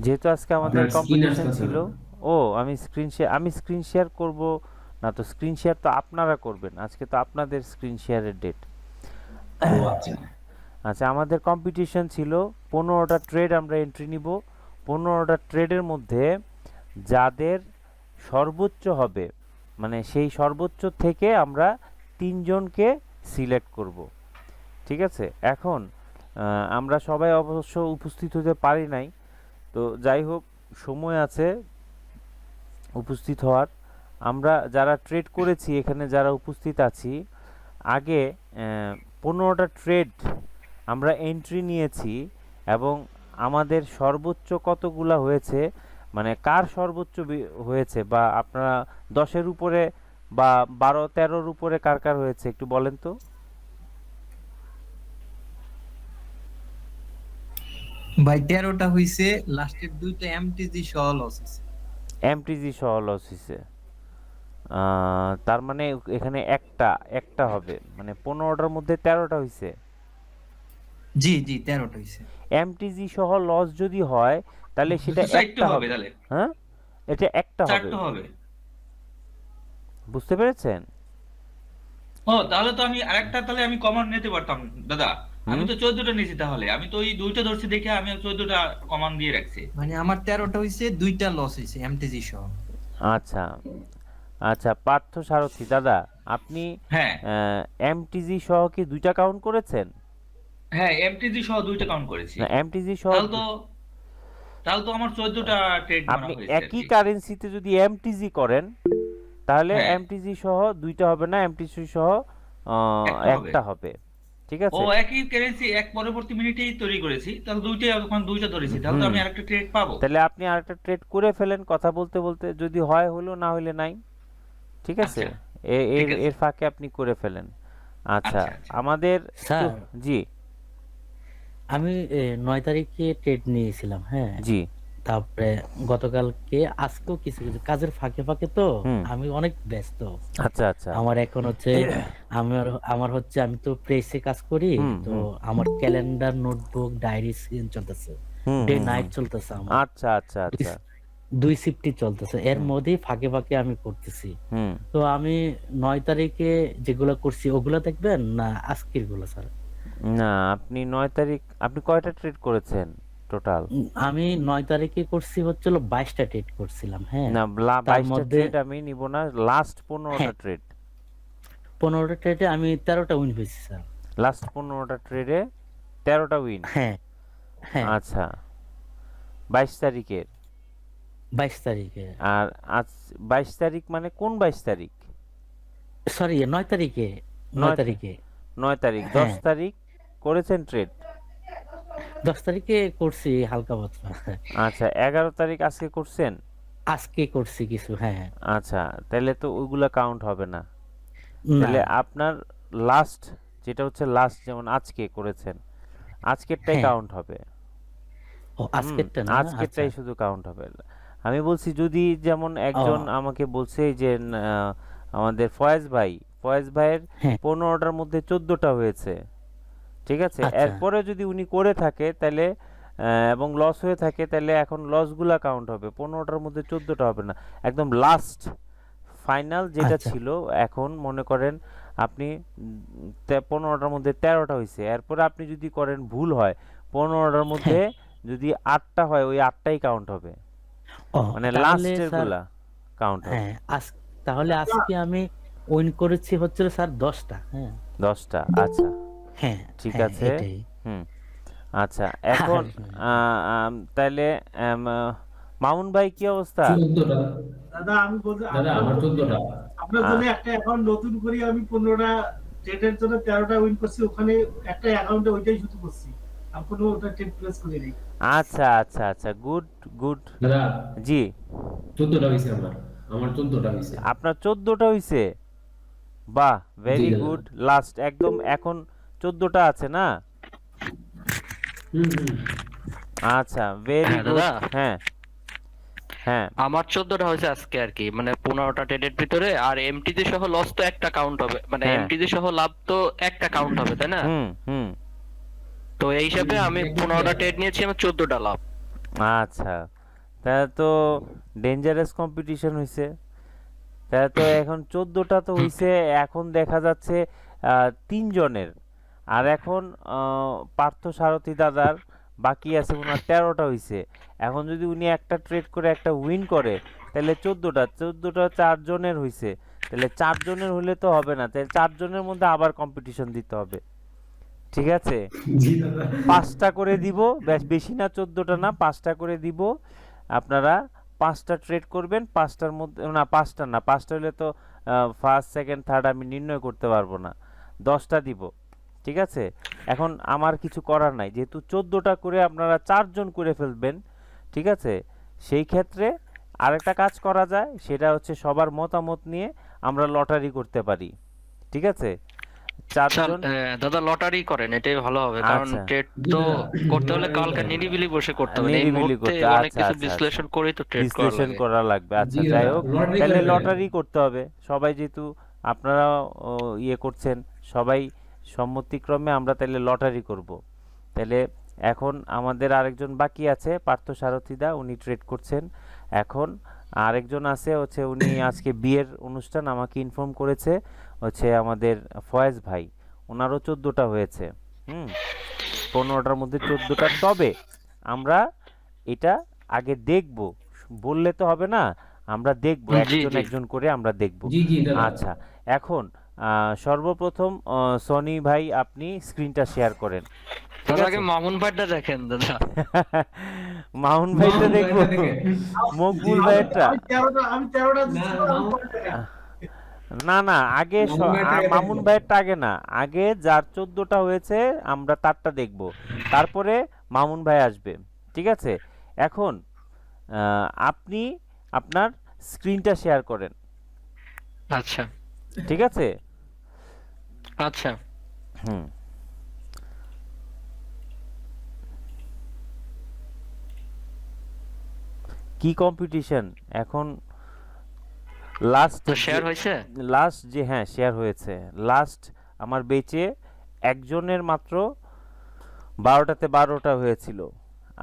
যেহেতু আজকে আমাদের আপনার স্ক্রিন কম্পিটিশন আসতেছে ছিল। না। ও, আমি স্ক্রিন শেয়ার করব না, তো স্ক্রিন শেয়ার তো আপনারা করবেন, আজকে তো আপনাদের স্ক্রিন শেয়ারের ডেট। ও আচ্ছা। আচ্ছা, আমাদের কম্পিটিশন ছিল 15টা ট্রেড আমরা এন্ট্রি নিব। 15টা ট্রেডের মধ্যে যাদের সর্বোচ্চ হবে, মানে সেই সর্বোচ্চ থেকে আমরা 3জনকে সিলেক্ট করব। ঠিক আছে? এখন আমরা সবাই অবশ্য উপস্থিত হতে পারি নাই, তো যাই হোক, সময় আছে উপস্থিত হওয়ার। আমরা যারা ট্রেড করেছি এখানে যারা উপস্থিত আছি, আগে 15টা ট্রেড আমরা এন্ট্রি নিয়েছি, এবং আমাদের সর্বোচ্চ কতগুলা হয়েছে, মানে কার সর্বোচ্চ হয়েছে, বা আপনারা 10-এর উপরে বা 12-13-র উপরে কার কার হয়েছে একটু বলেন তো। ভাই 13টা হইছে, লাস্টের দুইটা এমটিজি সহ লস হইছে। এমটিজি সহ লস হয়েছে। তার মানে এখানে একটা একটা হবে, মানে 15টার মধ্যে 13টা হয়েছে। জি জি 13টা হইছে। এমটিজি সহ লস যদি হয় তাহলে সেটা তো চারটে একটা হবে হবে। তাহলে। হ্যাঁ, এটা একটা হবে। চারটে হবে। বুঝতে পেরেছেন? ও তাহলে তো আমি আরেকটা, তাহলে আমি কমন নিতে পারতাম দাদা। আমি হুম। তো 14টা নিয়েছি, তাহলে আমি তো ওই দুইটা ধরছি দেখে আমি 14টা কমন দিয়ে রাখছি। মানে আমার 13টা হইছে, দুইটা লস হইছে এমটিজি সহ। আচ্ছা, আচ্ছা, পার্থ সারথি দাদা, আপনি হ্যাঁ। এমটিজি সহ কি দুইটা কাউন্ট করেছেন? হ্যাঁ, এমটিজি সহ দুইটা কাউন্ট করেছি। না, এমটিজি সহ তাহলে তো তাহলে তো আমার 14টা ট্রেড মারা আপনি হয়েছে আর একই কি। কারেন্সিতে যদি এমটিজি করেন তাহলে হ্যাঁ, এমটিজি সহ দুইটা হবে না, এমটিজি সহ একটা হবে। একটা হবে। ঠিক ও আছে? একই কারেন্সি এক পরবর্তী মিনিটেই তৈরি করেছি, তাহলে দুইটাই, এখন দুইটা ধরেছি, তাহলে তো হুম। আমি আরেকটা ট্রেড পাবো। তাহলে আপনি আরেকটা ট্রেড করে ফেলেন কথা বলতে বলতে, যদি হয় হলো, না হইলে নাই। ঠিক আছে? আচ্ছা, ঠিক এর আছে। এর ফাঁকে আপনি করে ফেলেন। আচ্ছা, আচ্ছা আচ্ছা। আমাদের স্যার, জি, আমি 9 তারিখে ট্রেড নিয়েছিলাম, হ্যাঁ। জি, তারপরে গতকালকে আজকেও কিছু কিছু কাজের ফাঁকে ফাঁকে তো হুম, আমি অনেক ব্যস্ত। আচ্ছা, আচ্ছা, আমার এখন হচ্ছে আমার আমার হচ্ছে আমি তো প্রেসে কাজ করি। হুম, তো হুম, আমার ক্যালেন্ডার, নোটবুক, ডায়েরি চলতেছে, হুম, ডে হুম, নাইট হুম, চলতেছে আমার। আচ্ছা, আচ্ছা, দুই আচ্ছা, দুই শিফটই চলতেছে, এর হুম, মধ্যেই ফাঁকে ফাঁকে আমি করতেছি। হুম। তো আমি 9 তারিখে যেগুলো করছি ওগুলো দেখবেন না আজকের গুলো, স্যার? না, আপনি 9 তারিখ আপনি কয়টা ট্রেড করেছেন টোটাল? আমি 9 তারিখে করছি হচ্ছিল 22টা ট্রেড করছিলাম, হ্যাঁ। না, তার 22টা মধ্যে ট্রেড আমি নিব না, লাস্ট 15টা হ্যাঁ, ট্রেড। 15টা ট্রেডে আমি 13টা উইন হয়েছি, স্যার। লাস্ট 15টা ট্রেডে 13টা উইন। হ্যাঁ, হ্যাঁ, আচ্ছা, 22 তারিখের। 22 তারিখে। আর আজ 22 তারিখ মানে কোন 22 তারিখ? সরি, 9 তারিখে। নয় 9 তারিখে 9 তারিখ, দশ হ্যাঁ, তারিখ করেছেন ট্রেড। 10 তারিখে করছি হালকা পাতলা। আচ্ছা, 11 তারিখ আজকে করছেন। আজকে করছি কিছু, হ্যাঁ। আচ্ছা, তাহলে তো ওইগুলা কাউন্ট হবে না। না। তাহলে আপনার লাস্ট, যেটা হচ্ছে লাস্ট, যেমন আজকে করেছেন, আজকেরটাই হ্যাঁ, কাউন্ট হবে। ও হুম, আজকেরটা না, আচ্ছা। আজকেরটাই শুধু কাউন্ট হবে। আমি বলছি, যদি যেমন একজন ও আমাকে বলছে যে আমাদের ফয়েজ ভাইয়ের হ্যাঁ, 15টার মধ্যে 14টা হয়েছে। ঠিক আছে, আচ্ছা। এরপরে যদি উনি করে থাকে তাহলে এবং লস হয়ে থাকে, তাহলে এখন লসগুলা কাউন্ট হবে, 15টার মধ্যে 14টা হবে না। একদম লাস্ট ফাইনাল যেটা আচ্ছা, ছিল, এখন মনে করেন আপনি 15টার মধ্যে 13টা হয়েছে, এরপরে আপনি যদি করেন ভুল হয়, 15টার মধ্যে হ্যাঁ। যদি 8টা হয়, ওই 8টাই কাউন্ট হবে, ও মানে তাহলে লাস্টের স্যার, গুলা কাউন্ট হবে। হ্যাঁ, তাহলে আজকে আমি উইন করেছি হচ্ছে স্যার 10টা, হ্যাঁ। 10টা, আচ্ছা, হ্যাঁ, ঠিক হ্যাঁ, আছে। এটাই। হুম, আচ্ছা, আর এখন তাইলে মামুন ভাই কি অবস্থা? 14টা। দাদা আমি বলছি দাদা আমার 14টা। আপনার আহ, জন্য একটা অ্যাকাউন্ট নতুন করে আমি 15টা ট্রেডের জন্য 13টা উইন করছি, ওখানে একটা অ্যাকাউন্টে ওইটাই শুধু করছি, আমি কোনো ওটা ট্রেড প্লেস করি নাই। আচ্ছা, আচ্ছা, আচ্ছা, গুড, গুড। দাদা জি, 14টা হয়েছে আমার 14টা হয়েছে। আপনার 14টা হইছে। বাহ, জি ভেরি দাদা। গুড। লাস্ট একদম এখন 14টা আছে না? হুম হুম। আচ্ছা, ভেরি হ্যাঁ গুড। দাদা, হ্যাঁ, হ্যাঁ, আমার 14টা হয়েছে আজকে আর কি, মানে 15টা ট্রেডের ভিতরে। আর এমটিজি সহ লস তো একটা কাউন্ট হবে, মানে হ্যাঁ, এমটিজি সহ লাভ তো একটা কাউন্ট হবে, তাই না? হুম, হুম, তো এই হিসাবে আমি একই 15টা ট্রেড নিয়েছি, আমার 14টা লাভ। আচ্ছা, তাহলে তো ডেঞ্জারাস কম্পিটিশন হইছে। তাহলে তো এখন 14টা তো হইছে, এখন দেখা যাচ্ছে 3 জনের। আর এখন পার্থ সারথী দাদার বাকি আছে, ওনার 13টা হইছে। এখন যদি উনি একটা ট্রেড করে একটা উইন করে, তাহলে 14টা 4 জনের হইছে। তাহলে 4 জনের হলে তো হবে না, তাহলে 4 জনের মধ্যে আবার কম্পিটিশন দিতে হবে। ঠিক আছে, জি দাদা। 5টা করে দিব, বেশি না, 14টা না, 5টা করে দিব। আপনারা 5টা ট্রেড করবেন, 5টার মধ্যে না, 5টা না, 5টা হলে তো ফার্স্ট সেকেন্ড থার্ড আমি নির্ণয় করতে পারবো না। 10টা দিব, ঠিক আছে। এখন আমার কিছু করার নাই, যেহেতু 14টা করে আপনারা 4 জন করে ফেলবেন, ঠিক আছে। সেই ক্ষেত্রে আরেকটা কাজ করা যায়, সেটা হচ্ছে সবার মতামত নিয়ে আমরা লটারি করতে পারি, ঠিক আছে। 4 জন, দাদা লটারি করেন, এটাই ভালো হবে, কারণ আচ্ছা। ট্রেড জি তো দাদা, করতে হলে লটারি কালকে করেন। নিরিবিলি বসে করতে হবে, এই নিরিবিলি মুহূর্তে করতে, অনেক আচ্ছা কিছু আচ্ছা আচ্ছা, বিশ্লেষণ করেই তো ট্রেড করা বিশ্লেষণ লাগে। করা লাগবে। আচ্ছা, জি যাই দাদা, হোক, লটারি তাহলে করে ফেলেন। লটারি করতে হবে। সবাই যেহেতু আপনারা ইয়ে করছেন, সবাই সম্মতিক্রমে আমরা তাহলে লটারি করব। তাহলে এখন আমাদের আরেকজন বাকি আছে, পার্থ সারথীদা, উনি ট্রেড করছেন। এখন আরেকজন আছে হচ্ছে, উনি আজকে বিয়ের অনুষ্ঠান আমাকে ইনফর্ম করেছে, হচ্ছে আমাদের ফয়েজ ভাই, ওনারও 14টা হয়েছে। 15টার মধ্যে 14টা। তবে আমরা এটা আগে দেখব, বললে তো হবে না, আমরা দেখব, জি একজন জি একজন করে আমরা দেখব। জি জি দাদা। আচ্ছা, এখন সর্বপ্রথম সনি ভাই আপনি স্ক্রিনটা শেয়ার করেন, ঠিক দাদা আছে। আগে মামুন ভাইটা দেখেন দাদা। মাউন ভাইটা মামুন দেখবো, ভাইটা দেখেন। মকবুল জি, ভাইয়েরটা। আমি 13টা না, দিচ্ছি, আমি মামুন- পরে দেখাই। না না, আগে মামুন ভাইয়েরটা আগে মামুন দেখবো। ভাইয়েরটা আগে না, আগে যার 14টা হয়েছে আমরা তারটা দেখব, তারপরে মামুন ভাই আসবে, ঠিক আছে। এখন আপনি আপনার স্ক্রিনটা শেয়ার করেন, আচ্ছা ঠিক আছে। আচ্ছা, হুম, কি কম্পিটিশন এখন লাস্ট, তো শেয়ার হয়েছে। যে হ্যাঁ শেয়ার হয়েছে। লাস্ট আমার বেচে একজনের মাত্র 12টাতে 12টা হয়েছিল,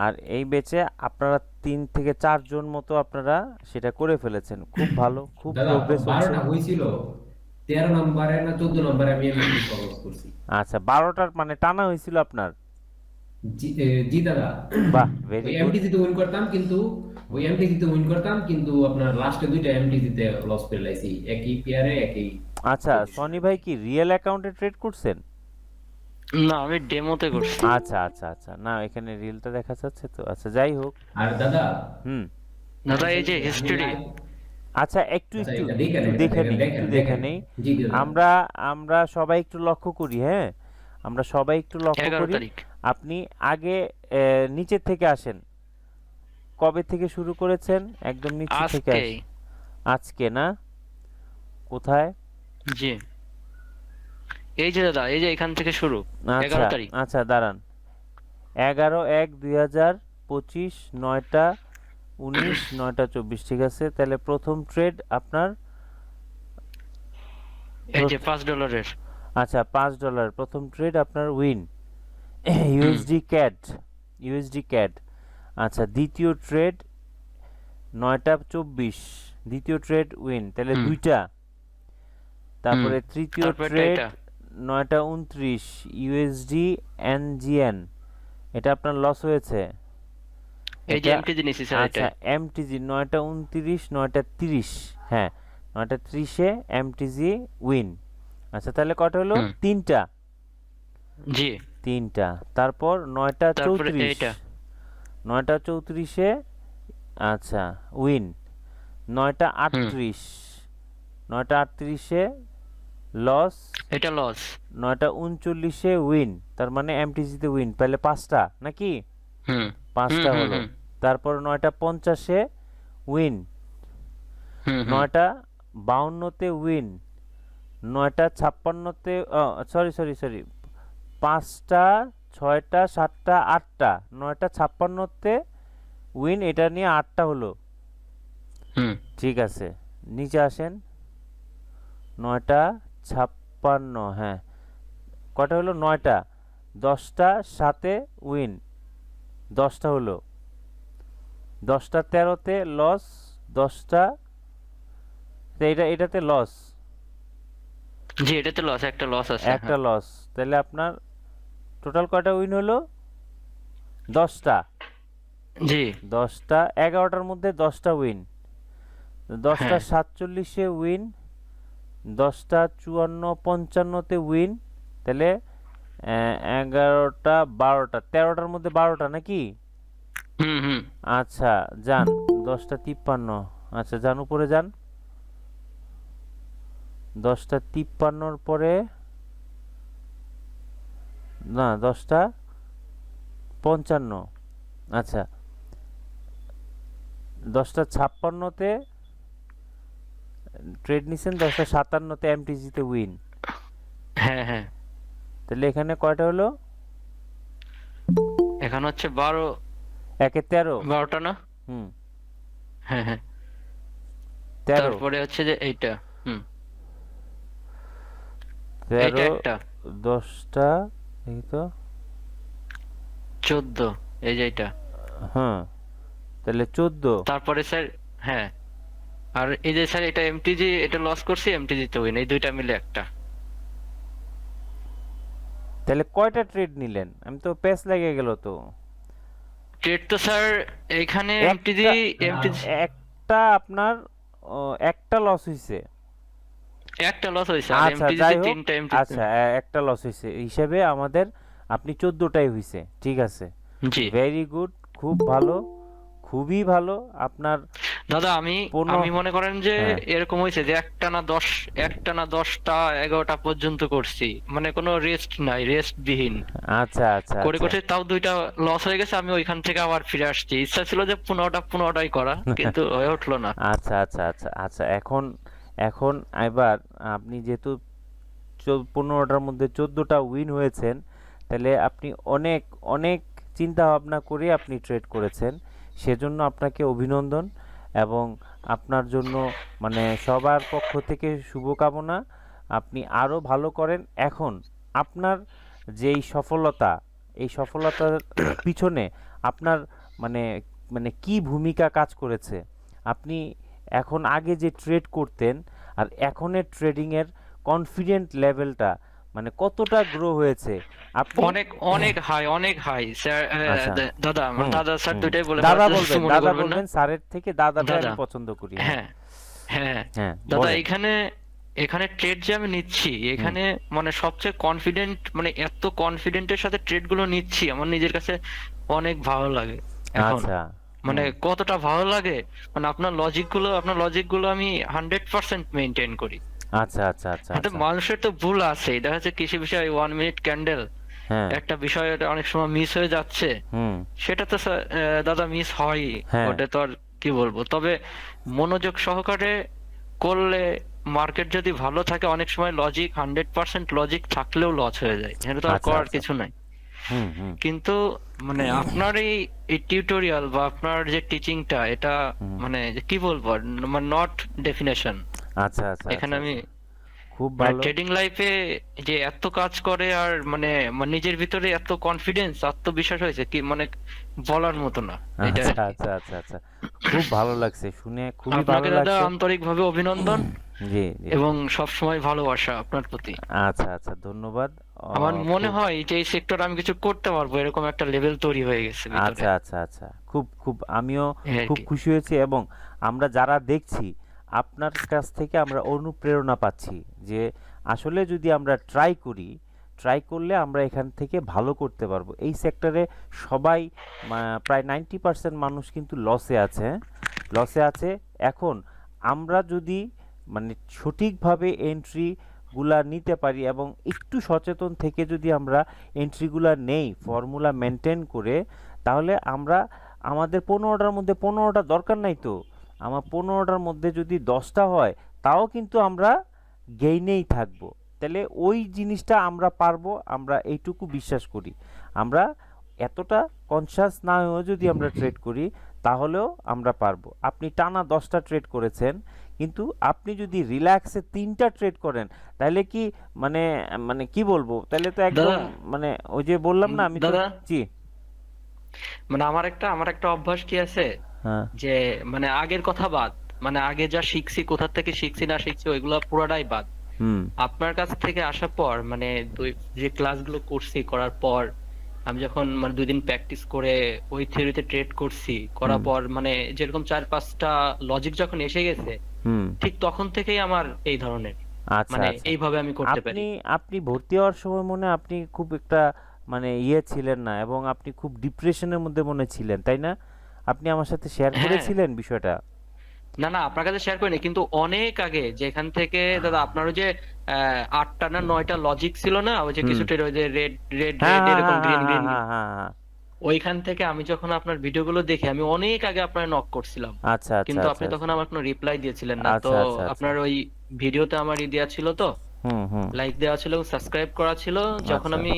আর এই বেচে আপনারা 3 থেকে 4 জন মতো আপনারা সেটা করে ফেলেছেন। খুব ভালো, খুব দাদা প্রোগ্রেস হচ্ছে। 12টা হয়েছিল, 13 নম্বরে না 14 নম্বরে আমি এমনি খরচ করছি। আচ্ছা, 12টার মানে টানা হয়েছিল আপনার। জি দাদা। বাহ, ওই ভেরি গুড। এমটিসি তে উইন করতাম, কিন্তু ওই এমটিসি তে উইন করতাম, কিন্তু আপনার লাস্টে দুইটা এমটিসি তে লস করে লাইছি, একই পেয়ারে একই। আচ্ছা, সনি ভাই কি রিয়েল অ্যাকাউন্টে ট্রেড করছেন? না, আমি ডেমোতে করছি। আচ্ছা আচ্ছা আচ্ছা, না এখানে রিয়েলটা দেখা যাচ্ছে তো। আচ্ছা, যাই হোক। আর দাদা, হুম, দাদা এই যে হিস্ট্রি, আচ্ছা, একটু আচ্ছা, একটু এটা দেখেন, একটু এটা দেখে দেখেন, নেই, দেখেন, একটু দেখে দেখেন। নেই। জি দাদা। আমরা আমরা সবাই একটু লক্ষ্য করি, হ্যাঁ, আমরা সবাই একটু লক্ষ্য 11 করি। তারিখ। আপনি আগে নিচের থেকে আসেন, কবে থেকে শুরু করেছেন? একদম নিচে থেকে আজকে। আসেন। আজকে না, কোথায়? জি, এই যে দাদা, এই যে এখান থেকে শুরু, আচ্ছা 11 তারিখ। আচ্ছা, দাঁড়ান। 11/1/2025, 9টা 19, 9টা 24, ঠিক আছে। তাহলে প্রথম ট্রেড আপনার, এই যে $5 আচ্ছা, $5 প্রথম ট্রেড আপনার win. USD CAD, USD CAD. আচ্ছা, দ্বিতীয় ট্রেড 9টা 24, দ্বিতীয় ট্রেড উইন, তাহলে হুম। 2টা। তারপরে তৃতীয় তারপরে ট্রেড এটা 9টা 29, ইউএসডি এনজিএন, এটা আপনার লস হয়েছে। এই যে এটা এমটি নিছি স্যার, এটা আচ্ছা, এমটিজি 9টা 29, 9টা 30, হ্যাঁ 9টা 30-এ এমটিজি উইন। আচ্ছা, তাহলে কটা হলো? হুম। 3টা, জি। 3টা। তারপর তারপরে 9টা 34, এইটা 9টা 34-এ আচ্ছা উইন। 9টা 38, 9টা 38-এ লস। এটা লস। 9টা 39-এ উইন, তার মানে এমটিজিতে উইন, তাহলে 5টা নাকি? হুম 5টা হুম, হলো। হুম, তারপর 9টা 50-এ উইন, হুম, হুম, 9টা 52-তে উইন, 9টা 56-তে সরি সরি সরি, 5টা 6টা 7টা 8টা, 9টা 56-তে উইন, এটা নিয়ে 8টা হলো। হুম। ঠিক আছে, নিচে আসেন। 9টা 56, হ্যাঁ কটা হলো? 9টা। 10টা 7-এ উইন, 10টা হলো। 10টা 13তে লস, 10টা এটাতে লস, জি এটাতে লস, একটা লস আছে, একটা হ্যাঁ। লস। তাহলে আপনার টোটাল কয়টা উইন হলো? 10টা। জি 10টা 11টার মধ্যে 10টা উইন, 10টা হ্যাঁ 47-এ উইন, 10টা 54 55-তে উইন। তাহলে 11টা 12টা 13টার মধ্যে 12টা নাকি? হুম হুম। আচ্ছা যান, 10টা 53, আচ্ছা যান উপরে যান। 10টা 53-র পরে না 10টা 55, আচ্ছা 10টা 56-তে ট্রেড নিছেন, 10টা 57-তে এমটিজিতে উইন। হ্যাঁ হ্যাঁ, তাহলে এখানে কয়টা হলো? এখন হচ্ছে 12, একে 13, 12টা না? হুম হ্যাঁ হ্যাঁ। 13, তারপরে হচ্ছে যে এইটা, হুম 13, এইটা একটা, 10টা, এই তো 14, এই যে এইটা। হ্যাঁ, তাহলে 14। তারপরে স্যার, হ্যাঁ, আর এই যে স্যার এটা এমটিজি, এটা লস করছি, এমটিজি তে উইন, এই দুইটা মিলে একটা। তাহলে কয়টা ট্রেড নিলেন? আমি তো প্যাচ লেগে গেল তো। ট্রেড তো স্যার এখানে এমটিজি, এমটিজি একটা আপনার একটা লস হইছে। একটা লস হয়েছে, আর আচ্ছা এমটিজি যাই তে হোক, 3টা এমটিজি। আচ্ছা একটা লস হইছে হিসেবে আমাদের আপনি 14টাই হইছে, ঠিক আছে, জি ভেরি গুড, খুব ভালো, খুবই ভালো আপনার। দাদা, আমি 15, আমি মনে করেন যে হ্যাঁ এরকম হয়েছে যে একটা না 10টা 11টা পর্যন্ত করছি, মানে কোনো রেস্ট নাই, রেস্ট বিহীন আচ্ছা আচ্ছা করে আচ্ছা করছি, তাও দুইটা লস হয়ে গেছে। আমি ওইখান থেকে আবার ফিরে আসছি, ইচ্ছা ছিল যে 15টাই করা, কিন্তু হয়ে উঠলো না। আচ্ছা আচ্ছা আচ্ছা আচ্ছা এখন এখন এবার আপনি যেহেতু 15টার মধ্যে 14টা উইন হয়েছেন, তাহলে আপনি অনেক অনেক চিন্তা ভাবনা করে আপনি ট্রেড করেছেন, সেজন্য আপনাকে অভিনন্দন এবং আপনার জন্য মানে সবার পক্ষ থেকে শুভকামনা। আপনি আরো ভালো করেন। এখন আপনার যেই সফলতা, এই সফলতার পিছনে আপনার মানে মানে কি ভূমিকা কাজ করেছে? আপনি এখন আগে যে ট্রেড করতেন আর এখনের ট্রেডিং এর কনফিডেন্ট লেভেলটা মানে কতটা গ্রো হয়েছে আপনি? অনেক অনেক হাই, অনেক হাই স্যার। আচ্ছা, দাদা, হুম দাদা স্যার হুম দুইটাই বলে দাদা ফেলাচ্ছি, বলবেন, মনে দাদা করবেন না। বলবেন, স্যারের থেকে দাদাটা আমি দাদা, পছন্দ করি। হ্যাঁ হ্যাঁ হ্যাঁ, হ্যাঁ দাদা বলেন। এখানে এখানে ট্রেড যে আমি নিচ্ছি, হুম এখানে মানে সবচেয়ে কনফিডেন্ট, মানে এত কনফিডেন্টের সাথে ট্রেড গুলো নিচ্ছি, আমার নিজের কাছে অনেক ভালো লাগে এখন। আচ্ছা মানে হুম কতটা ভালো লাগে, মানে আপনার লজিক গুলো আমি 100% মেনটেন করি। আচ্ছা আচ্ছা আচ্ছা হয়তো আচ্ছা মানুষের তো ভুল আছে, দেখা যাচ্ছে কৃষি বিষয়ে 1 মিনিট ক্যান্ডেল হ্যাঁ একটা বিষয় অনেক সময় মিস হয়ে যাচ্ছে, হুম সেটা তো দাদা মিস হয়, হ্যাঁ ওটা তো আর কি বলবো। তবে মনোযোগ সহকারে করলে, মার্কেট যদি ভালো থাকে, অনেক সময় 100% লজিক থাকলেও লস হয়ে যায়, এটা তো আর আচ্ছা করার আচ্ছা কিছু নাই। হুম হুম কিন্তু মানে আপনার এই টিউটোরিয়াল বা আপনার যে টিচিংটা, এটা হুম মানে যে কি বলবো, মানে নট ডেফিনেশন। আচ্ছা আচ্ছা এখানে আচ্ছা আমি আচ্ছা, খুব মানে ভালো। ট্রেডিং লাইফে যে এত কাজ করে, আর মানে মানে নিজের ভিতরে এত কনফিডেন্স, আত্মবিশ্বাস হয়েছে কি, মানে বলার মতো না এটা আচ্ছা আর কি। আচ্ছা আচ্ছা আচ্ছা, খুব ভালো লাগছে শুনে, খুবই ভালো আপনাকে দাদা লাগছে। আন্তরিকভাবে অভিনন্দন জি জি এবং সবসময় ভালোবাসা আপনার প্রতি। আচ্ছা আচ্ছা ধন্যবাদ। আমার মনে খুব হয় যে এই সেক্টর আমি কিছু করতে পারবো, এরকম একটা লেভেল তৈরি হয়ে গেছে ভিতরে, আচ্ছা আচ্ছা আচ্ছা, খুব খুব আমিও এই আর খুব কি। খুশি হয়েছি এবং আমরা যারা দেখছি আপনার কাছ থেকে আমরা অনুপ্রেরণা পাচ্ছি যে আসলে যদি আমরা ট্রাই করলে আমরা এখান থেকে ভালো করতে পারবো। এই সেক্টরে সবাই প্রায় 90% মানুষ কিন্তু লসে আছে, লসে আছে। এখন আমরা যদি মানে সঠিকভাবে এন্ট্রিগুলা নিতে পারি এবং একটু সচেতন থেকে যদি আমরা এন্ট্রিগুলা নেই ফর্মুলা মেনটেন করে, তাহলে আমরা আমাদের 15টার মধ্যে 15টা দরকার নাই তো, আমার 15টার মধ্যে যদি 10টা হয় তাও কিন্তু আমরা গেইনেই থাকবো। তাহলে ওই জিনিসটা আমরা পারবো, আমরা এইটুকু বিশ্বাস করি। আমরা এতটা কনসাস না হয়েও যদি আমরা ট্রেড করি তাহলেও আমরা পারবো। আপনি টানা 10টা ট্রেড করেছেন, কিন্তু আপনি যদি রিল্যাক্সে 3টা ট্রেড করেন তাহলে কি মানে মানে কি বলবো, তাহলে তো একদম দাদা, মানে ওই যে বললাম না আমি তো। দাদা জি মানে আমার একটা অভ্যাস কি আছে, হ্যাঁ যে মানে আগের কথা বাদ, মানে আগে যা শিখছি, কোথা থেকে শিখছি না শিখছি ওইগুলো পুরোটাই বাদ। হুম আপনার কাছ থেকে আসার পর মানে যে ক্লাসগুলো করছি, করার পর আমি যখন মানে 2 দিন প্র্যাকটিস করে ওই থিওরিতে ট্রেড করছি, করার পর মানে যেরকম 4-5টা লজিক যখন এসে গেছে, হুম ঠিক তখন থেকেই আমার এই ধরনের আচ্ছা মানে আচ্ছা। এইভাবে আমি করতে পারি। আপনি ভর্তি হওয়ার সময় মনে হয় আপনি খুব একটা মানে ছিলেন না, এবং আপনি খুব ডিপ্রেশনের মধ্যে মনে হয় ছিলেন, তাই না? আপনি আমার সাথে শেয়ার হ্যাঁ, করেছিলেন বিষয়টা। না না, আপনার কাছে শেয়ার করিনি, কিন্তু অনেক আগে যেখান থেকে দাদা আপনার ওই যে 8টা না 9টা লজিক ছিল না, ওই যে হুম কিছু trade, ওই যে রেড রেড হ্যাঁ রেড হ্যাঁ এরকম হ্যাঁ গ্রিন হ্যাঁ গ্রিন, হ্যাঁ হ্যাঁ হ্যাঁ। ওইখান থেকে আমি যখন আপনার ভিডিওগুলো দেখি আমি অনেক আগে আপনার নক করছিলাম, আচ্ছা আচ্ছা কিন্তু আচ্ছা আপনি তখন আমার কোনো রিপ্লাই দিয়েছিলেন না। তো আচ্ছা আচ্ছা আচ্ছা। আপনার ওই ভিডিওতে আমার দেওয়া ছিল, তো হুম হুম লাইক দেওয়া ছিল, সাবস্ক্রাইব করা ছিল। যখন আচ্ছা আমি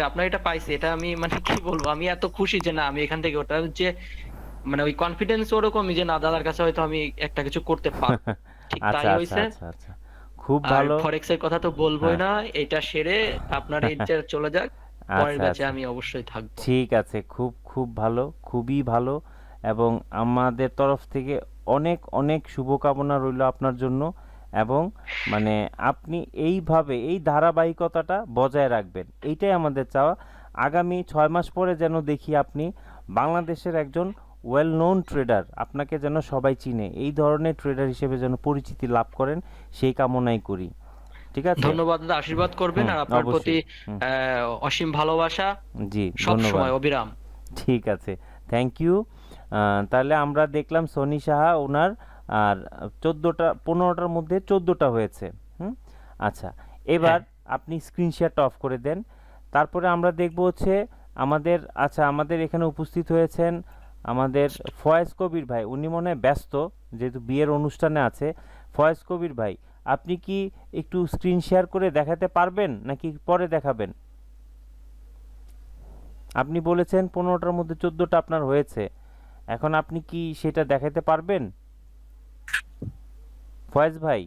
আপনার এটা পাইছি, এটা আমি মানে কি বলবো, আমি এত খুশি যে না আমি এখান থেকে ওটা যে মানে ওই কনফিডেন্স ওরকমই যে না দাদার কাছে হয়তো আমি একটা কিছু করতে পারবো, ঠিক তাই আচ্ছা আচ্ছা হয়েছে। আচ্ছা আচ্ছা, খুব আর ভালো। ফরেক্স এর কথা তো বলবোই হ্যাঁ না, এটা সেরে আপনার এইটা চলে যাক, পরের আচ্ছা ব্যাচে আচ্ছা, আমি অবশ্যই থাকবো। ঠিক আছে, খুব খুব ভালো, খুবই ভালো। এবং আমাদের তরফ থেকে অনেক অনেক শুভকামনা রইল আপনার জন্য। এবং মানে আপনি এইভাবে এই ধারাবাহিকতাটা বজায় রাখবেন, এইটাই আমাদের চাওয়া। আগামী 6 মাস পরে যেন দেখি আপনি বাংলাদেশের একজন ওয়েল নোন ট্রেডার, আপনাকে যেন সবাই চিনে, এই ধরনের ট্রেডার হিসেবে যেন পরিচিতি লাভ করেন, সেই কামনাই করি। ঠিক আছে? ধন্যবাদ দাদা, আশীর্বাদ করবেন, হুম আর আপনার প্রতি অবশ্যই। হুম অসীম ভালোবাসা জি সব ধন্যবাদ। সময় অবিরাম। ঠিক আছে, থ্যাংক ইউ। তাহলে আমরা দেখলাম সনি সাহা ওনার আর 15টার মধ্যে 14টা হয়েছে। হুম আচ্ছা, এবার আপনি স্ক্রিন শেয়ারটা অফ করে দেন। তারপরে আমরা দেখব হচ্ছে আমাদের এখানে উপস্থিত হয়েছেন আমাদের ফয়েজ কবির ভাই। উনি মনে হয় ব্যস্ত, যেহেতু বিয়ের অনুষ্ঠানে আছে। ফয়েজ কবির ভাই, আপনি কি একটু স্ক্রিন শেয়ার করে দেখাতে পারবেন নাকি পরে দেখাবেন? আপনি বলেছেন 15টার মধ্যে 14টা আপনার হয়েছে, এখন আপনি কি সেটা দেখাতে পারবেন ফয়েজ ভাই?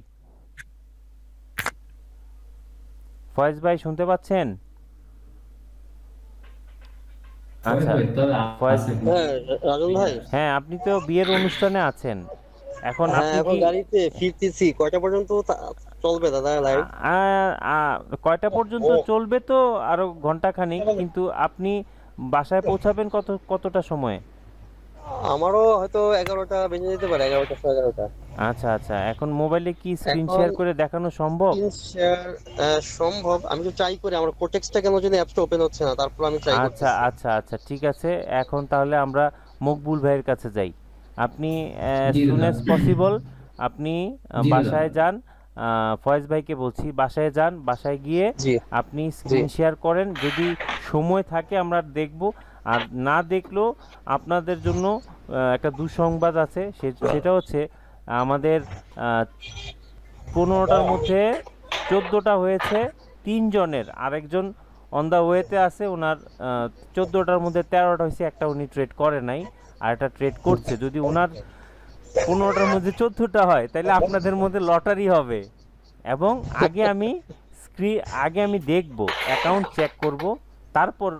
ফয়েজ ভাই শুনতে পাচ্ছেন? আচ্ছা ফয়েজ, হ্যাঁ রাজন ভাই। হ্যাঁ আপনি তো বিয়ের অনুষ্ঠানে আছেন, এখন হ্যাঁ আপনি এখন কি গাড়িতে ফিরতেছি, কয়টা পর্যন্ত চলবে দাদা লাইভ? কয়টা পর্যন্ত চলবে তো আরো ঘন্টাখানিক, কিন্তু আপনি বাসায় পৌঁছাবেন কতটা সময়ে? আমারও হয়তো 11টা বেজে যেতে পারে, 11টা 11:30। আচ্ছা আচ্ছা, এখন মোবাইলে কি স্ক্রিন এখন শেয়ার করে দেখানো সম্ভব? স্ক্রিন শেয়ার সম্ভব, আমি তো ট্রাই করি, আমার কোটেক্সটা কেন জানি অ্যাপসটা ওপেন হচ্ছে না, তারপর আমি ট্রাই আচ্ছা করতেছি। আচ্ছা আচ্ছা, ঠিক আছে। এখন তাহলে আমরা মকবুল ভাইয়ের কাছে যাই। আপনি জি সুন দাদা। অ্যাজ পসিবল আপনি জি দাদা। বাসায় যান। ফয়েজ ভাইকে বলছি বাসায় যান, বাসায় গিয়ে জি আপনি স্ক্রিন শেয়ার করেন, যদি সময় থাকে আমরা দেখব, আর না দেখলেও আপনাদের জন্য একটা দুঃসংবাদ আছে। সেটা হচ্ছে আমাদের 15টার মধ্যে 14টা হয়েছে 3 জনের, আরেকজন অন দা ওয়েতে আছে, ওনার 14টার মধ্যে 13টা হয়েছে, একটা উনি ট্রেড করে নাই, আর একটা ট্রেড করছে। যদি ওনার 15টার মধ্যে 14টা হয় তাহলে আপনাদের মধ্যে লটারি হবে। এবং আগে আমি দেখব, অ্যাকাউন্ট চেক করব, তারপর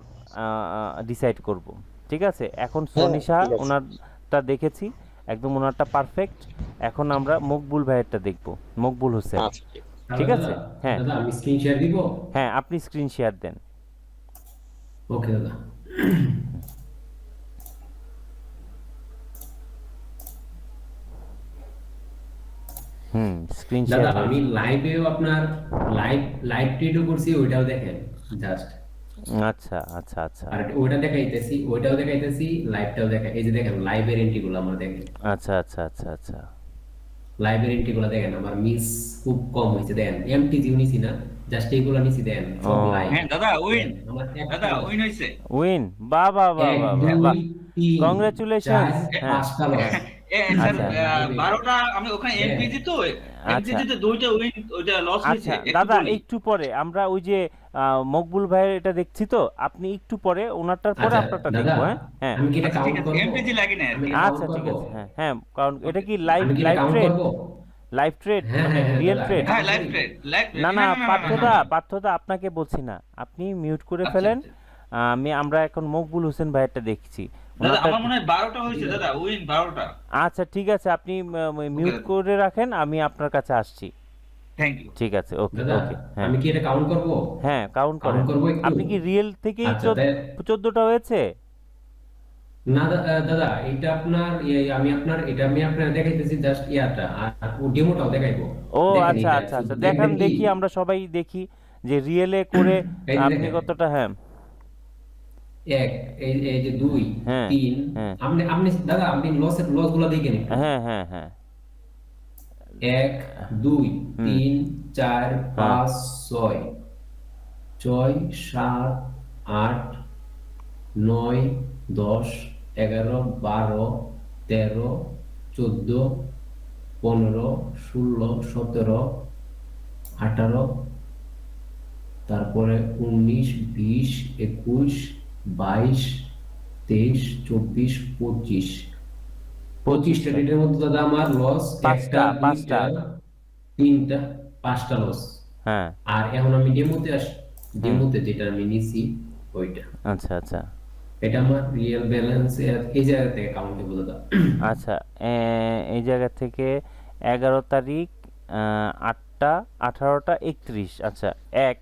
ডিসাইড করব। ঠিক আছে? এখন সনিশা ঠিক আছে। ওনারটা দেখেছি, একদম ওনারটা পারফেক্ট। এখন আমরা মকবুল ভাইয়েরটা দেখব, মকবুল হোসেন। আচ্ছা ঠিক আছে? হ্যাঁ দাদা আমি স্ক্রিন শেয়ার দিব। হ্যাঁ, আপনি স্ক্রিন শেয়ার দেন। ওকে দাদা। স্ক্রিন দাদা শেয়ার। আমি লাইভেও আপনার লাইভ ট্রেডও করছি, ওইটাও দেখেন জাস্ট। আচ্ছা আচ্ছা আচ্ছা আর ওইটাও দেখাইতেছি, লাইভটাও দেখা, এই যে দেখেন লাইভের এন্ট্রিগুলো আমার দেখেন, আচ্ছা আচ্ছা আচ্ছা আচ্ছা লাইভের এন্ট্রিগুলো দেখেন, আমার মিস খুব কম হয়েছে। দেখেন এমটিজি নিছি না, জাস্ট এইগুলো নিছি, দেন সব ও। লাইভ। হ্যাঁ দাদা উইন, আমার দাদা উইন হয়েছে। উইন, বাহ বাহ বাহ এক, বাহ দুই, বাহ, তিন, কংগ্রাচুলেশনস। চার, হ্যাঁ 5টা লস। স্যার আচ্ছা। 12টা আমি ওখানে হ্যাঁ। এমপিজি তো আচ্ছা এমপিজিতে 2টা উইন, ওইটা লস হয়েছে। আচ্ছা দাদা, একটু পরে আমরা ওই যে মকবুল ভাইয়ের এটা দেখছি, তো আপনি একটু পরে ওনারটার পরে আচ্ছা, আপনারটা দাদা, দেখবো। হ্যাঁ হ্যাঁ আমি কি এটা আচ্ছা, ঠিক কাউন্ট আছে, করব? এমপিজি লাগে না আর কি। আমি count আচ্ছা ঠিক করব? আছে। হ্যাঁ হ্যাঁ, কারণ এটা কি লাইভ আমি কি এটা count ট্রেড, করব? লাইভ ট্রেড হ্যাঁ, মানে হ্যাঁ, হ্যাঁ, রিয়েল দাদা, ট্রেড? হ্যাঁ লাইভ ট্রেড, লাইভ না না পার্থদা আপনাকে বলছি না, আপনি মিউট করে আচ্ছা, ফেলেন। আচ্ছা। আমরা এখন মকবুল হোসেন ভাইয়েরটা দেখছি। দাদা ওনারটা আমার মনে হয় 12টা হয়েছে দাদা, উইন 12টা। আচ্ছা ঠিক আছে, আপনি মিউট দাদা। করে রাখেন, আমি আপনার কাছে আসছি। Thank you. ঠিক আছে, ওকে দাদা ওকে। হ্যাঁ আমি কি এটা কাউন্ট করব? হ্যাঁ, কাউন্ট করেন। কাউন্ট করব একটু? আপনি কি রিয়েল থেকেই আচ্ছা, তাই 14টা হয়েছে? না দাদা, এটা আপনার আমি আপনার দেখাইতেছি জাস্ট ইয়াটা, আর ও ডেমোটাও দেখাইবো। ও দেখেন আচ্ছা এটা আচ্ছা আচ্ছা, শুধু দেখান দেখবেন কি? দেখি, আমরা সবাই দেখি যে রিয়েলে করে এই যে আপনি দেখেন। কতটা। হ্যাঁ এক, এই যে 2 হ্যাঁ 3, হ্যাঁ আপনি দাদা আপনি লস গুলো দেখেন একটু। হ্যাঁ হ্যাঁ হ্যাঁ 1 2 হুম 3 4 হ্যাঁ 5 6 6 7 8 9 10 11 12 13 14 15 16 17 18, তারপরে 19 20 21 22 23 24 25, 25টা ডেটের মধ্যে দাদা আমার লস একটা পাঁচটা। দুইটা তিনটা পাঁচটা লস। হ্যাঁ আর এখন আমি ডেমোতে হুম যেটা আমি নিছি ওইটা, আচ্ছা আচ্ছা এটা আমার রিয়েল ব্যালেন্স এই জায়গা থেকে কাউন্ট দেবো দাদা। আচ্ছা, এই জায়গা থেকে 11 তারিখ 8টা 18টা 31। আচ্ছা এক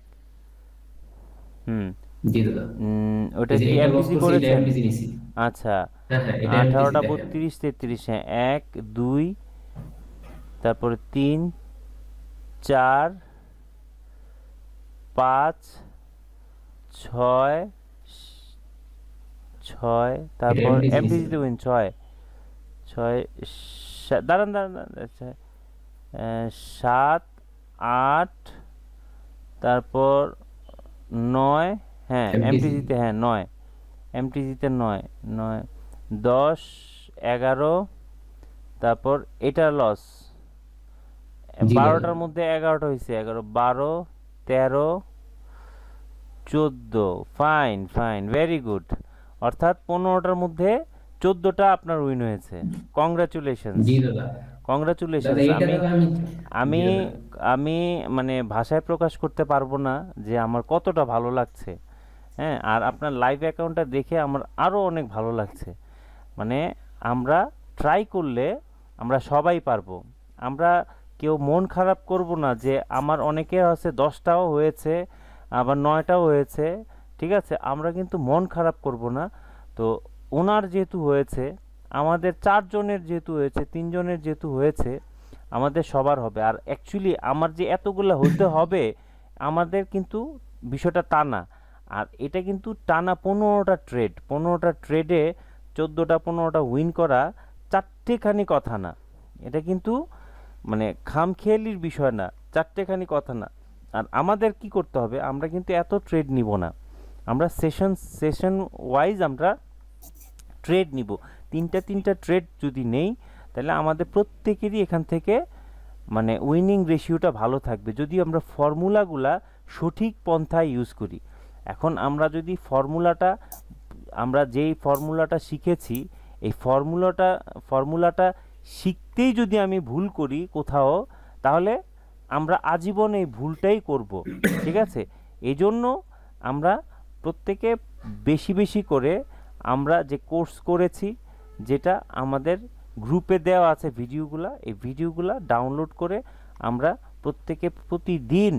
হুম জি দাদা, ওটা এই যে কি এটা লস এমপিসি করছি, এটা করেছেন? এমপিসি নিছি। আচ্ছা হ্যাঁ হ্যাঁ, এটা এমপিসি 18টা দেখেন। 32 33, হ্যাঁ 1 2 তারপরে 3 4 5 6 6, তারপর এমপিসি এমপিসি নিছি। তে উইন 6 6 দাঁড়ান দাঁড়ান দাঁড়ান, আচ্ছা 7 8, তারপর 9, হ্যাঁ এমপিসি এমটিজিতে, হ্যাঁ 9 এমটিজিতে 9 9 10 11, তারপর এটা লস জি দাদা। 12টার মধ্যে 11টা হয়েছে, 11 12 13 14। Fine fine, very good. অর্থাৎ 15টার মধ্যে 14টা আপনার উইন হয়েছে। কংগ্রাচুলেশনস জি দাদা। কংগ্রাচুলেশনস। দাদা এইটা আমি দাদা আমি আমি জি দাদা। আমি মানে ভাষায় প্রকাশ করতে পারবো না যে আমার কতটা ভালো লাগছে। হ্যাঁ, আর আপনার লাইভ অ্যাকাউন্টটা দেখে আমার আরো অনেক ভালো লাগছে। মানে আমরা ট্রাই করলে আমরা সবাই পারবো। আমরা কেউ মন খারাপ করব না যে আমার অনেকে আছে 10টাও হয়েছে, আবার 9টাও হয়েছে, ঠিক আছে, আমরা কিন্তু মন খারাপ করব না। তো ওনার যেহেতু হয়েছে, আমাদের 4 জনের যেহেতু হয়েছে, 3 জনের যেহেতু হয়েছে, আমাদের সবার হবে। আর অ্যাকচুয়ালি আমার যে এতগুলা হইতে হবে, আমাদের কিন্তু বিষয়টা তা না। আর এটা কিন্তু টানা 15টা ট্রেড, 15টা ট্রেডে 14টা 15টা উইন করা চারটেখানি কথা না। এটা কিন্তু মানে খামখেয়ালির বিষয় না, চারটেখানি কথা না। আর আমাদের কি করতে হবে, আমরা কিন্তু এত ট্রেড নিব না, আমরা সেশন ওয়াইজ আমরা ট্রেড নিব। তিনটা ট্রেড যদি নেই, তাহলে আমাদের প্রত্যেকেরই এখান থেকে মানে উইনিং রেশিওটা ভালো থাকবে যদি আমরা ফর্মুলাগুলা সঠিক পন্থায় ইউজ করি। এখন আমরা যদি আমরা যেই ফর্মুলাটা শিখেছি, এই ফর্মুলাটা শিখতেই যদি আমি ভুল করি কোথাও, তাহলে আমরা আজীবন এই ভুলটাই করব। ঠিক আছে, এই জন্য আমরা প্রত্যেকে বেশি বেশি করে আমরা যে কোর্স করেছি, যেটা আমাদের গ্রুপে দেওয়া আছে ভিডিওগুলা, এই ভিডিওগুলা ডাউনলোড করে আমরা প্রত্যেকে প্রতিদিন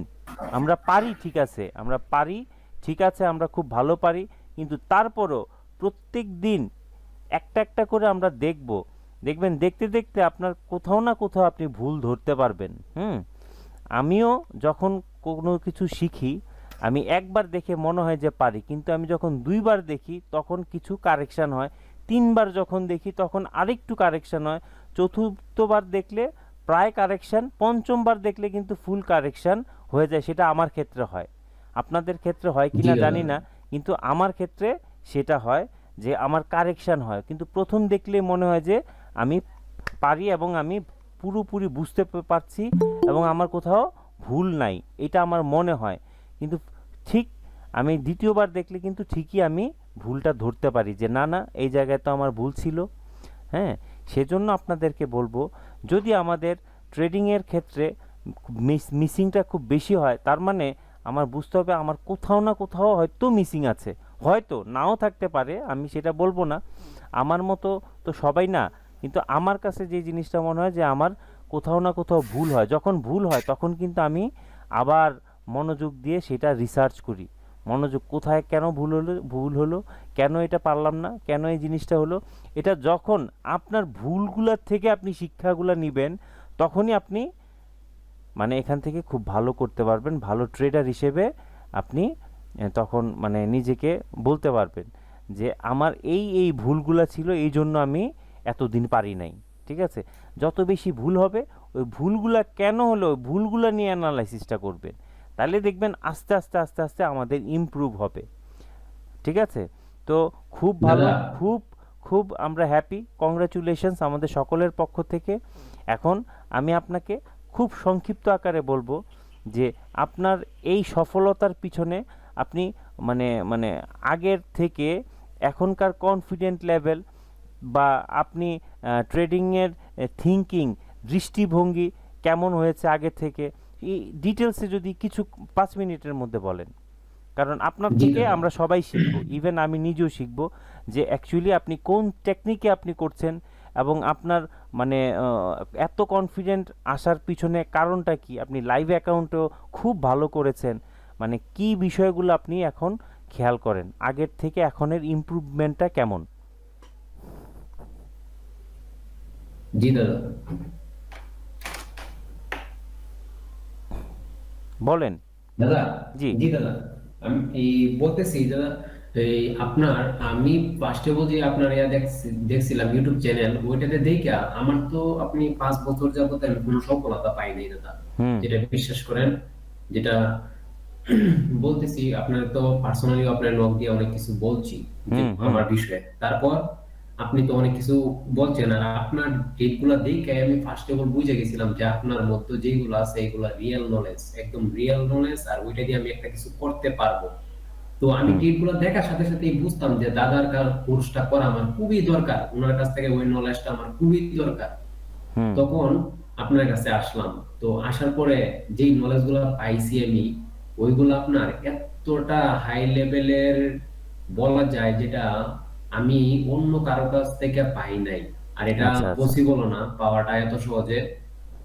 আমরা পারি, ঠিক আছে, আমরা পারি, ঠিক আছে, আমরা খুব ভালো পারি, কিন্তু তারপরও প্রত্যেক দিন একটা একটা করে আমরা দেখবেন দেখতে দেখতে আপনার কোথাও না কোথাও আপনি ভুল ধরতে পারবেন। আমিও যখন কোনো কিছু শিখি, আমি একবার দেখে মনে হয় যে পারি, কিন্তু আমি যখন 2বার দেখি তখন কিছু কারেকশান হয়, 3বার যখন দেখি তখন আরেকটু কারেকশান হয়, চতুর্থবার দেখলে প্রায় কারেকশান, পঞ্চমবার দেখলে কিন্তু ফুল কারেকশান হয়ে যায়। সেটা আমার ক্ষেত্রে হয়, আপনাদের ক্ষেত্রে হয় জি কিনা দাদা। জানি না, কিন্তু আমার ক্ষেত্রে সেটা হয় যে আমার কারেকশান হয়, কিন্তু প্রথম দেখলে মনে হয় যে আমি পারি এবং আমি পুরোপুরি বুঝতে পারছি এবং আমার কোথাও ভুল নাই, এটা আমার মনে হয়। কিন্তু ঠিক আমি দ্বিতীয়বার দেখলে কিন্তু ঠিকই আমি ভুলটা ধরতে পারি যে না না, এই জায়গায় তো আমার ভুল ছিল। হ্যাঁ, সেজন্য আপনাদেরকে বলবো, যদি আমাদের ট্রেডিংয়ের ক্ষেত্রে মিসিংটা খুব বেশি হয়, তার মানে আমার বুঝতে হবে আমার কোথাও না কোথাও হয়তো মিসিং আছে, হয়তো নাও থাকতে পারে, আমি সেটা বলবো না, আমার মতো তো সবাই না, কিন্তু আমার কাছে যে জিনিসটা মনে হয় যে আমার কোথাও না কোথাও ভুল হয়। যখন ভুল হয় তখন কিন্তু আমি আবার মনোযোগ দিয়ে সেটা রিসার্চ করি, মনোযোগ কোথায় কেন ভুল হলো, কেন এটা পারলাম না, কেন এই জিনিসটা হলো। এটা যখন আপনার ভুলগুলোর থেকে আপনি শিক্ষাগুলো নেবেন, তখনই আপনি মানে এখান থেকে খুব ভালো করতে পারবেন, ভালো ট্রেডার হিসেবে আপনি তখন মানে নিজেকে বলতে পারবেন যে আমার এই ভুলগুলা ছিল, এই জন্য আমি এতদিন পারি নাই। ঠিক আছে, যত বেশি ভুল হবে ওই ভুলগুলা কেন হলো ওই ভুলগুলা নিয়ে অ্যানালাইসিসটা করবেন, তাহলে দেখবেন আস্তে আস্তে আস্তে আস্তে আমাদের ইমপ্রুভ হবে। ঠিক আছে, তো খুব ভালো, দাদা। খুব খুব আমরা হ্যাপি, কংগ্রাচুলেশনস আমাদের সকলের পক্ষ থেকে। এখন আমি আপনাকে খুব সংক্ষিপ্ত আকারে বলবো যে আপনার এই সফলতার পিছনে আপনি মানে মানে আগের থেকে এখনকার কনফিডেন্ট লেভেল বা আপনি ট্রেডিংয়ের থিঙ্কিং, দৃষ্টিভঙ্গি কেমন হয়েছে আগে থেকে, এই ডিটেলসে যদি কিছু 5 মিনিটের মধ্যে বলেন, কারণ আপনার জি থেকে দাদা। আমরা সবাই শিখবো, ইভেন আমি নিজেও শিখবো যে অ্যাকচুয়ালি আপনি কোন টেকনিকে আপনি করছেন এবং আপনার মানে এত কনফিডেন্ট আসার পিছনে কারণটা কি, আপনি লাইভ অ্যাকাউন্টেও খুব ভালো করেছেন, মানে কি বিষয়গুলো আপনি এখন খেয়াল করেন, আগের থেকে এখনের ইমপ্রুভমেন্টটা কেমন জি দাদা। বলেন। দাদা। জি। জি দাদা, আমি এই বলতেছি দাদা, এই আপনার আমি ফার্স্টে বলছি আপনার দেখছিলাম ইউটিউব চ্যানেল, ওইটাতে দেখা আমার তো আপনি 5 বছর যাবত আমি কোনো সফলতা পাই নাই দাদা, হুম যেটা বিশ্বাস করেন। যেটা বলতেছি আপনার তো পার্সোনালি আপনার লগ দিয়ে অনেক কিছু বলছি যে হুম হুম আমার বিষয়ে, তারপর আপনি তো অনেক কিছু বলছেন, আর আপনার ডেটগুলা দেখে আমি ফার্স্ট অফ অল বুঝে গেছিলাম যে আপনার মধ্যে যেগুলো আছে এগুলা রিয়েল নলেজ, একদম রিয়েল নলেজ, আর ওইটা দিয়ে আমি একটা কিছু করতে পারবো। তো আমি হুম ডেটগুলো দেখার সাথে সাথেই বুঝতাম যে দাদার কোর্সটা করা আমার খুবই দরকার, ওনার কাছ থেকে ওই নলেজটা আমার খুবই দরকার। হুম তখন আপনার কাছে আসলাম। তো আসার পরে যেই নলেজ গুলা পাইছি আমি, ওইগুলো আপনার এতটা হাই লেভেলের বলা যায়, যেটা আমি অন্য কারো কাছ থেকে পাই নাই, আর এটা আচ্ছা আচ্ছা পসিবল না পাওয়াটা এত সহজে।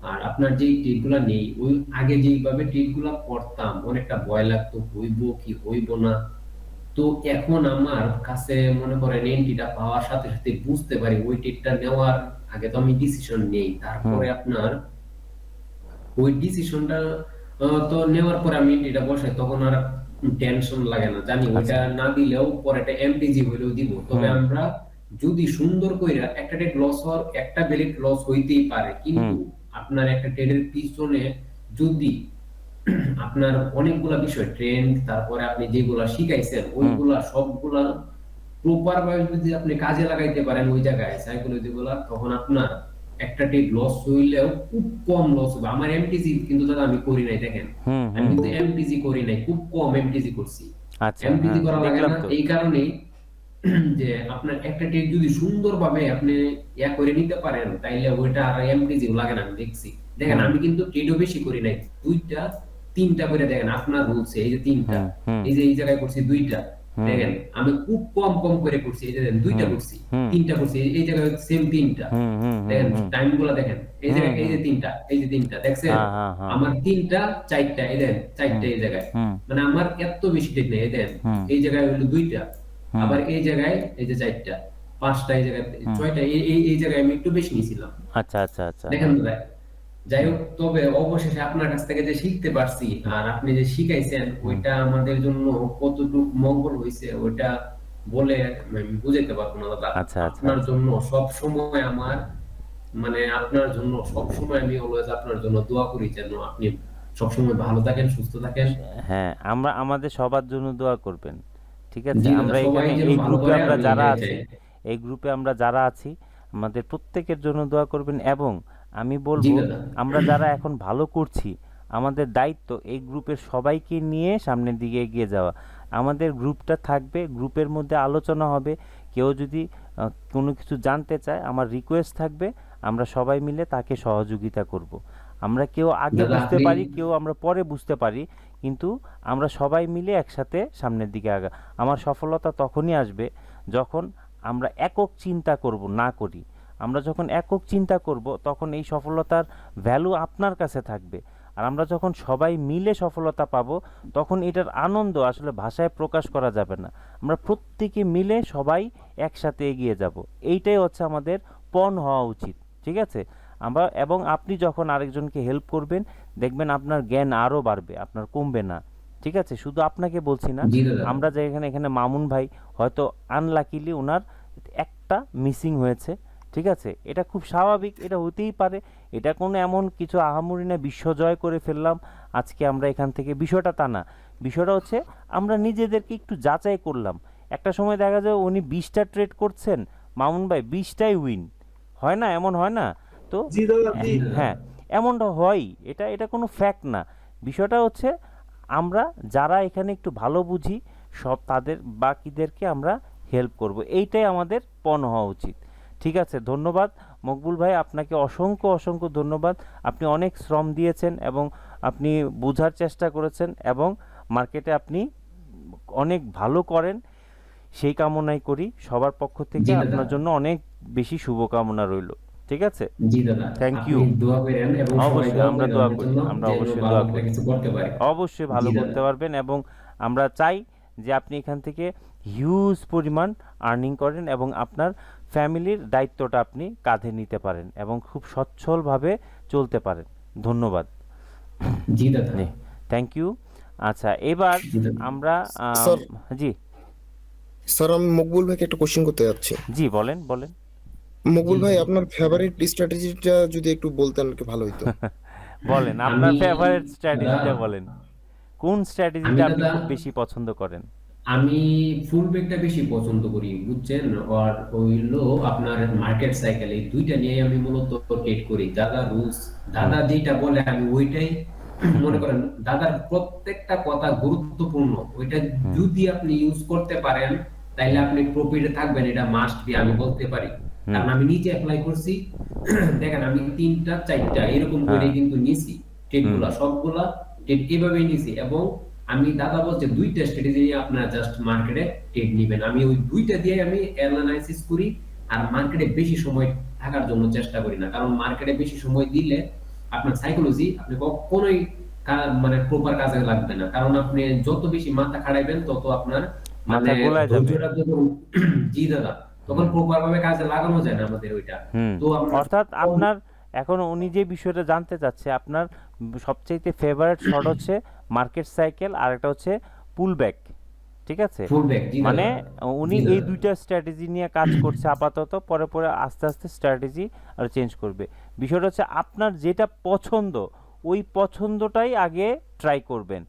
আর আপনার যেই ট্রিক গুলা নেই, ওই আগে যেইভাবে ট্রিক গুলা করতাম অনেকটা ভয় লাগতো, হইব কি হইব না। তো এখন আমার কাছে মনে করেন এন্ট্রিটা পাওয়ার সাথে সাথে বুঝতে পারি ওই টিপটা নেওয়ার আগে তো আমি ডিসিশন নেই, হুম তারপরে আপনার ওই ডিসিশনটা তো নেওয়ার পরে আমি এন্ট্রিটা বসাই, তখন আর টেনশন লাগে না, জানি আচ্ছা ওইটা না দিলেও পরে একটা এমটিজি হইলেও দিব। তবে হুম আমরা যদি সুন্দর কইরা একটা ট্রেড লস হওয়ার একটা বেলিট লস হইতেই পারে, হুম কিন্তু আপনার একটা ট্রেডের পিছনে যদি আপনার অনেকগুলা বিষয় ট্রেন্ড, তারপরে আপনি যেগুলা শিখাইছেন হুম ওইগুলা সবগুলা প্রপার ভাবে যদি আপনি কাজে লাগাইতে পারেন ওই জায়গায় সাইকোলজি গুলা, তখন আপনার একটা টিপ লস হইলেও খুব কম লস হবে। আমার এমটিজি কিন্তু দাদা আমি করি নাই, দেখেন হুম আমি হুম কিন্তু হুম এমটিজি করি নাই, খুব কম এমটিজি করছি। আচ্ছা এমটিজি হ্যাঁ করা লাগে দেখলাম না তো এই কারণেই যে আপনার একটা টিপ যদি সুন্দরভাবে আপনি ইয়া করে নিতে পারেন, তাইলে ওইটা আর এমটিজি লাগে না। আমি দেখছি, দেখেন হুম আমি কিন্তু ট্রেডও বেশি করি নাই, 2টা 3টা করে দেখেন আপনার রুলস, এই যে 3টা, হুম হুম এই যে এই জায়গায় করছি 2টা, হুম দেখেন আমি খুব কম কম করে করছি, এই যে দেখেন 2টা হুম করছি, হুম 3টা করছি, এই জায়গায় সেম 3টা, হুম হুম হুম দেখেন হুম টাইম গুলা দেখেন, এই হুম জায়গায় এই হুম যে 3টা, এই যে 3টা দেখছেন, হ্যাঁ হ্যাঁ হ্যাঁ আমার 3টা 4টা, এই দেখেন 4টা হুম এই জায়গায়, হুম মানে আমার এত বেশি ঠিক নেই, এই দেখেন হুম এই জায়গায় হলো 2টা, হুম আবার এই জায়গায় এই যে 4টা, 5টা এই জায়গায়, হুম 6টা এই জায়গায় আমি একটু বেশি নিয়েছিলাম। আচ্ছা আচ্ছা আচ্ছা দেখেন হ্যাঁ দাদা, যাই হোক, তবে অবশেষে আপনার কাছ থেকে যে শিখতে পারছি আর আপনি যে শিখাইছেন হুম ওইটা আমাদের জন্য কতটুকু মঙ্গল হয়েছে ওইটা বলে আমি বুঝাইতে পারবো না দাদা। আচ্ছা আচ্ছা আপনার আচ্ছা জন্য সব সময় আমার মানে আপনার জন্য সব সময় আমি অলওয়েজ আপনার জন্য দোয়া করি যেন আপনি সব সময় ভালো থাকেন, সুস্থ থাকেন। হ্যাঁ আমরা আমাদের সবার জন্য দোয়া করবেন। ঠিক আছে, জি দাদা, আমরা সবাই এখানে যেন এই ভালো গ্রুপে করে, আমরা আমি যারা এটাই আছি, চাই। এই গ্রুপে আমরা যারা আছি আমাদের প্রত্যেকের জন্য দোয়া করবেন। এবং আমি জি বলবো দাদা। আমরা যারা এখন ভালো করছি আমাদের দায়িত্ব এই গ্রুপের সবাইকে নিয়ে সামনের দিকে এগিয়ে যাওয়া। আমাদের গ্রুপটা থাকবে, গ্রুপের মধ্যে আলোচনা হবে, কেউ যদি কোনো কিছু জানতে চায় আমার রিকোয়েস্ট থাকবে, আমরা সবাই মিলে তাকে সহযোগিতা করব। আমরা কেউ আগে দাদা বুঝতে আপনি পারি, কেউ আমরা পরে বুঝতে পারি, কিন্তু আমরা সবাই মিলে একসাথে সামনের দিকে আমার সফলতা তখনই আসবে যখন আমরা একক চিন্তা করব না করি। আমরা যখন একক চিন্তা করব তখন এই সফলতার ভ্যালু আপনার কাছে থাকবে। আর আমরা যখন সবাই মিলে সফলতা পাবো তখন এটার আনন্দ আসলে ভাষায় প্রকাশ করা যাবে না। আমরা প্রত্যেকে মিলে সবাই একসাথে এগিয়ে যাব, এইটাই হচ্ছে আমাদের পণ হওয়া উচিত। ঠিক আছে, আমরা এবং আপনি যখন আরেকজনকে হেল্প করবেন দেখবেন আপনার জ্ঞান আরও বাড়বে, আপনার কমবে না। ঠিক আছে, শুধু আপনাকে বলছি না, জি দাদা। আমরা যে এখানে মামুন ভাই হয়তো আনলাকিলি ওনার একটা মিসিং হয়েছে। ঠিক আছে, এটা খুব স্বাভাবিক, এটা হতেই পারে, এটা কোনো এমন কিছু আহামরি না বিশ্বজয় করে ফেললাম আজকে আমরা এখান থেকে, বিষয়টা তা না। বিষয়টা হচ্ছে আমরা নিজেদেরকে একটু যাচাই করলাম। একটা সময় দেখা যায় উনি 20টা ট্রেড করছেন, মামুন ভাই 20টাই উইন, হয় না? এমন হয় না? তো জি দাদা, জি। হ্যাঁ, এমনটা হয়, এটা কোনো ফ্যাক্ট না। বিষয়টা হচ্ছে আমরা যারা এখানে একটু ভালো বুঝি সব তাদের বাকিদেরকে আমরা হেল্প করব, এইটাই আমাদের পণ হওয়া উচিত। ঠিক আছে, ধন্যবাদ মকবুল ভাই, আপনাকে অসংখ্য অসংখ্য ধন্যবাদ। আপনি অনেক শ্রম দিয়েছেন এবং আপনি বোঝার চেষ্টা করেছেন এবং মার্কেটে আপনি অনেক ভালো করেন, সেই কামনাই করি। সবার পক্ষ থেকে জি দাদা। আপনার জন্য অনেক বেশি শুভকামনা রইল। ঠিক আছে, জি দাদা, Thank আপনি you. দোয়া করেন এবং সবাই অবশ্যই দোয়া আমরা করেন দোয়া আমার করি, জন্য আমরা যেন অবশ্যই ভালো দোয়া একটা করি, কিছু করতে পারি। অবশ্যই ভালো জি দাদা। করতে পারবেন এবং আমরা চাই যে আপনি এখান থেকে হিউজ পরিমাণ আর্নিং করেন এবং আপনার ফ্যামিলির দায়িত্বটা আপনি কাঁধে নিতে পারেন এবং খুব সচ্ছলভাবে চলতে পারেন। ধন্যবাদ। জি দাদা। জি, থ্যাংক ইউ। আচ্ছা, এবার জি দাদা। আমরা স্যার। জি স্যার, আমি মকবুল ভাইকে একটা কোশ্চেন করতে যাচ্ছি। জি বলেন বলেন। মকবুল জি, ভাই, জি। আপনার ফেভারিট স্ট্র্যাটেজিটা যদি একটু বলতেন আর কি ভালো হতো। বলেন আপনার আমি ফেভারিট স্ট্র্যাটেজিটা দাদা, বলেন, কোন স্ট্র্যাটেজিটা আমি আপনি দাদা খুব বেশি পছন্দ করেন? আমি ফুল ব্যাকটা বেশি পছন্দ করি, বুঝছেন? আর হইলো আপনার মার্কেট সাইকেল, এই দুইটা নিয়ে আমি মূলত ট্রেড করি। দাদা রুলস, দাদা যেটা বলে আমি ওইটাই মনে করেন, দাদার প্রত্যেকটা কথা গুরুত্বপূর্ণ, ওইটা যদি আপনি ইউজ করতে পারেন তাইলে আপনি প্রফিটে থাকবেন, এটা মাস্ট বি, আমি বলতে পারি। কারণ আমি নিজে অ্যাপ্লাই করছি। দেখেন, আমি 3টা 4টা এরকম করে হ্যাঁ। কিন্তু নিছি ট্রেডগুলা, সবগুলা ট্রেড এভাবেই নিছি। এবং আমি দাদা বলছে 2টা স্ট্র্যাটেজি নিয়ে আপনারা জাস্ট মার্কেটে ট্রেড নেবেন, আমি ওই 2টা দিয়ে আমি অ্যানালাইসিস করি। আর মার্কেটে বেশি সময় থাকার জন্য চেষ্টা করি না, কারণ মার্কেটে বেশি সময় দিলে আপনার সাইকোলজি আপনি কখনোই মানে প্রপার কাজে লাগবে না। কারণ আপনি যত বেশি মাথা খাড়াইবেন তত আপনার মানে মাথা গোলায় যাবে। ধৈর্যটা যখন জি দাদা, তখন প্রপার ভাবে কাজে লাগানো যায় না আমাদের ওইটা। তো আমরা অর্থাৎ আপনার এখন উনি যে বিষয়টা জানতে চাচ্ছে, আপনার সবচেয়ে ফেভারিট শট হচ্ছে মার্কেট সাইকেল আর একটা হচ্ছে পুল ব্যাক। ঠিক আছে, ফুল ব্যাক, জি মানে দাদা। উনি জি এই দাদা। দুইটা স্ট্র্যাটেজি নিয়ে কাজ করছে আপাতত, পরে পরে আস্তে আস্তে স্ট্র্যাটেজি আর চেঞ্জ করবে। বিষয়টা হচ্ছে আপনার যেটা পছন্দ ওই পছন্দটাই আগে ট্রাই করবেন।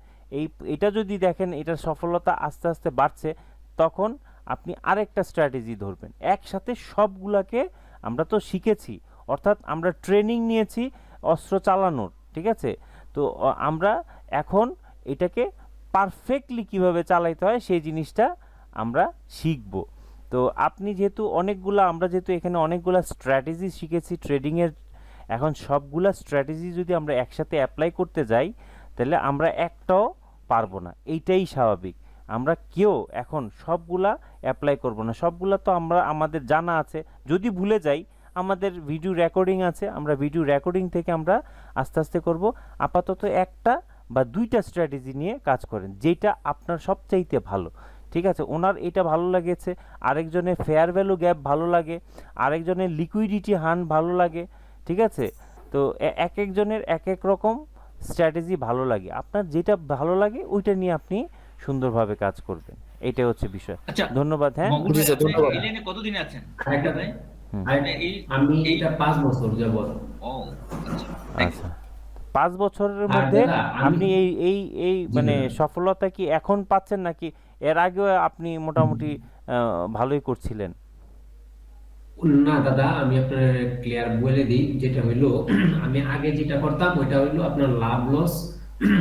এটা যদি দেখেন এটার সফলতা আস্তে আস্তে বাড়ছে, তখন আপনি আরেকটা স্ট্র্যাটেজি ধরবেন। একসাথে সবগুলাকে আমরা তো শিখেছি, অর্থাৎ আমরা ট্রেনিং নিয়েছি অস্ত্র চালানোর। ঠিক আছে, তো আমরা এখন এটাকে পারফেক্টলি কিভাবে চালাইতে হয় সেই জিনিসটা আমরা শিখব। তো আপনি যেহেতু আমরা যেহেতু এখানে অনেকগুলা স্ট্র্যাটেজি শিখেছি ট্রেডিংয়ের, এখন সবগুলা স্ট্র্যাটেজি যদি আমরা একসাথে অ্যাপ্লাই করতে যাই তাহলে আমরা একটাও পারবো না, এইটাই স্বাভাবিক। আমরা কেউ এখন সবগুলা অ্যাপ্লাই করব না, সবগুলা তো আমাদের জানা আছে। যদি ভুলে যাই আমাদের ভিডিও রেকর্ডিং আছে, আমরা ভিডিও রেকর্ডিং থেকে আমরা আস্তে আস্তে করব। আপাতত একটা বা 2টা স্ট্র্যাটেজি নিয়ে কাজ করেন, যেটা আপনার সবচাইতে ভালো। ঠিক আছে, ওনার এটা ভালো লাগেছে, আরেকজনের ফেয়ার ভ্যালু গ্যাপ ভালো লাগে, আরেকজনের লিকুইডিটি হান ভালো লাগে। ঠিক আছে, তো এক একজনের এক এক রকম স্ট্র্যাটেজি ভালো লাগে, আপনার যেটা ভালো লাগে ওইটা নিয়ে আপনি সুন্দরভাবে কাজ করবেন, এটাই হচ্ছে বিষয়। আচ্ছা, ধন্যবাদ। হ্যাঁ, মকবুল জি ভাই, স্যার, আপনি ধন্যবাদ। এই লাইনে কতদিন আছেন? আরেকটা ভাই, আরেকটা- এই- আমি এই- এটা 5 বছর যাবত। ও আচ্ছা, আচ্ছা, 5 বছরের আর মধ্যে দাদা, আপনি এই জি মানে দাদা। সফলতা কি এখন পাচ্ছেন নাকি এর আগেও আপনি মোটামুটি ভালোই করছিলেন? না দাদা, আমি আপনার ক্লিয়ার বলে দিই, যেটা হইলো আমি আগে যেটা করতাম ওইটা হইলো আপনার লাভ লস,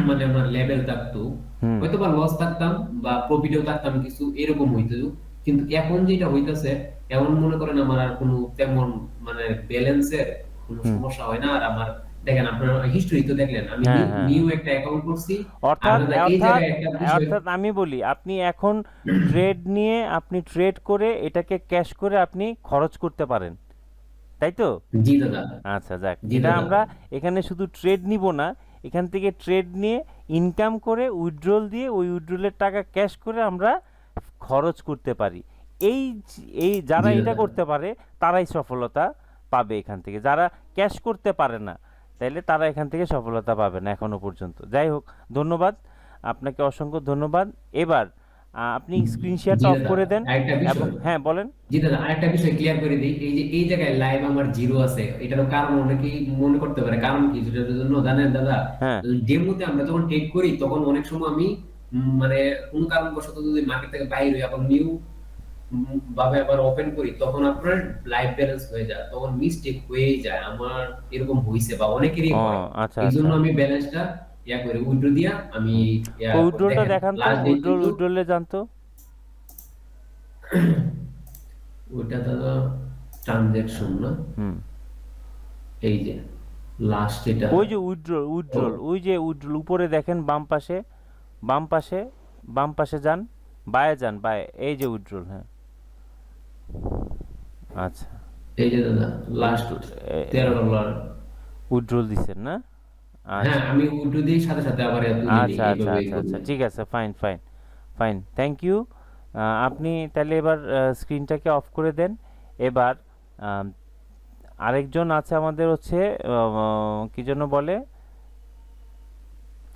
মানে আমার লেভেল থাকতো, হুম। হয়তো বা লস থাকতাম বা প্রফিটেও থাকতাম কিছু, এরকম হইতো। কিন্তু এখন যেটা হইতাছে, এখন মনে করেন আমার আর কোনো তেমন মানে ব্যালেন্সের কোনো সমস্যা হয় না, আর আমার দেখেন আপনার হিস্টরি তো দেখলেন, আমি হ্যাঁ, হ্যাঁ। নিউ একটা অ্যাকাউন্ট করছি। আর অর্থাৎ দাদা এই অর্থাৎ জায়গায় একটা বিষয়, অর্থাৎ আমি বলি, আপনি এখন ট্রেড নিয়ে আপনি ট্রেড করে এটাকে ক্যাশ করে আপনি খরচ করতে পারেন, তাই তো? জি দাদা, আচ্ছা, যাক, জি এটা দাদা। আমরা এখানে শুধু ট্রেড নিব না, এখান থেকে ট্রেড নিয়ে ইনকাম করে উইথড্রল দিয়ে ওই উইথড্রলের টাকা ক্যাশ করে আমরা খরচ করতে পারি। এই এই যারা জি এটা দাদা। করতে পারে তারাই সফলতা পাবে এখান থেকে। যারা ক্যাশ করতে পারে না তাইলে তারা এখান থেকে সফলতা পাবে না এখনো পর্যন্ত। যাই হোক, ধন্যবাদ আপনাকে, অসংখ্য ধন্যবাদ। এবার আপনি স্ক্রিন শেয়ারটা জি অফ দাদা, করে দেন আরেকটা এবং বিষয়, হ্যাঁ বলেন। জি দাদা আরেকটা বিষয় ক্লিয়ার করে দিই, এই যে এই জায়গায় লাইভ আমার জিরো আছে, এটার কারণ অনেকেই মনে করতে পারে কারণ কি, সেটার জন্য জানেন দাদা, হ্যাঁ, ডেমোতে আমরা যখন ট্রেড করি তখন অনেক সময় আমি মানে কোন কারণবশত যদি মার্কেট থেকে বাইরে হই এবং নিউ ভাবে আবার ওপেন করি, তখন আপনার লাইভ ব্যালেন্স হয়ে যায়, তখন মিস্টেক হয়েই যায়। আমার এরকম হইছে বা অনেকেরই ও হয়। আচ্ছা, এই জন্য আচ্ছা, আমি ব্যালেন্সটা করে উইথড্র দিয়া আমি উইথড্রলটা দেখেন দেখান তো, লাস্ট ডেট কিন্তু উইথড্রলে যান তো। ওইটা দাদা ট্রানজাকশন না, হুম, এই যে লাস্ট এটা ওই যে উইথড্রল, ওই যে উইথড্রল উপরে দেখেন, বাম পাশে, বাম পাশে, বাম পাশে যান, বায়ে যান, বায়ে, এই যে উইথড্রল। হ্যাঁ, আচ্ছা, এই যে দাদা লাস্ট $13। উইথড্রল দিছেন না? হ্যাঁ আচ্ছা, আমি উইথড্র দিই সাথে সাথে আবার তুলে নিই, আচ্ছা, আচ্ছা, এইভাবেই আচ্ছা, আচ্ছা, করবেন। ঠিক আছে, fine, fine, fine, thank you. আপনি তাহলে এবার স্ক্রিনটাকে অফ করে দেন। এবার আম, আরেকজন আছে আমাদের, হচ্ছে কি জন্য বলে,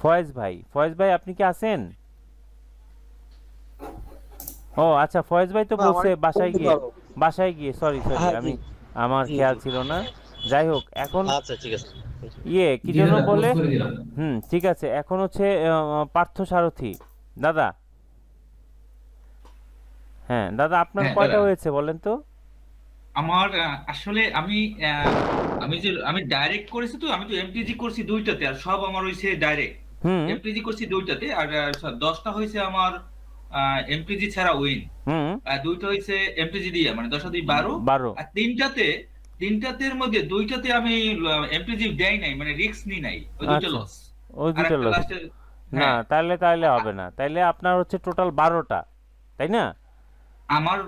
ফয়েজ ভাই। ফয়েজ ভাই আপনি কি আছেন? ও আচ্ছা, ফয়েজ ভাই তো বলছে বাসায় গিয়ে, সরি সরি, আমি আমার খেয়াল ছিল না। যাই হোক, এখন আচ্ছা ঠিক আছে। কি জি জন্য দাদা বলে, পোস্ট করে দিলাম। ঠিক আছে, এখন হচ্ছে পার্থ সারথী দাদা। হ্যাঁ দাদা, আপনার হ্যাঁ, কয়টা দাদা। হয়েছে বলেন তো? আমার আসলে আমি ডাইরেক্ট করেছি, তো আমি তো এমটিজি করছি দুইটাতে, আর সব আমার হইছে ডাইরেক্ট। হুম, এমটিজি করছি দুইটাতে, আর 10টা হয়েছে আমার এমটিজি ছাড়া উইন। হুম, আর দুইটা হয়েছে এমটিজি দিয়ে, মানে 10 আর 2 12। 12। আর তিনটাতের মধ্যে দুইটাতে আমি এমটিজি দেই নাই, মানে রিস্ক নি নাই, ওই দুইটা আচ্ছা, লস। ওই আর দুটো একটা লস। লাস্টে, না, হ্যাঁ, তাহলে হবে না, তাইলে আপনার হচ্ছে টোটাল 12টা, তাই না? আমার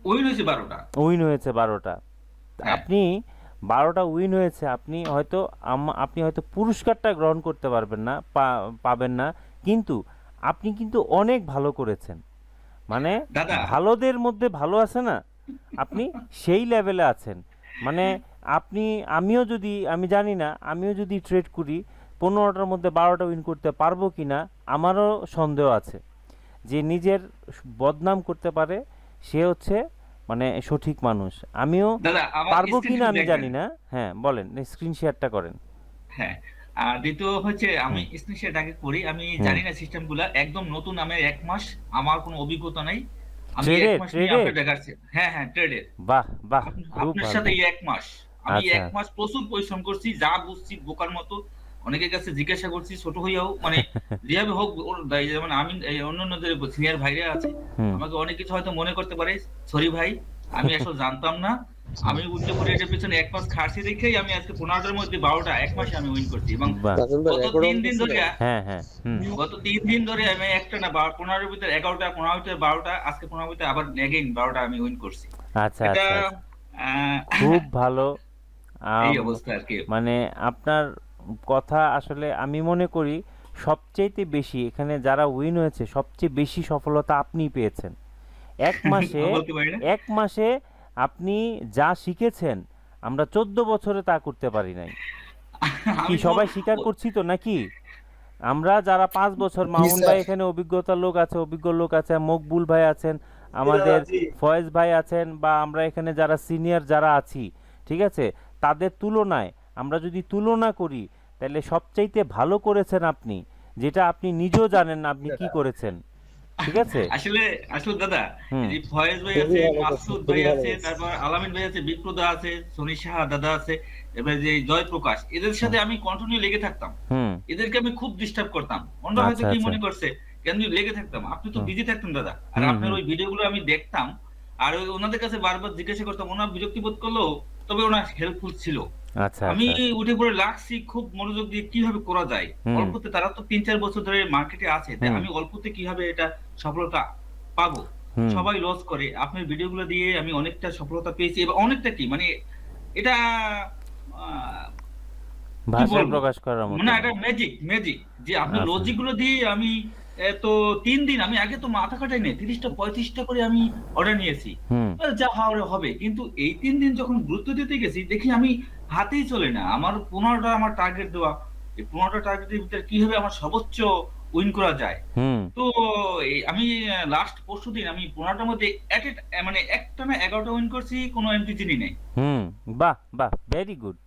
উইন হয়েছে 12টা। উইন হয়েছে 12টা। হ্যাঁ, আপনি 12টা উইন হয়েছে, আপনি হয়তো পুরস্কারটা গ্রহণ করতে পারবেন না, পাবেন না, কিন্তু আপনি কিন্তু অনেক ভালো করেছেন। মানে দাদা। ভালোদের মধ্যে ভালো আছে না, আপনি সেই লেভেলে আছেন। মানে আমি জানি না, আমিও যদি ট্রেড করি 15টার মধ্যে 12টা উইন করতে পারবো কিনা, আমারও সন্দেহ আছে। যে নিজের বদনাম করতে পারে সে হচ্ছে মানে সঠিক মানুষ। আমিও দাদা আমার পারবো কিনা স্ক্রিনশট আমি দেখবেন। জানি না। হ্যাঁ বলেন, স্ক্রিন শেয়ারটা করেন। হ্যাঁ, আর দ্বিতীয় হচ্ছে আমি স্ক্রিন শেয়ার আগে করি, আমি জানি না সিস্টেম গুলা, একদম নতুন, আমি 1 মাস, আমার কোনো অভিজ্ঞতা নাই, আমি 1 ট্রেডে মাস নিয়ে ট্রেডে আপনার দেখাচ্ছি। হ্যাঁ হ্যাঁ, ট্রেডের। বাহ বাহ, খুব আপনার ভালো। সাথে এই 1 মাস, আমি আচ্ছা, 1 মাস প্রচুর পরিশ্রম করছি, যা বুঝছি বোকার মতো অনেকের কাছে জিজ্ঞাসা করছি, ছোট হইয়াও, মানে যেভাবে হোক যেমন আমি অন্যান্যদের সিনিয়র ভাইরা আছে, হুম, আমাকে অনেক কিছু হয়তো মনে করতে পারে, সরি ভাই, আমি আসলে জানতাম না। আমি উল্টো করে এটার পিছনে 1 মাস খাটছি দেখেই আমি আজকে 15টার মধ্যে 12টা 1 মাসে আমি উইন করছি। এবং বাহ, রাজন ভাই গত রেকর্ড 3 দিন ধরে, হ্যাঁ হ্যাঁ, গত 3 দিন ধরে আমি একটা না 15-এর ভিতরে 11টা, 15-এর ভিতরে 12টা, আজকে 15-এর ভিতরে আবার এগেইন 12টা আমি উইন করছি। আচ্ছা এটা আচ্ছা, আহ, খুব ভালো। এই আম, অবস্থা আর কি। মানে আপনার কথা আসলে আমি মনে করি সবচেয়ে বেশি এখানে যারা উইন হয়েছে, সবচেয়ে বেশি সফলতা আপনি পেয়েছেন। এক মাসে বলতে পারি না। এক মাসে আপনি যা শিখেছেন, আমরা 14 বছরে তা করতে পারি নাই। কি আমি সবাই স্বীকার করছি তো নাকি? আমরা যারা 5 বছর, মামুন ভাই এখানে অভিজ্ঞতার লোক আছে, অভিজ্ঞ লোক আছে, মকবুল ভাই আছেন, আমাদের ফয়েজ ভাই আছেন, বা আমরা এখানে যারা সিনিয়র যারা আছি, ঠিক আছে, তাদের তুলনায় আমরা যদি তুলনা করি, তাহলে সবচাইতে ভালো করেছেন আপনি, যেটা আপনি নিজেও জানেন না আপনি কি করেছেন। ঠিক আছে? আসলে আসলে দাদা, হুম, এই যে ফয়েজ ভাই আছে, মাসুদ ভাই আছে, তারপর আলামিন ভাই আছে, বিপ্রদা আছে, সনি সাহা দাদা আছে, এবার যে জয় প্রকাশ, এদের সাথে আমি কন্টিনিউ লেগে থাকতাম। হুম, এদেরকে আমি খুব ডিস্টার্ব করতাম, ওনারা হয়তো আচ্ছা কি আচ্ছা, মনে করছে, কেন লেগে থাকতাম, আপনি তো বিজি থাকতেন দাদা, আর হুম, আপনার হুম, ওই ভিডিওগুলো আমি দেখতাম, আর ওনাদের কাছে বারবার জিজ্ঞাসা করতাম, ওনার বিরক্তি বোধ করলেও তবে ওনার হেল্পফুল ছিল। আচ্ছা আমি আচ্ছা উঠে পড়ে লাগছি খুব মনোযোগ দিয়ে কিভাবে করা যায়। হুম অল্পতে তারা তো 3-4 বছর ধরে মার্কেটে আছে, তাই হুম আমি অল্পতে কিভাবে এটা সফলতা পাবো। হুম সবাই লস করে, আপনার ভিডিওগুলো দিয়ে আমি অনেকটা সফলতা পেয়েছি এবং অনেকটা কি মানে এটা আহ, কি ভাষায় বলবো, প্রকাশ করার মতো মানে না। এটা ম্যাজিক ম্যাজিক যে আপনি আচ্ছা লজিক গুলো দিয়ে আমি তো 3 দিন আমি আগে তো মাথা খাটাই নাই, 30টা 35টা করে আমি অর্ডার নিয়েছি। হুম যা হবে হবে, কিন্তু এই 3 দিন যখন গুরুত্ব দিতে গেছি দেখি আমি হাতেই চলে না। আমার 15টা আমার টার্গেট দেওয়া, এই 15টা টার্গেটের ভিতরে কিভাবে আমার সর্বোচ্চ উইন করা যায়। হুম তো আমি লাস্ট পরশুদিন আমি 15টার মধ্যে মানে একটানা 11টা উইন করছি, কোনো এমটিজি নেই। হুম বাহ বাহ, ভেরি গুড।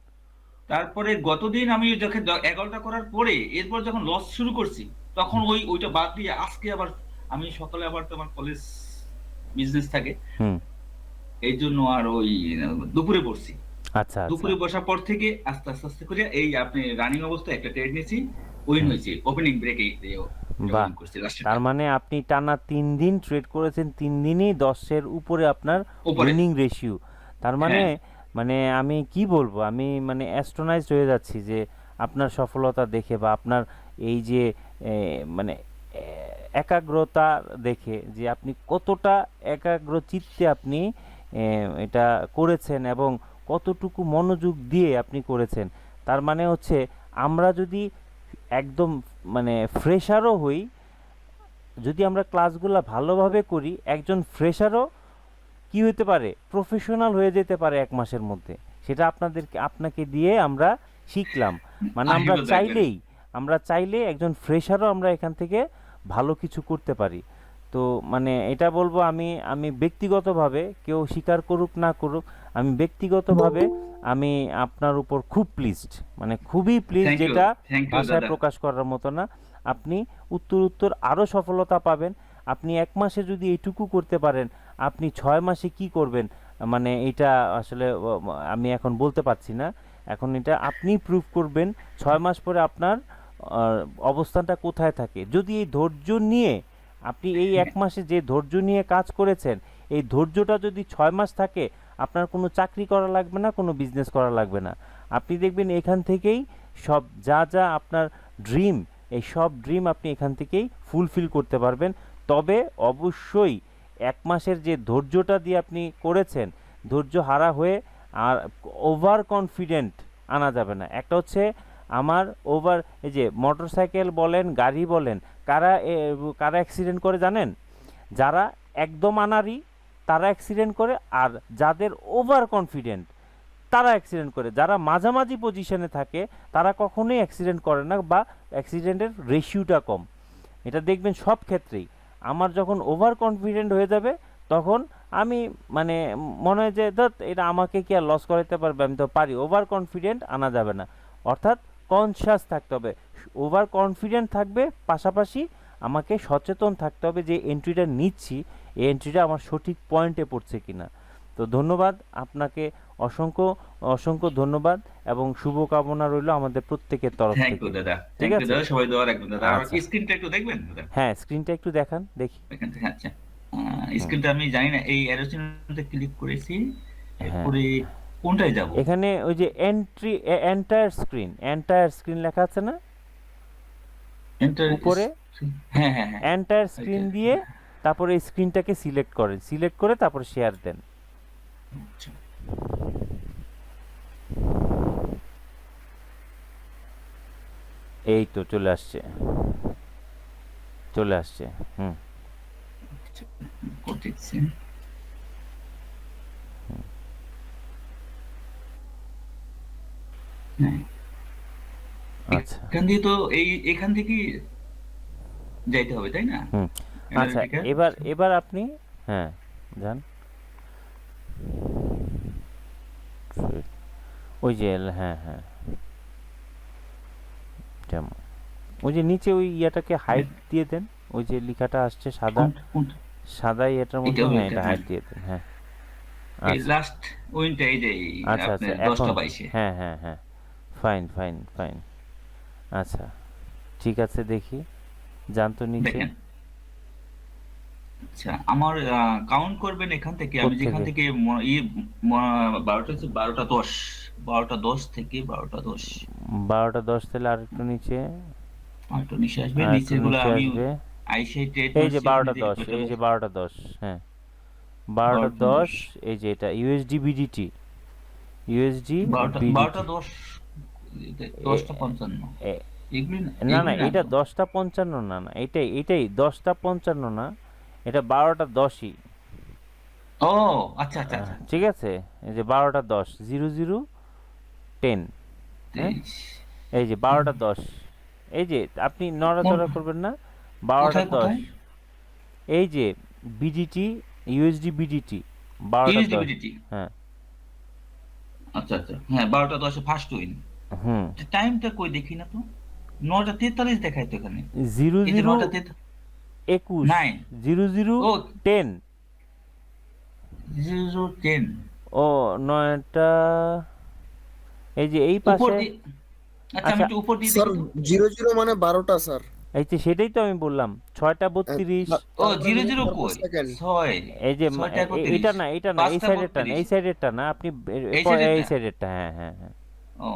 তারপরে গতদিন আমি যখন 11টা করার পরে এরপর যখন লস শুরু করছি, তখন ওইটা বাদ দিয়ে আজকে আবার আমি সকালে আবার তো আমার কলেজ বিজনেস থাকে, হুম এই জন্য আর ওই দুপুরে বসছি। আচ্ছা আচ্ছা দুপুরে বসার পর থেকে আস্তে আস্তে আস্তে করে এই আপনি রানিং অবস্থায় একটা ট্রেড নিয়েছি, উইন হয়েছে ওপেনিং ব্রেকে বাহ, উইন করছি লাস্টে। তার মানে আপনি টানা 3 দিন ট্রেড করেছেন, 3 দিনই 10-এর উপরে আপনার উপরে। Winning ratio. তার মানে হ্যাঁ। মানে আমি কি বলবো, আমি মানে অ্যাস্ট্রোনাইজড হয়ে যাচ্ছি যে আপনার সফলতা দেখে বা আপনার এই যে মানে একাগ্রতা দেখে, যে আপনি কতটা একাগ্র চিত্তে আপনি এটা করেছেন এবং কতটুকু মনোযোগ দিয়ে আপনি করেছেন। তার মানে হচ্ছে আমরা যদি একদম মানে ফ্রেশারও হই, যদি আমরা ক্লাসগুলো ভালোভাবে করি, একজন ফ্রেশারও কি হতে পারে, প্রফেশনাল হয়ে যেতে পারে 1 মাসের মধ্যে। সেটা আপনাকে দিয়ে আমরা শিখলাম। মানে আমরা চাইলেই একজন ফ্রেশারও আমরা এখান থেকে ভালো কিছু করতে পারি। তো মানে এটা বলবো, আমি ব্যক্তিগতভাবে, কেউ স্বীকার করুক না করুক, আমি ব্যক্তিগতভাবে আমি আপনার উপর খুব প্লিজড, মানে খুবই প্লিজড, থ্যাংক ইউ, যেটা থ্যাংক ইউ ভাষায় দাদা। প্রকাশ করার মতো না। আপনি উত্তর আরও সফলতা পাবেন। আপনি 1 মাসে যদি এইটুকু করতে পারেন, আপনি 6 মাসে কি করবেন, মানে এটা আসলে আমি এখন বলতে পারছি না। এখন এটা আপনি প্রুভ করবেন 6 মাস পরে আপনার অবস্থানটা কোথায় থাকে। যদি এই ধৈর্য নিয়ে আপনি এই 1 মাসে যে ধৈর্য নিয়ে কাজ করেছেন, এই ধৈর্যটা যদি 6 মাস থাকে, আপনার কোনো চাকরি করা লাগবে না, কোনো বিজনেস করা লাগবে না। আপনি দেখবেন এখান থেকেই সব যা আপনার ড্রিম, এই সব ড্রিম আপনি এখান থেকেই ফুলফিল করতে পারবেন। তবে অবশ্যই 1 মাসের যে ধৈর্যটা দিয়ে আপনি করেছেন, ধৈর্য হারা হয়ে আর ওভার কনফিডেন্ট আনা যাবে না। একটা হচ্ছে আমার এই যে মোটরসাইকেল বলেন, গাড়ি বলেন, কারা অ্যাক্সিডেন্ট করে জানেন? যারা একদম আনাড়ি তারা অ্যাক্সিডেন্ট করে, আর যাদের ওভার কনফিডেন্ট তারা অ্যাক্সিডেন্ট করে। যারা মাঝামাঝি পজিশনে থাকে তারা কখনোই অ্যাক্সিডেন্ট করে না, বা অ্যাক্সিডেন্টের রেশিওটা কম। এটা দেখবেন সব ক্ষেত্রেই। আমার যখন ওভার কনফিডেন্ট হয়ে যাবে, তখন আমি মানে মনে হয় যে ধর এটা আমাকে কি আর লস করাতে পারবে, আমি তো পারি। ওভার কনফিডেন্ট আনা যাবে না, অর্থাৎ কনসিয়াস থাকতে হবে। ওভার কনফিডেন্ট থাকবে, পাশাপাশি আমাকে সচেতন থাকতে হবে যে এন্ট্রিটা নিচ্ছি, এই এন্ট্রিটা আমার সঠিক পয়েন্টে পড়ছে কিনা। তো ধন্যবাদ আপনাকে, অসংখ্য ধন্যবাদ এবং শুভকামনা রইল আমাদের প্রত্যেকের তরফ থ্যাংক থেকে। ইউ দাদা, ঠিক থ্যাংক ইউ আছে? দাদা, সবাই দোয়া রাখবেন দাদা। আর আচ্ছা। স্ক্রিনটা একটু দেখবেন দাদা, হ্যাঁ, স্ক্রিনটা একটু দেখান দেখি। এখান থেকে। আচ্ছা, স্ক্রিনটা আমি জানি না, এই অ্যারো চিহ্নতে ক্লিক করেছি, হ্যাঁ, এরপরে কোনটায় যাব? এখানে ওই যে এন্টায়ার স্ক্রিন লেখা আছে না এন্টার উপরে? হ্যাঁ হ্যাঁ হ্যাঁ, এন্টায়ার স্ক্রিন ওইটা। দিয়ে তারপরে এই স্ক্রিনটাকে সিলেক্ট করেন, সিলেক্ট করে তারপরে শেয়ার দেন। আচ্ছা। এই তো চলে আসছে। হুম, করতেছি। হ্যাঁ, আচ্ছা। এখান দিয়ে তো এখান থেকে যাইতে হবে তাই না? হুম, আচ্ছা। Analytical? এবার আপনি হ্যাঁ যান, ওই যে হ্যাঁ হ্যাঁ, যেমন ওই যে নিচে ওই ইয়াটাকে হাইট দিয়ে দেন, ওই যে লেখাটা আসছে কোনটা? সাদা এটার মধ্যে, এটা হ্যাঁ ওইটা, এটা হ্যাঁ। হাইট দিয়ে দেন। হ্যাঁ এই আচ্ছা লাস্ট উইনটা এই যে আচ্ছা আপনার আচ্ছা, এখন 10টা 22-এ। হ্যাঁ হ্যাঁ হ্যাঁ, ফাইন। আচ্ছা ঠিক আছে, দেখি যান তো নিচে। দেখেন, আচ্ছা আমার কাউন্ট করবেন এখান থেকে, আমি যেখান কোত্থেকে? থেকে 12টা 10 12:10 থেকে 12:10 12:10 তাহলে আর একটু নিচে, আর একটু নিচে আসবে, আর একটু নিচের গুলো নিচে আমি আসবে। আইসাই ট্রেড এই যে মারছি, 12:10, এই যে 12:10, হ্যাঁ 12:10, এই যে এটা ইউএসডি বিডিটি, ইউএসডি 12:10 বিডিটি। 10:55 এগুলি না না, এগুলি এটা তো। 10:55 না, না এটাই 10:55 না, এটা 12:10ই। ও আচ্ছা আচ্ছা আচ্ছা, ঠিক আছে, এই যে 12:10 00:10, হ্যাঁ 23 এই যে 12:10, এই যে আপনি নড়াচড়া করবেন না, কোথায় 12:10, কোথায় এই যে বিডিটি, ইউএসডি বিডিটি 12:10, ইউএসডিবিলিটি? হ্যাঁ আচ্ছা আচ্ছা, হ্যাঁ 12:10 ফার্স্ট উইন। হুম, টাইমটা কই দেখি না তো, 9:43 দেখায় তো এখানে, এই যে 00:21, 9 ও 00:10, 00:10 ও 9টা, এই যে এই উপর পাশে, দিয়ে। আচ্ছা আমি আচ্ছা একটু উপর দিয়ে স্যার দেখি তো। 00 মানে 12টা স্যার। এই যে সেটাই তো আমি বললাম 6:32, ও 00 কই, সেকেন্ড। 6 এই যে 6:31, এটা না, এটা না, এই 5টা সাইডেরটা না, 32 এই সাইডেরটা না, আপনি এই সাইডেরটা? এই সাইডেরটা, হ্যাঁ হ্যাঁ হ্যাঁ, ও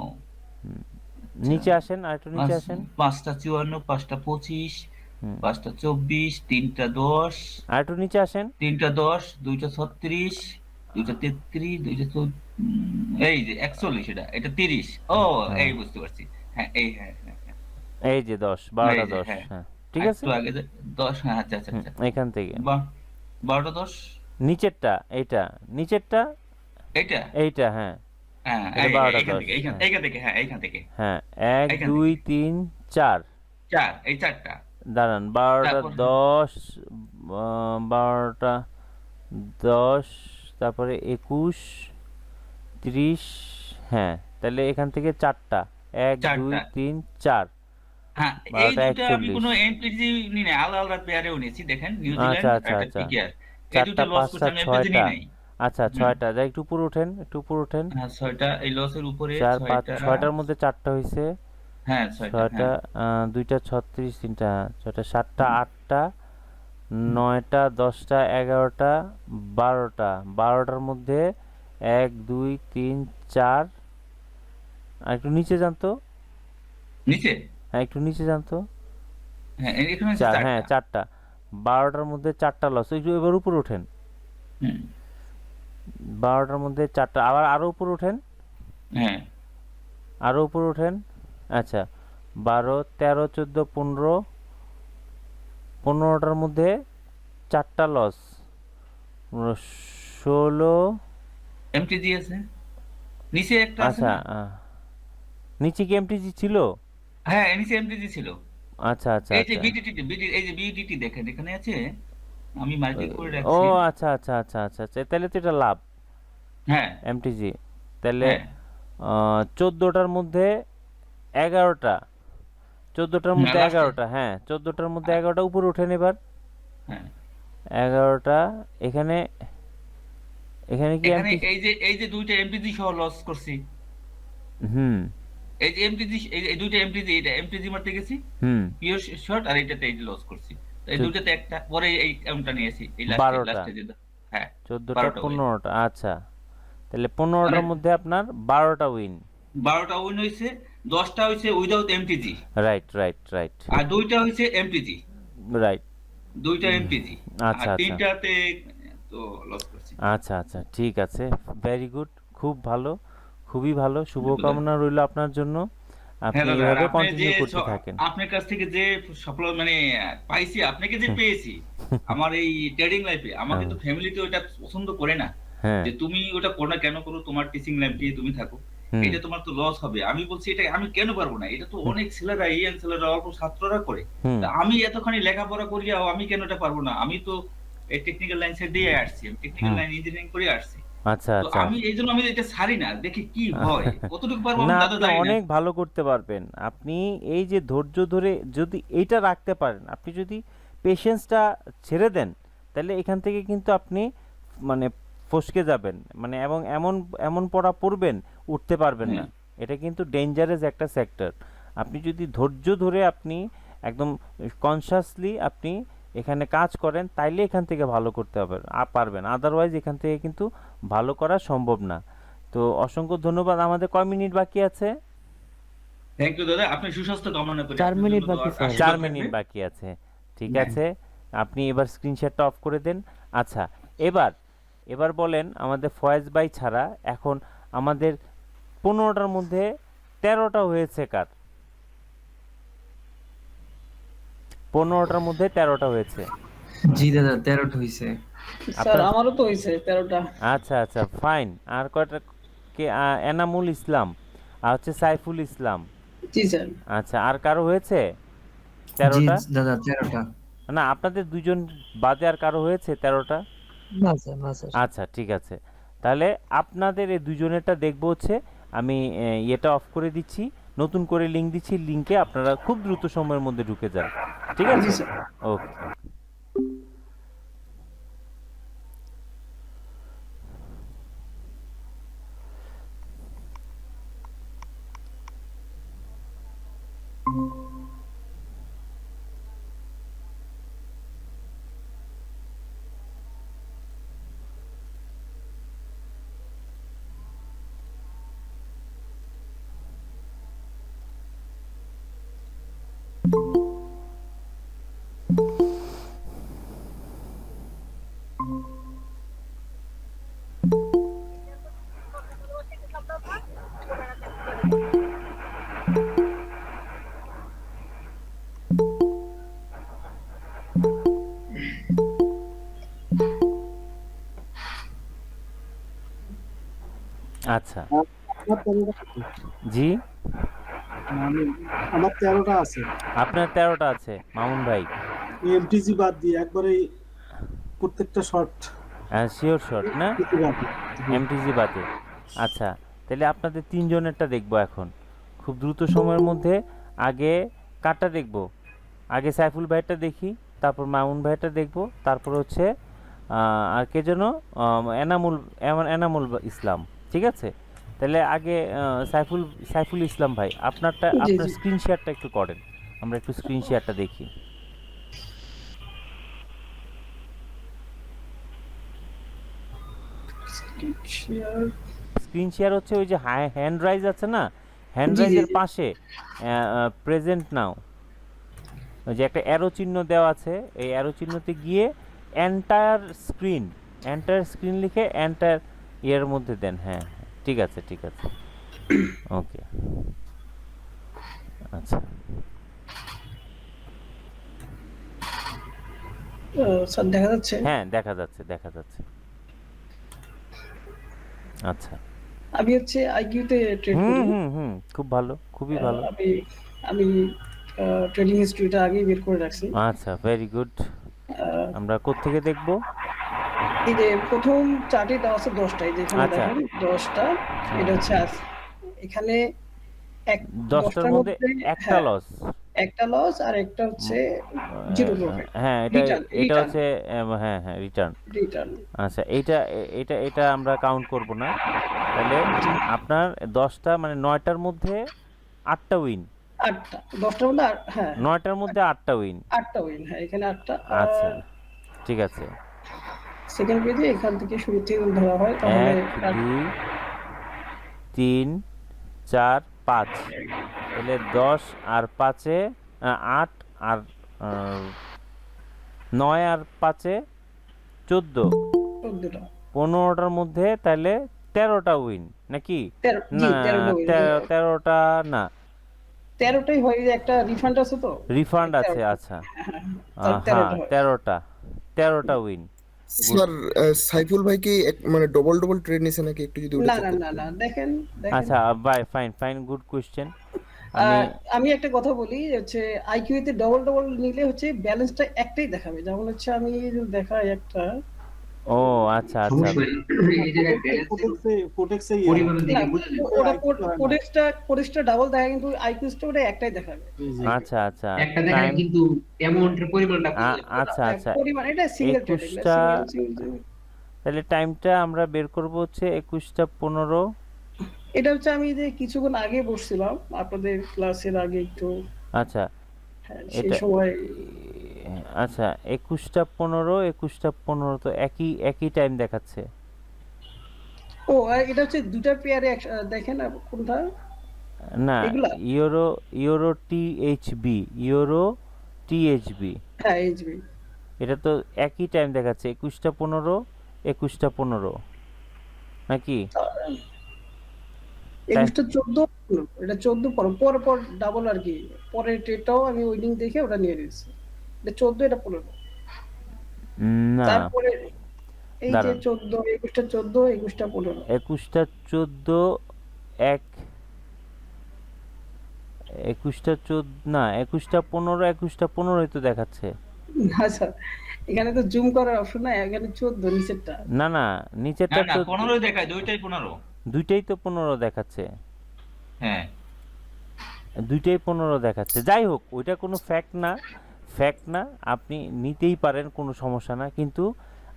নিচে আসেন, আর একটু নিচে আসেন, 5:54, 5:25, হুম, 5:24, 3:10, আর একটু নিচে আসেন, 3:10, 2:36, 2:33, 2:14, এই যে 41, এটা 30। ও হ্যাঁ। এই বুঝতে পারছি, হ্যাঁ এই হ্যাঁ হ্যাঁ হ্যাঁ, এই যে 10, এই যে, 12:10, হ্যাঁ হ্যাঁ ঠিক আছে, একটু আগে 10, হ্যাঁ আচ্ছা আচ্ছা হুম, আচ্ছা, এখান থেকে 12:10 নিচেরটা, এইটা নিচেরটা, এইটা, এইটা, হ্যাঁ হ্যাঁ এটা 12:10, এইখান হ্যাঁ থেকে, হ্যাঁ এইখান থেকে, হ্যাঁ 1 এইখান 2 থেকে 3 4, 4, এই 4টা, দাঁড়ান, তারপর 12:10, 12:10, তারপরে 21 30, হ্যাঁ তাহলে এখান থেকে 4টা, 1 2 4টা, 3 4, হ্যাঁ এই 12টা দুটো আমি 41, কোনো এমপিজি নি না, আলাদা আলাদা পেয়ারেও নিয়েছি, দেখেন আচ্ছা নিউজিল্যান্ড আর আচ্ছা একটা আচ্ছা, পিকেআর, এই দুটো 4টা লস 5টা করছি, আমি এমপিজি নি 6টা, নাই। আচ্ছা হুম, 6টা, যা একটু উপরে ওঠেন, একটু উপরে ওঠেন, হ্যাঁ 6টা, এই লসের উপরে 4 5 6টা, 6টার মধ্যে 4টা হয়েছে, হ্যাঁ 6টা, 6টা, হ্যাঁ 2টা 36, 3টা 6টা, 7টা 8টা, 9টা 10টা 11টা 12টা, 12টার মধ্যে 1 2 3 4, আর একটু নিচে যান তো, নিচে, হ্যাঁ একটু নিচে যান তো, হ্যাঁ এখানে আছে 4, হ্যাঁ 4টা, 4টা, 12টার মধ্যে 4টা লস, একটু এবার উপরে ওঠেন, হুম, 12টার মধ্যে 4টা, আবার আরো উপরে ওঠেন, হ্যাঁ আরো উপরে ওঠেন, আচ্ছা 12 13 14 15, 15টার মধ্যে 4টা লস, 16, এমটিজি আছে, নিচে একটা আছে আচ্ছা না, নিচে কি এমটিজি ছিল, হ্যাঁ নিচে এমটিজি ছিল, আচ্ছা আচ্ছা এই যে আচ্ছা, এই যে বিডিটি দেখেন এখানে আছে, আমি মার্কিং করে ও রাখছি, আচ্ছা আচ্ছা আচ্ছা আচ্ছা আচ্ছা, তাহলে তো এটা লাভ হ্যাঁ এমটিজি, তাহলে হ্যাঁ 14টার মধ্যে 11টা, 14টার মধ্যে লাস্টে, 11টা, হ্যাঁ 14টার মধ্যে 11টা উপরে ওঠেন এবার, হ্যাঁ 11টা, এখানে এখানে কি এখানে এমটি, এই যে দুইটা এমটিজি সহ লস করছি, হুম এই যে এমটিজি, এই দুইটা এমটিজি, এটা এমটিজি মারতে গেছি হুম, পিওর শর্ট, আর এইটাতে এই লস করছি, তো এই তো দুইটাতে একটা, পরে এই এমটা নিয়েছি, এই 12টা, লাস্টে যেটা, হ্যাঁ 14টা 12টা উইন, 15টা, আচ্ছা তাহলে মানে 15টার মধ্যে আপনার 12টা উইন, 12টা উইন হয়েছে, 10টা হয়েছে without MTG, right right right আর দুইটা হয়েছে এমটিজি, রাইট, দুইটা এমটিজি, আর আচ্ছা আচ্ছা 3টাতে তো লস করছি। আচ্ছা আচ্ছা, ঠিক আছে, ভেরি গুড, খুব ভালো, খুবই ভালো, শুভকামনা রইল আপনার জন্য, আপনি হ্যাঁ দাদা, আর এভাবে আপনি যে কন্টিনিউ করতে থাকেন, আপনার কাছ থেকে যে সফল মানে পাইছি, আপনাকে যে পেয়েছি আমার এই ট্রেডিং লাইফে, আমাকে তো ফ্যামিলিতে ওটা পছন্দ করে না, হ্যাঁ যে তুমি ওটা করো না, কেন করো, তোমার টিচিং লাইফ দিয়ে তুমি থাকো, হুম এটা তোমার তো লস হবে, আমি বলছি এটা আমি কেন পারবো না, এটা তো অনেক ছেলেরা, ইয়াং ছেলেরা, অল্প ছাত্ররা করে, হুম, তা আমি এতখানি লেখাপড়া করিয়াও আমি কেন এটা পারবো না, আমি তো এই টেকনিক্যাল লাইন ছেড়ে দিয়ে আসছি, আমি টেকনিক্যাল লাইন ইঞ্জিনিয়ারিং করে আসছি, আচ্ছা তো আচ্ছা, আমি এই জন্য আমি এটা ছাড়ি না, দেখি কি হয়, কতটুকু পারবো আমি না দাদা আপনি জানি না। অনেক ভালো করতে পারবেন, আপনি এই যে ধৈর্য ধরে যদি এইটা রাখতে পারেন, আপনি যদি পেশেন্সটা ছেড়ে দেন, তাহলে এখান থেকে কিন্তু আপনি মানে ফসকে যাবেন, মানে এবং এমন এমন পড়া পড়বেন উঠতে পারবেন না, এটা কিন্তু ডেঞ্জারাস একটা সেক্টর, আপনি যদি ধৈর্য ধরে আপনি একদম কনসাসলি আপনি এখানে কাজ করেন, তাইলে এখান থেকে ভালো করতে হবে পারবেন, আদারওয়াইজ এখান থেকে কিন্তু ভালো করা সম্ভব না, তো অসংখ্য ধন্যবাদ। আমাদের কয় মিনিট বাকি আছে? থ্যাংক ইউ দাদা, আপনি সুস্বাস্থ্য কামনা করি। 4 আপনার মিনিট জন্য বাকি, দোয়া- স্যার। আশীর্বাদ 4 মিনিট থাকবে। বাকি আছে, ঠিক হ্যাঁ। আছে। আপনি এবার স্ক্রিন শেয়ারটা অফ করে দেন। আচ্ছা, এবার এবার বলেন আমাদের ফয়েজ ভাই ছাড়া এখন আমাদের 15টার মধ্যে 13টা হয়েছে কার? 15টার মধ্যে 13টা হয়েছে। জি দাদা 13টা হইছে। আপনার আমারও তো হয়েছে 13টা। আচ্ছা আচ্ছা ফাইন। আর কয়টা? কে এনামুল ইসলাম আর হচ্ছে সাইফুল ইসলাম। জি স্যার। আচ্ছা, আর কারো হয়েছে জি 13টা? দাদা 13টা। না, আপনাদের দুজন বাদে আর কারো হয়েছে 13টা? না স্যার, না স্যার। আচ্ছা ঠিক আছে, তাহলে আপনাদের এই দুজনেরটা দেখবো হচ্ছে আমি ইয়েটা অফ করে দিচ্ছি, নতুন করে লিঙ্ক দিচ্ছি, লিঙ্কে আপনারা খুব দ্রুত সময়ের মধ্যে ঢুকে যান, ঠিক আছে? জি স্যার। ওকে। আচ্ছা জি, আমার 13টা আছে, আপনার 13টা আছে মামুন ভাই। এমটিজি বাদ দিয়ে একবারে প্রত্যেকটা শর্ট শিওর শট না, বাদ। এমটিজি বাদে। আচ্ছা, তাহলে আপনাদের তিনজনেরটা দেখবো এখন খুব দ্রুত সময়ের মধ্যে। আগে কারটা দেখবো? আগে সাইফুল ভাইয়েরটা দেখি, তারপর মামুন ভাইয়েরটা দেখবো, তারপর হচ্ছে আর কে যেন এনামুল ইসলাম, ঠিক আছে? তাহলে আগে সাইফুল ইসলাম ভাই আপনারটা, জি, আপনার জি। স্ক্রিন শেয়ারটা একটু করেন, আমরা একটু স্ক্রিন শেয়ারটা দেখি। স্ক্রিন শেয়ার হচ্ছে ওই যে হ্যান্ড রাইজ আছে না, হ্যান্ড জি, জি, রাইজের জি। পাশে প্রেজেন্ট নাও, ওই যে একটা অ্যারো চিহ্ন দেওয়া আছে, এই অ্যারো চিহ্নতে গিয়ে এন্টায়ার স্ক্রিন লিখে এন্টায়ার ইয়ের মধ্যে দেন। হ্যাঁ ঠিক আছে ঠিক আছে, ওকে। আচ্ছা স্যার দেখা যাচ্ছে? হ্যাঁ দেখা যাচ্ছে দেখা যাচ্ছে। আচ্ছা আমি হচ্ছে আইকিউতে ট্রেড হুম করি। হুম হুম, খুব ভালো, খুবই ভালো। আমি আমি ট্রেডিং হিস্ট্রিটা আগেই বের করে রাখছি। আচ্ছা ভেরি গুড। আহ, আমরা কোত্থেকে দেখবো? এই যে প্রথম চার্টে দেওয়া আছে 10টায়, যেখানে আচ্ছা। দেখেন 10টা, এটা হচ্ছে এখানে 10টার মধ্যে একটা হ্যাঁ, লস। একটা লস আর একটা হচ্ছে জিরো প্রফিট। হ্যাঁ এটা Return, এটা return. হচ্ছে হ্যাঁ হ্যাঁ রিটার্ন। রিটার্ন। আচ্ছা এটা আমরা কাউন্ট করব না। তাহলে আপনার 10টা মানে 9টার মধ্যে 8টা উইন, 8টা 10টা বলে হ্যাঁ 9টার মধ্যে 8টা উইন। 8টা উইন, হ্যাঁ এখানে 8টা। আচ্ছা ঠিক আছে, সেকেন্ড পেজে এখান থেকে শুরু থেকে ধরা হয়, তাহলে 1 2 3 4 5, তাহলে 10 আর 5-এ 8 আর 9 আর 5-এ 14, 14টা 15টার মধ্যে তাহলে 13টা উইন নাকি? 13 জি না 13টা উইন। 13টা না, 13টাই হয়, যে একটা রিফান্ড আছে তো, রিফান্ড আছে। আচ্ছা হ্যাঁ 13টা হয়। 13টা উইন। স্যার সাইফুল ভাই কি মানে ডবল ডবল ট্রেড নিছে নাকি একটু যদি ওটা না check না করতেন? না না, দেখেন দেখেন আচ্ছা bye, fine fine, good question. আমি আমি একটা কথা বলি, হচ্ছে আইকিউ তে ডবল ডবল নিলে হচ্ছে ব্যালেন্সটা একটাই দেখাবে, যেমন হচ্ছে আমি যদি দেখাই একটা, ও আচ্ছা আচ্ছা কোটেক্সে না, ওটা কোডেক্সটা ডাবল দেখা, কিন্তু আইকিউটা ওটা একটাই দেখাবে। আচ্ছা আচ্ছা একটা দেখায় টাইম কিন্তু অ্যামাউন্টের পরিমাণটা কম। আচ্ছা আচ্ছা পরিমাণ এটা সিঙ্গেল ট্রেড, 21টা তাহলে টাইমটা আমরা বের করব হচ্ছে 21টা 15। এটা হচ্ছে আমি যে কিছুক্ষণ আগে বসছিলাম আপনাদের ক্লাসের আগে একটু, আচ্ছা হ্যাঁ, সেই এটা সময় আচ্ছা 21টা 15 তো একই টাইম দেখাচ্ছে। ও এটা হচ্ছে দুটা পেয়ারে দেখেন কোনটা না, এগুলা? ইউরো ইউরো টিএইচবি, ইউরো টিএইচবি, হ্যাঁ এইচবি। এটা তো একই টাইম দেখাচ্ছে 21টা 15, 21টা 15 নাকি? 21টা 14, এটা 14 পর পর ডাবল আর কি, পরের ট্রেডটাও আমি উইনিং দেখে ওটা নিয়ে নিয়েছি। এটা 14, এটা 15। না, তারপরে এই যে দাঁড়ান, 14, 21টা 14, 21টা 15। 21টা 14 এক 21টা 14 না, 21টা 15, 21টা 15 তো দেখাচ্ছে। আচ্ছা, এখানে তো জুম করার অপশন নাই, এখানে 14 নিচেরটা। না না, না নিচেরটা না 14, 15 দেখায়, দুইটাই 15। দুইটাই তো 15 দেখাচ্ছে, হ্যাঁ দুইটাই 15 দেখাচ্ছে। যাই হোক, ওইটা কোনো ফ্যাক্ট না, ফ্যাক্ট না, আপনি নিতেই পারেন, কোনো সমস্যা না, কিন্তু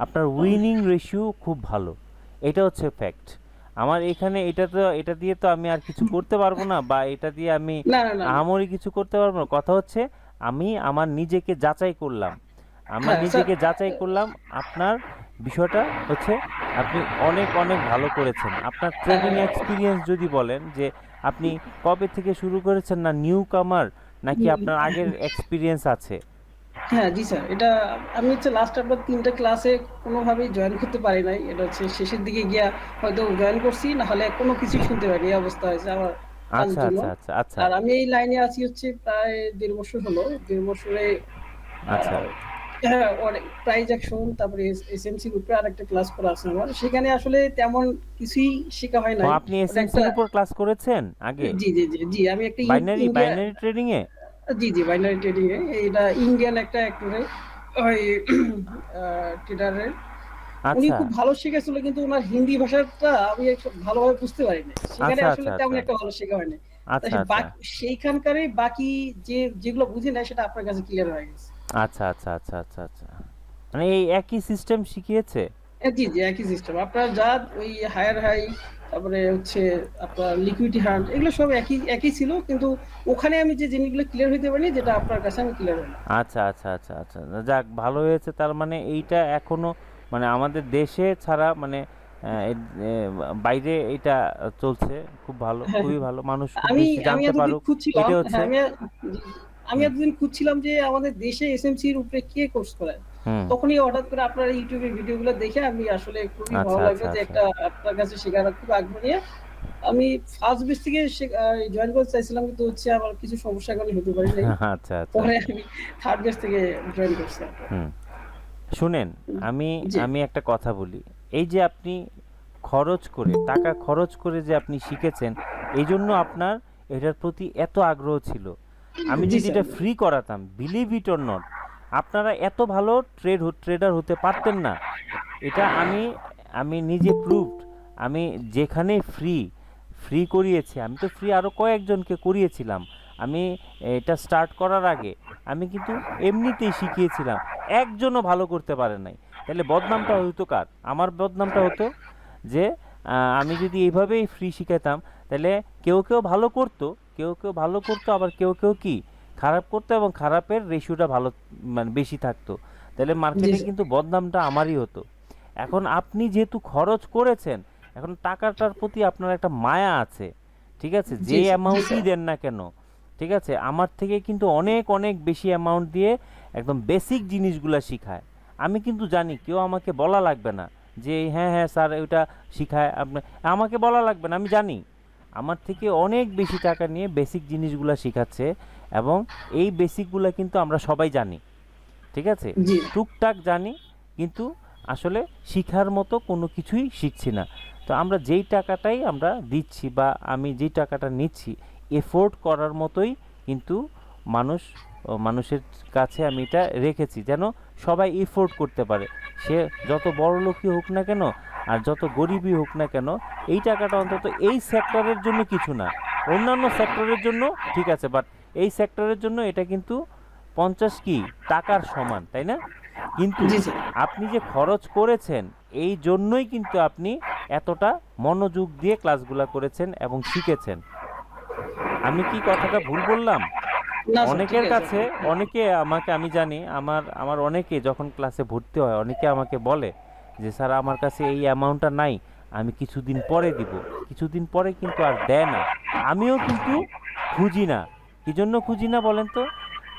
আপনার উইনিং রেশিও খুব ভালো, এটা হচ্ছে ফ্যাক্ট। আমার এখানে এটা দিয়ে তো আমি আর কিছু করতে পারবো না, বা এটা দিয়ে আমি না না না, আহামরি কিছু করতে পারবো না। কথা হচ্ছে আমি আমার নিজেকে যাচাই করলাম, আমি হ্যাঁ নিজেকে স্যার, যাচাই করলাম। আপনার বিষয়টা হচ্ছে আপনি অনেক অনেক ভালো করেছেন। আপনার ট্রেডিং এক্সপিরিয়েন্স যদি বলেন যে আপনি কবে থেকে শুরু করেছেন, না নিউ কামার নাকি আপনার আগের এক্সপিরিয়েন্স আছে? হ্যাঁ জি স্যার, এটা আমি হচ্ছে লাস্ট আপনার 3টা ক্লাসে কোনোভাবেই জয়েন করতে পারি নাই। এটা হচ্ছে শেষের দিকে গিয়া হয়তো জয়েন করছি, না হলে কোনো কিছু শুনতে পারিনি, এই অবস্থা হয়েছে আমার কাজের আচ্ছা জন্য। আচ্ছা আচ্ছা আচ্ছা আর আমি এই লাইনে আছি হচ্ছে প্রায় 1.5 বছর হলো। 1.5 বছরে আচ্ছা হ্যাঁ অনেক প্রাইজ অ্যাকশন, তারপরে এসএমসি গ্রুপে আরেকটা ক্লাস করা আছে আমার, সেখানে আসলে তেমন কিছুই শেখা হয় ও, নাই। আপনি ওটা এসএমসি একটা এর উপর ক্লাস করেছেন আগে? জি জি জি জি, আমি একটা বাইনারি ইন্ডিয়া, ট্রেডিং এ? জি জি বাইনারি ট্রেডিং এ, এটা ইন্ডিয়ান একটা অ্যাক্টরে ওই ট্রেডারের, উনি আচ্ছা খুব ভালো শিখেছিল, কিন্তু ওনার হিন্দি ভাষাটা আমি একটু ভালোভাবে বুঝতে পারিনি, সেখানে আচ্ছা আসলে আচ্ছা তেমন আচ্ছা একটা ভালো শেখা হয়নি। আচ্ছা আচ্ছা সেইখানকারই বাকি যেগুলো বুঝি না সেটা আপনার কাছে ক্লিয়ার হয়ে গেছে। আচ্ছা আচ্ছা আচ্ছা আচ্ছা আচ্ছা, মানে এই একই সিস্টেম শিখিয়েছে? জি জি একই সিস্টেম, আপনার যা ওই হায়ার হাই, তারপরে হচ্ছে আপনার লিকুইডিটি হান্ট, এগুলো সব একই একই ছিল, কিন্তু ওখানে আমি যে জিনিসগুলো ক্লিয়ার হইতে পারিনি, যেটা আপনার কাছে আমি ক্লিয়ার হইলাম। আচ্ছা আচ্ছা আচ্ছা আচ্ছা, যাক ভালো হয়েছে। তার মানে এইটা এখনো মানে আমাদের দেশে ছাড়া মানে বাইরে এটা চলছে, খুব ভালো, হ্যাঁ, খুবই ভালো, মানুষ খুব আমি বেশি আমি জানতে এতদিন পারুক, খুঁজছিলাম, এটা হচ্ছে। হ্যাঁ আমি হুম এতদিন খুঁজছিলাম যে আমাদের দেশে এসএমসির উপরে কে কোর্স করায়। হুম, তখনই হঠাৎ করে আপনার ইউটিউবে ভিডিওগুলো দেখে আমি আসলে খুবই ভালো আচ্ছা লাগলো আচ্ছা যে আচ্ছা, একটা আপনার কাছে শেখার খুব আগ্রহ নিয়ে আমি ফার্স্ট বেস থেকে জয়েন করতে চাইছিলাম, কিন্তু হচ্ছে আমার কিছু সমস্যার কারণে হতে পারি নাই। আচ্ছা আচ্ছা পরে আচ্ছা, আমি থার্ড বেস থেকে জয়েন করছি আপনার। হুম। শুনেন, আমি জি আমি একটা কথা বলি। এই যে আপনি খরচ করে, টাকা খরচ করে যে আপনি শিখেছেন, এই জন্য আপনার এটার প্রতি এত আগ্রহ ছিল। আমি জি যদি স্যার, এটা ফ্রি করাতাম, বিলিভ ইট অর নট, আপনারা এত ভালো ট্রেডার হতে পারতেন না। এটা আমি আমি নিজে প্রুভড। আমি যেখানে ফ্রি করিয়েছি, আমি তো ফ্রি আরও কয়েকজনকে করিয়েছিলাম। আমি এটা স্টার্ট করার আগে আমি কিন্তু এমনিতেই শিখিয়েছিলাম, একজনও ভালো করতে পারে নাই। তাহলে বদনামটা হতো কার? আমার বদনামটা হতো যে আমি যদি এইভাবেই ফ্রি শিখাতাম, তাহলে কেউ কেউ ভালো করতো, কেউ কেউ ভালো করতো, আবার কেউ কেউ কি খারাপ করতো, এবং খারাপের রেশিওটা ভালো মানে বেশি থাকতো। তাহলে জি মার্কেটে স্যার, কিন্তু বদনামটা আমারই হতো। এখন আপনি যেহেতু খরচ করেছেন, এখন টাকাটার প্রতি আপনার একটা মায়া আছে, ঠিক আছে, জি যে স্যার, জি অ্যামাউন্টই স্যার, দেন না কেন, ঠিক আছে, আমার থেকে কিন্তু অনেক অনেক বেশি অ্যামাউন্ট দিয়ে একদম বেসিক জিনিসগুলো শিখায়। আমি কিন্তু জানি, কেউ আমাকে বলা লাগবে না যে হ্যাঁ হ্যাঁ স্যার ওইটা শিখায়, আপনার আমাকে বলা লাগবে না, আমি জানি আমার থেকে অনেক বেশি টাকা নিয়ে বেসিক জিনিসগুলো শেখাচ্ছে। এবং এই বেসিকগুলো কিন্তু আমরা সবাই জানি, ঠিক আছে, জি টুকটাক জানি, কিন্তু আসলে শিখার মতো কোনো কিছুই শিখছি না। তো আমরা যেই টাকাটাই আমরা দিচ্ছি, বা আমি যেই টাকাটা নিচ্ছি, এফোর্ড করার মতোই কিন্তু মানুষের কাছে আমি এটা রেখেছি, যেন সবাই এফোর্ড করতে পারে। সে যত বড় লোকই হোক না কেন, আর যত গরিবই হোক না কেন, এই টাকাটা অন্তত এই সেক্টরের জন্য কিছু না, অন্যান্য সেক্টরের জন্য ঠিক আছে, বাট এই সেক্টরের জন্য এটা কিন্তু 50 কি টাকার সমান, তাই না? কিন্তু জি স্যার, আপনি যে খরচ করেছেন, এই জন্যই কিন্তু আপনি এতটা মনোযোগ দিয়ে ক্লাসগুলো করেছেন এবং শিখেছেন। আমি কি কথাটা ভুল বললাম? না স্যার ঠিক অনেকের আছে। কাছে, অনেকে আমাকে, আমি জানি আমার অনেকে যখন ক্লাসে ভর্তি হয়, অনেকে আমাকে বলে যে স্যার আমার কাছে এই অ্যামাউন্টটা নাই, আমি কিছুদিন পরে দিব, কিছুদিন পরে কিন্তু আর দেয় না। আমিও কিন্তু খুঁজি না। কি জন্য খুঁজি না বলেন তো?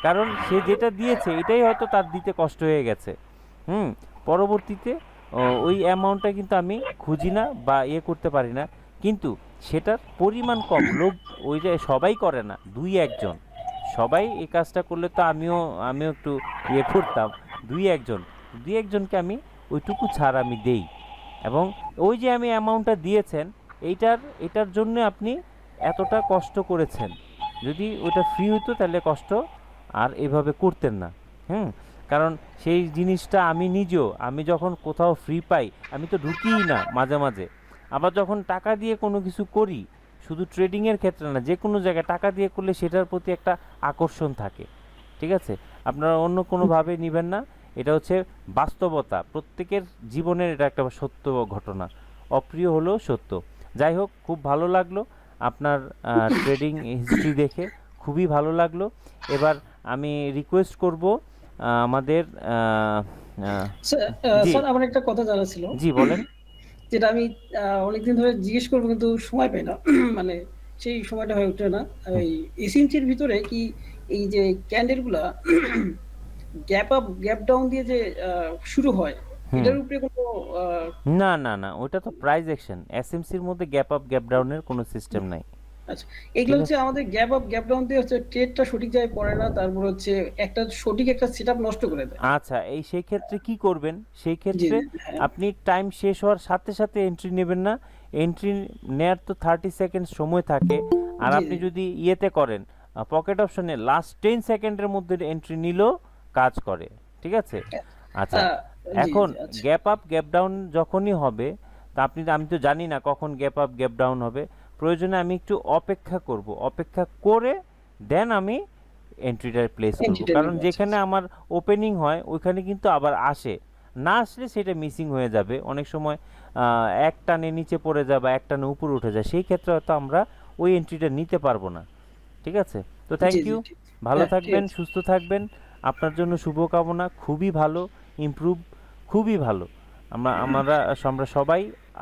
কারণ সে যেটা দিয়েছে এটাই হয়তো তার দিতে কষ্ট হয়ে গেছে। পরবর্তীতে ওই অ্যামাউন্টটা কিন্তু আমি খুঁজি না বা করতে পারি না। কিন্তু সেটার পরিমাণ কম, লোক ওই যে সবাই করে না, 2-1 জন। সবাই এই কাজটা করলে তো আমিও একটু করতাম। 2-1 জনকে আমি ওইটুকু ছাড় আমি দেই। এবং ওই যে আমি অ্যামাউন্টটা দিয়েছেন এটার জন্য আপনি এতটা কষ্ট করেছেন। যদি ওটা ফ্রি হতো তাহলে কষ্ট আর এভাবে করতেন না। কারণ সেই জিনিসটা আমি নিজেও, আমি যখন কোথাও ফ্রি পাই আমি তো ঢুকিই না মাঝে মাঝে। আবার যখন টাকা দিয়ে কোনো কিছু করি, শুধু ট্রেডিংয়ের ক্ষেত্রে না, যে কোনো জায়গায় টাকা দিয়ে করলে সেটার প্রতি একটা আকর্ষণ থাকে। ঠিক আছে, আপনারা অন্য কোনোভাবে নেবেন না, এটা হচ্ছে বাস্তবতা, প্রত্যেকের জীবনের এটা একটা সত্য ঘটনা, অপ্রিয় হলেও সত্য। যাই হোক, খুব ভালো লাগলো আপনার ট্রেডিং হিস্ট্রি দেখে, খুবই ভালো লাগলো। এবার আমি রিকোয়েস্ট করব আমাদের জি স্যার আমার একটা কথা জানা ছিল, জি বলেন। যেটা আমি অনেকদিন ধরে জিজ্ঞেস করবো কিন্তু সময় পাই না, মানে সেই সময়টা হয়ে ওঠে না। ওই এসএমসির ভিতরে কি এই যে ক্যান্ডেল গুলা গ্যাপ আপ গ্যাপ ডাউন দিয়ে যে শুরু হয়, এটার উপরে কোনো না না না, ওটা তো প্রাইস অ্যাকশন। এসএমসির মধ্যে গ্যাপ আপ গ্যাপ ডাউনের কোনো সিস্টেম নাই। আচ্ছা, এগুলো হচ্ছে আমাদের গ্যাপ আপ গ্যাপ ডাউন দিয়ে হচ্ছে ট্রেডটা সঠিক জায়গায় পড়ে না, তারপর হচ্ছে একটা সঠিক একটা সেটআপ নষ্ট করে দেয়। আচ্ছা, সেই ক্ষেত্রে কি করবেন? সেই জি ক্ষেত্রে জি, হ্যাঁ। আপনি টাইম শেষ হওয়ার সাথে সাথে এন্ট্রি নেবেন না। এন্ট্রি নেয়ার তো 30 সেকেন্ড সময় থাকে। আর জি আপনি জি, যদি ইয়েতে করেন, পকেট অপশনে লাস্ট 10 সেকেন্ডের মধ্যে এন্ট্রি নিলেও কাজ করে। ঠিক আছে? আচ্ছা, জি এখন জি, আচ্ছা গ্যাপ আপ গ্যাপ ডাউন যখনই হবে, তা আমি তো জানি না কখন গ্যাপ আপ গ্যাপ ডাউন হবে। প্রয়োজনে আমি একটু অপেক্ষা করব, অপেক্ষা করে দেন আমি এন্ট্রিটা প্লেস করব। এন্ট্রিটা কারণ নিব। আচ্ছা যেখানে আচ্ছা, আমার ওপেনিং হয় ওইখানে কিন্তু আবার আসে, না আসলে সেটা মিসিং হয়ে যাবে। অনেক সময় এক টানে নিচে পড়ে যায় বা এক টানে উপরে উঠে যায়, সেই ক্ষেত্রে হয়তো আমরা ওই এন্ট্রিটা নিতে পারবো না। ঠিক আছে? তো থ্যাংক জি জি ইউ, ঠিক, ভালো হ্যাঁ ঠিক থাকবেন, আছে। সুস্থ থাকবেন। আপনার জন্য শুভকামনা, খুবই ভালো ইমপ্রুভ, খুবই ভালো। আমরা সবাই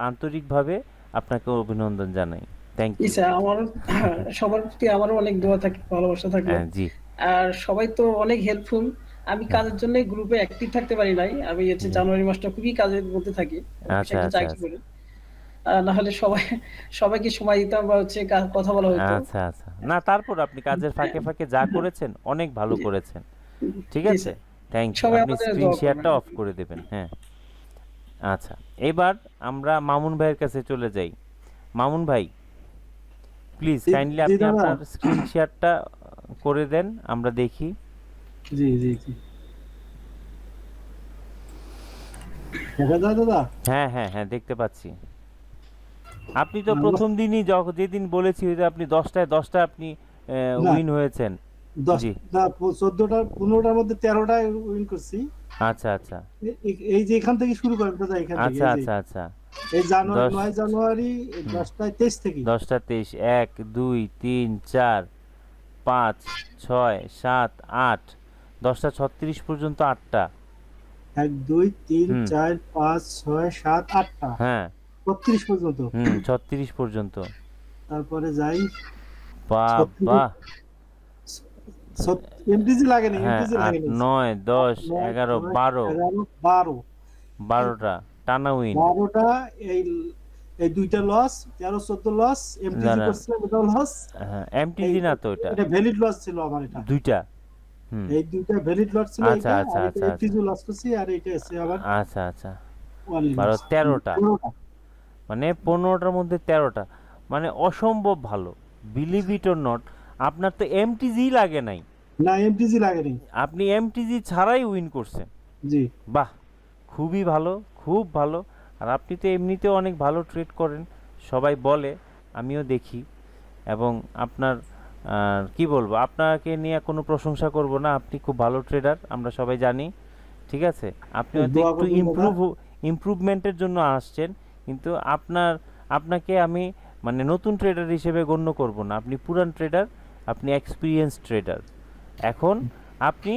আন্তরিকভাবে আপনাকে অভিনন্দন জানাই। Thank you. ইসা আমার সবার প্রতি আমারও অনেক দোয়া থাকে, ভালোবাসা থাকলো। জি আর সবাই তো অনেক হেল্পফুল। আমি কাজের জন্য গ্রুপে অ্যাক্টিভ থাকতে পারি নাই, আমি হচ্ছে জানুয়ারি মাসটা খুবই কাজের মধ্যে থাকি, অফিসে আচ্ছা একটা আচ্ছা চাকরি আচ্ছা করি। না হলে সবাইকে সময় দিতাম বা হচ্ছে কথা বলা হতো। আচ্ছা আচ্ছা, না তারপর আপনি কাজের ফাঁকে ফাঁকে যা করেছেন অনেক ভালো করেছেন। ঠিক জি আছে, স্যার, থ্যাংক ইউ। সবাই আপনি আমাদের স্ক্রিন দোয়া শেয়ারটা করবেন। অফ করে দেবেন। হ্যাঁ, আচ্ছা, এবার আমরা মামুন ভাইয়ের কাছে চলে যাই। মামুন ভাই, প্লিজ জি কাইন্ডলি জি আপনি দাদা, আপনার স্ক্রিন শেয়ারটা করে দেন, আমরা দেখি। জি জি জি, দেখা যায় দাদা? হ্যাঁ হ্যাঁ হ্যাঁ, দেখতে পাচ্ছি। আপনি তো আমরা প্রথম দিনই যেদিন বলেছি যে আপনি 10টায় 10টা আপনি না উইন হয়েছেন। 10 জি, না 14টা 15টার মধ্যে 13টায় উইন করছি। আচ্ছা আচ্ছা এই যে এখান থেকে শুরু করেন দাদা, এখান থেকে আচ্ছা এই যে আচ্ছা আচ্ছা, এই জানুয়ারি 10 9 জানুয়ারি হুম, 10টায় 23 থেকে 10টা 23, 1 2 3 4 5 6 7 8, 10টা 36 পর্যন্ত 8টা। 1 2 3 হুম, 4 5 6 7 8টা হ্যাঁ, 36 পর্যন্ত। 36 পর্যন্ত। তারপরে যাই বাবা, 36 এমটিজি লাগে না, হ্যাঁ, এমটিজি 8 লাগে না। 9 10 9 11 10 12, 11 12 12টা টানা উইন। 12টা। এই এই দুইটা লস, 13 14 লস, এমটিজি দাঁড়ান, করছিলাম এটা লস। হ্যাঁ, এই এমটিজি না তো এটা, এটা ভ্যালিড লস ছিল আমার, এটা দুইটা। হুম, এই দুইটা ভ্যালিড লস ছিল, আচ্ছা এটা আচ্ছা আর এটা আচ্ছা আচ্ছা এমটিজি লস করছি, আর এটা আছে আবার আচ্ছা আচ্ছা, ওয়ানলি 12 লস 13টা, 15টা। মানে 15টার মধ্যে 13টা, মানে অসম্ভব ভালো। বিলিভ ইট অর নট, আপনার তো এমটিজি লাগে নাই, না এমটিজি লাগে নাই। আপনি এমটিজি ছাড়াই উইন করছেন। জি বাহ, খুবই ভালো, খুব ভালো। আর আপনি তো এমনিতেও অনেক ভালো ট্রেড করেন, সবাই বলে, আমিও দেখি। এবং আপনার কি বলবো, আপনাকে নিয়ে কোনো প্রশংসা করব না, আপনি খুব ভালো ট্রেডার, আমরা সবাই জানি। ঠিক আছে, আপনি হয়তো দোয়া একটু করবেন দাদা। ইমপ্রুভমেন্টের জন্য আসছেন, কিন্তু আপনাকে আমি মানে নতুন ট্রেডার হিসেবে গণ্য করব না। আপনি পুরান ট্রেডার, আপনি এক্সপিরিয়েন্স ট্রেডার। এখন আপনি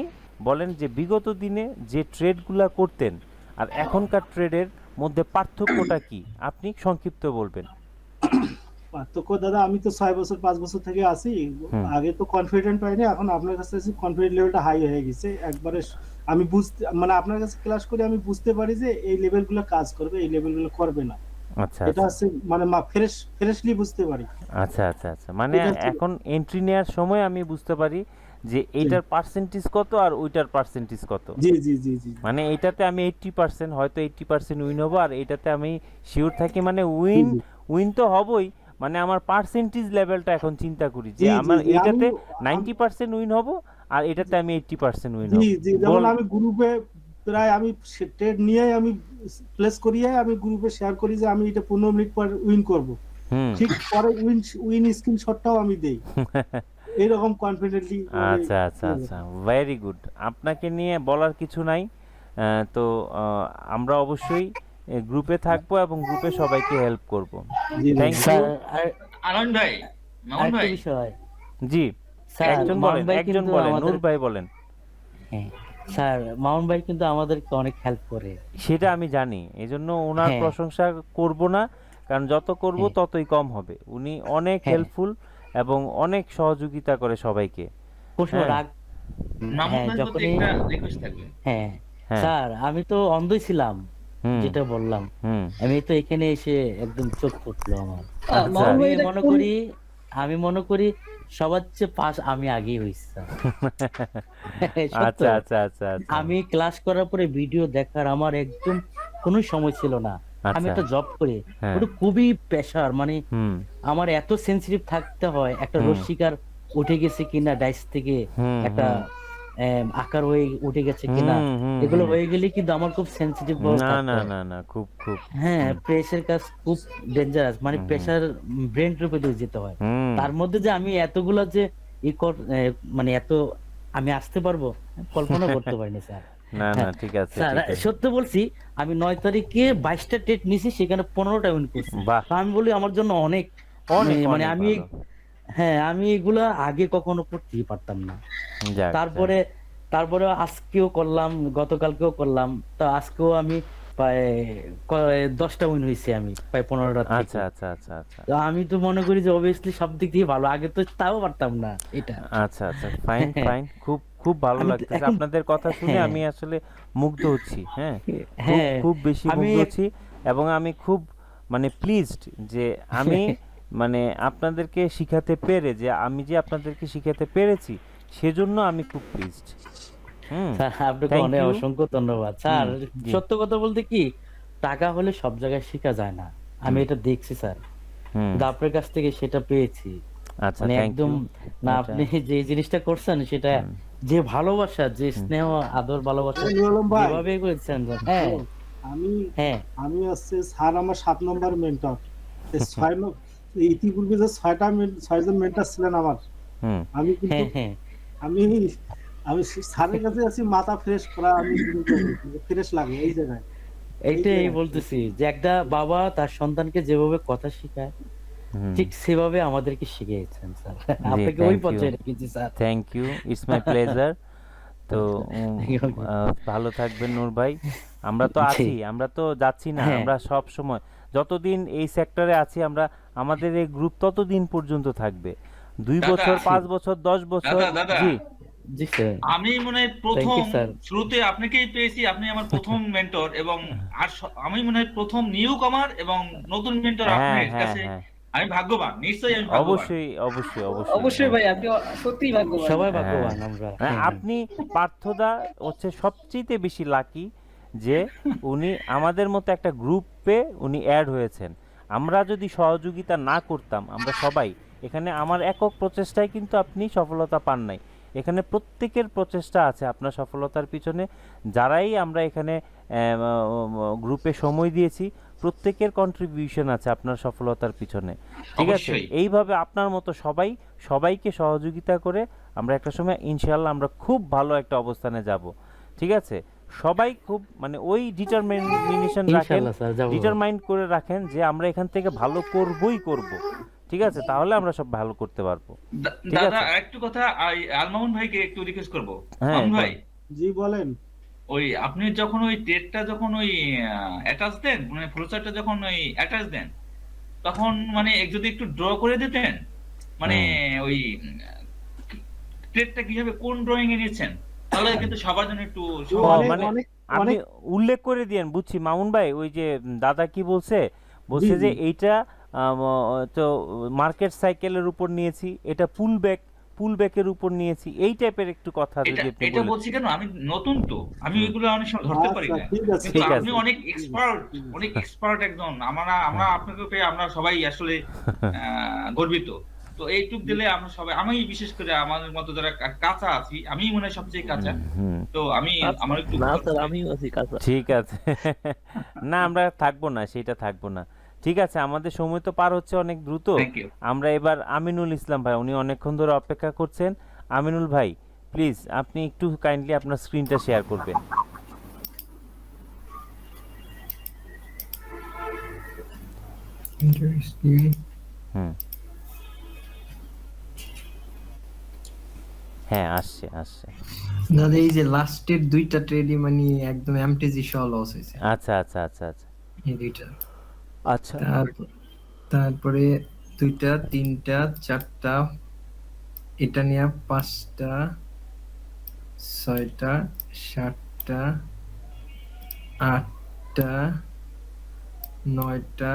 বলেন যে বিগত দিনে যে ট্রেডগুলা করতেন আর এখনকার ট্রেডের মধ্যে পার্থক্যটা কি আপনি সংক্ষিপ্ত বলবেন। পার্থক্য দাদা, আমি তো 6 বছর 5 বছর থেকে আছি। আগে তো কনফিডেন্ট পাইনি, এখন আপনার কাছে এসে কনফিডেন্ট লেভেলটা হাই হয়ে গেছে একবারে। আমি বুঝতে মানে আপনার কাছে ক্লাস করে আমি বুঝতে পারি যে এই লেভেলগুলো কাজ করবে, এই লেভেলগুলো করবে না। আচ্ছা এটা হচ্ছে মানে ফ্রেশলি বুঝতে পারি। আচ্ছা আচ্ছা আচ্ছা মানে এটা হচ্ছে- এখন এন্ট্রি নেওয়ার সময় আমি বুঝতে পারি যে এইটার পার্সেন্টেজ কত আর ওইটার পার্সেন্টেজ কত। জি জি জি জি মানে এইটাতে আমি 80% হয়তো 80% উইন হবো, আর এইটাতে আমি শিওর থাকি মানে উইন তো হবই, মানে আমার পার্সেন্টেজ লেভেলটা এখন চিন্তা করি যে জি, জি, আমার জি, এইটাতে আমি- 90% উইন হব আর এটাতে আমি 80% উইন হব। জি জি যেমন আমি গ্রুপে প্রায় আমি ট্রেড নিয়ে আমি প্লেস করিয়ে আমি গ্রুপে শেয়ার করি যে আমি এটা 15 মিনিট পর উইন করব। হুম ঠিক পরে উইন স্ক্রিনশটটাও আমি দেই এইরকম কনফিডেন্টলি। আচ্ছা আচ্ছা আচ্ছা ভেরি গুড। আপনাকে নিয়ে বলার কিছু নাই। তো আমরা অবশ্যই গ্রুপে থাকবো এবং গ্রুপে সবাইকে হেল্প করব। Thank you. স্যার আর আনন্দ ভাই, মামুন আরেকটা ভাই, বিষয় জি স্যার, একজন মামুন বলেন, ভাই একজন কিন্তু বলেন, আমাদের নূর ভাই বলেন। হ্যাঁ স্যার, মামুন ভাই কিন্তু আমাদেরকে অনেক হেল্প করে। সেটা আমি জানি, এজন্য ওনার হ্যাঁ। প্রশংসা করব না, কারণ যত করব হ্যাঁ। ততই কম হবে। উনি অনেক হ্যাঁ। হেল্পফুল এবং অনেক সহযোগিতা করে সবাইকে। প্রশ্ন হ্যাঁ। রাগ মামুন হ্যাঁ, ভাইয়ের প্রতি যখনই- একটা রিকোয়েস্ট থাকবে। হ্যাঁ হ্যাঁ। স্যার, আমি তো অন্ধই ছিলাম, হুম যেটা বললাম। হুম আমি তো এখানে এসে একদম চোখ ফুটলো আমার। আচ্ছা। মামুন ভাই আমি এটা মনে কোন- করি আমি মনে করি সবার চেয়ে পাস আমি আগেই হয়েছি স্যার। সত্য। আচ্ছা আচ্ছা আচ্ছা আচ্ছা আমি ক্লাস করার পরে ভিডিও দেখার আমার একদম কোনো সময় ছিল না। আমি আচ্ছা। একটা জব করি, হ্যাঁ। ওটা খুবই প্রেশার, মানে হুম আমার এত সেনসিটিভ থাকতে হয়, একটা হুম। রশ্মিকার উঠে গেছে কিনা ডাইস থেকে, হুম, একটা আকার হয়ে উঠে গেছে কিনা, হুম, হুম, এগুলো হুম। হয়ে গেলে কিন্তু আমার খুব সেনসিটিভ না না না না খুব খুব হ্যাঁ, প্রেসার কাজ খুব ডেঞ্জারাস, মানে প্রেসার ব্রেন রূপে দিয়ে যেতে হয়। হুম তার মধ্যে যে আমি এতগুলো যে মানে এত আমি আসতে পারবো কল্পনা করতে পারিনি স্যার। না না ঠিক আছে স্যার ঠিক আছে। সত্য বলছি, আমি 9 তারিখে 22টা টেট নিছি, সেখানে 15টা উইন করছি। বাহ। তো আমি বলি আমার জন্য অনেক অনেক মানে অনেক আমি ভালো। হ্যাঁ, আমি এগুলা আগে কখনো করতেই পারতাম না। যাক, তারপরে তারপরে আজকেও করলাম, গতকালকেও করলাম, তো আজকেও আমি প্রায় 10টা উইন হয়েছে, আমি প্রায় 15টা যাক। থেকে। আচ্ছা আচ্ছা আচ্ছা আচ্ছা তো আমি তো মনে করি যে অবভিয়াসলি সব দিক দিয়ে ভালো, আগে তো তাও পারতাম না এটা। আচ্ছা আচ্ছা ফাইন ফাইন খুব খুব ভালো আমি তো লাগতেছে এখন- আপনাদের কথা শুনে। হ্যাঁ। আমি আসলে মুগ্ধ হচ্ছি। হ্যাঁ খুব হ্যাঁ, খুব বেশি আমি মুগ্ধ হচ্ছি এবং আমি খুব মানে প্লিজড যে আমি মানে আপনাদেরকে শিখাতে পেরে, যে আমি যে আপনাদেরকে শিখাতে পেরেছি সেজন্য আমি খুব প্লিজড। হুম স্যার আপনাকে Thank অনেক you. অসংখ্য ধন্যবাদ স্যার। জি। সত্য কথা বলতে কি, টাকা হলে সব জায়গায় শেখা যায় না, আমি এটা দেখছি স্যার, হুম কিন্তু আপনার কাছ থেকে সেটা পেয়েছি। আচ্ছা মানে থ্যাংক একদম ইউ। না, আপনি যে জিনিসটা করছেন সেটা যে ভালোবাসা, যে স্নেহ আদর ভালোবাসা নিরলম ভাই, যেভাবে করেছেন, হ্যাঁ আমি হ্যাঁ আমি হচ্ছে স্যার আমার 7 নম্বর মেন্টর। 6 ইতিপূর্বে যে 6জন মেন্টর ছিলেন আমার, হুম আমি কিন্তু হ্যাঁ হ্যাঁ আমি আমি স্যারের কাছে আছি মাথা ফ্রেশ করা, আমি ফ্রেশ লাগে এই জায়গায়। এইটাই বলতেছি যে একটা বাবা তার সন্তানকে যেভাবে কথা শেখায়, হুম ঠিক সেভাবে আমাদেরকে শিখিয়েছেন স্যার। আপনাকে ওই thank you. পর্যায়ে রেখেছি sir. Thank you, it's my pleasure. তো ভালো থাকবেন নূর ভাই। আমরা তো জি। আছি, আমরা তো যাচ্ছি না, হ্যাঁ। আমরা সব সময় যতদিন এই সেক্টরে আছি আমরা, আমাদের এই গ্রুপ ততদিন পর্যন্ত থাকবে। 2 দাদা, বছর 5 বছর 10 বছর। দাদা, জি জি স্যার। আমি মনে হয় প্রথম you, sir. শুরুতে আপনাকেই পেয়েছি, আপনি আমার প্রথম মেন্টর, এবং আমি মনে হয় প্রথম নিউ কামার এবং নতুন মেন্টর হ্যাঁ আপনার হ্যাঁ কাছে। হ্যাঁ আমি ভাগ্যবান, নিশ্চয়ই আমি ভাগ্যবান। অবশ্যই অবশ্যই অবশ্যই অবশ্যই ভাই, আপনি সত্যিই ভাগ্যবান। সবাই ভাগ্যবান আমরা। হ্যাঁ, আপনি পার্থদা হচ্ছে সবচেয়ে বেশি লাকি যে উনি আমাদের মতো একটা গ্রুপে উনি অ্যাড হয়েছেন। আমরা যদি সহযোগিতা না করতাম, আমরা সবাই এখানে, আমার একক প্রচেষ্টায় কিন্তু আপনি সফলতা পান নাই, এখানে প্রত্যেকের প্রচেষ্টা আছে আপনার সফলতার পিছনে। যারাই আমরা এখানে গ্রুপে সময় দিয়েছি, প্রত্যেকের কন্ট্রিবিউশন আছে আপনার সফলতার পিছনে। ঠিক আছে, অবশ্যই। এইভাবে আপনার মতো সবাইকে সহযোগিতা করে আমরা একটা সময় ইনশাআল্লাহ আমরা খুব ভালো একটা অবস্থানে যাব। ঠিক আছে, সবাই খুব মানে ওই ডিটারমিনেশন রাখেন, ইনশাআল্লাহ স্যার যাবো। ডিটারমাইন্ড করে রাখেন যে আমরা এখান থেকে ভালো করবই করব। ঠিক আছে, তাহলে আমরা সব ভালো করতে পারবো। ঠিক দাদা আছে। একটু কথা, আলমামুন ভাইকে একটু রিকোয়েস্ট করবো। হ্যাঁ, মামুন ভাই, জি বলেন। ওই আপনি যখন ওই ট্রেডটা যখন ওই অ্যাটাচ দেন, মানে ফ্লোচার্টটা যখন ওই অ্যাটাচ দেন, তখন মানে যদি একটু ড্র করে দিতেন, মানে ওই ট্রেডটা কিভাবে কোন ড্রয়িং এ নিয়েছেন, তাহলে কিন্তু সবার জন্য একটু সহজ ও হতো। মানে অনেক আপনি অনেক উল্লেখ করে দিয়েন, বুঝছি মামুন ভাই। ওই যে দাদা কি বলছে, জি বলছে যে জি এইটা তো মার্কেট সাইকেলের উপর নিয়েছি, এটা পুল ব্যাকের উপর নিয়েছি, এই টাইপের একটু কথা এটা যদি আপনি এটা বলেন। বলছি কেন, আমি নতুন তো, আমি হুম, এগুলো অনেক সময় ধরতে পারি আচ্ছা না, ঠিক আছে কিন্তু ঠিক আপনি আছে। অনেক এক্সপার্ট, অনেক এক্সপার্ট একজন। আমরা আমরা আপনাকে পেয়ে আমরা সবাই আসলে গর্বিত। তো এইটুক দিলে আমরা সবাই, আমি বিশেষ করে আমাদের মতো যারা কাঁচা আছি, আমি মনে হয় সবচেয়ে কাঁচা, হুম, তো আমি আমার একটু না উপকার স্যার, চাই। আমিও আছি কাছে। ঠিক আছে। না আমরা থাকবো না, সেটা থাকবো না। ঠিক আছে, আমাদের সময় তো পার হচ্ছে অনেক দ্রুত। Thank you. আমরা এবার আমিনুল ইসলাম ভাই, উনি অনেকক্ষণ ধরে অপেক্ষা করছেন। আমিনুল ভাই প্লিজ আপনি একটু কাইন্ডলি আপনার স্ক্রিনটা শেয়ার করবেন। হুম, হ্যাঁ আসছে আসছে। দাদা এই যে লাস্টের দুইটা ট্রেডই মানে একদম এমটিজি সহ লস হয়েছে, আচ্ছা আচ্ছা আচ্ছা আচ্ছা এই দুইটা। আচ্ছা। তারপরে দুইটা, তিনটা, চারটা, এটা নিয়ে পাঁচটা, ছয়টা, সাতটা, আটটা, নয়টা,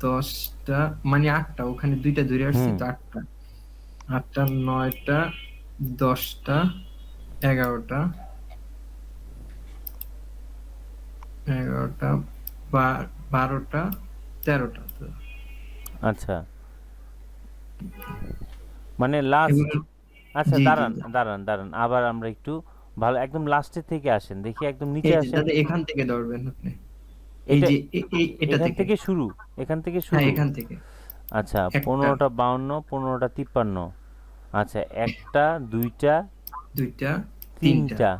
দশটা, মানে আটটা, ওখানে দুইটা ধরে আসছি হুম, তো আটটা, আটটা, নয়টা, দশটা, 11টা, 11টা, 12টা, 13টা। আচ্ছা মানে লাস্ট। এগুলো আচ্ছা জি জি দাঁড়ান জি। দাঁড়ান দাঁড়ান, আবার আমরা একটু ভালো একদম লাস্টের থেকে আসেন, দেখি একদম নিচে এই যে আসেন। দাদা এখান থেকে ধরবেন আপনি, এই এটা যে এটা এখান থেকে, থেকে শুরু, এখান থেকে হ্যাঁ শুরু। এখান থেকে আচ্ছা একটা, 15টা 52, 15টা 53। আচ্ছা একটা, দুইটা, দুইটা, তিনটা, তিনটা,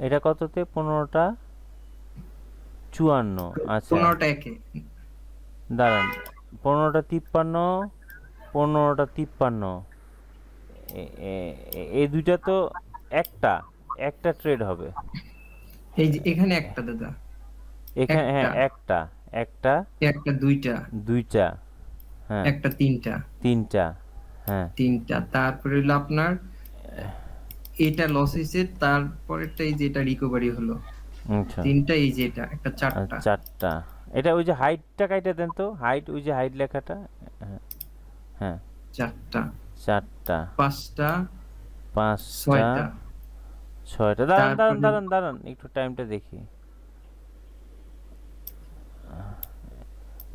এটা কততে? 15টা 54। আচ্ছা 15টা একে, দাঁড়ান, 15টা 53, 15টা 53, এই দুইটা তো একটা একটা ট্রেড হবে এই যে এখানে একটা দাদা, এখানে। হ্যাঁ একটা, একটা একটা একটা, দুইটা, দুইটা, হ্যাঁ একটা, তিনটা, তিনটা, হ্যাঁ তিনটা, তারপরে হলো আপনার এটা লস হয়েছে, তারপরেরটা এই যে এটা রিকভারি হলো, আচ্ছা তিনটা, এই যে এটা একটা, আর চারটা, চারটা। এটা ওই যে হাইটটা কাইটা দেন তো, হাইট, ওই যে হাইট লেখাটা। হ্যাঁ হ্যাঁ, চারটা, চারটা, পাঁচটা, পাঁচটা, ছয়টা, ছয়টা। দাঁড়ান দাঁড়ান তারপরে দাঁড়ান দাঁড়ান, একটু টাইমটা দেখি।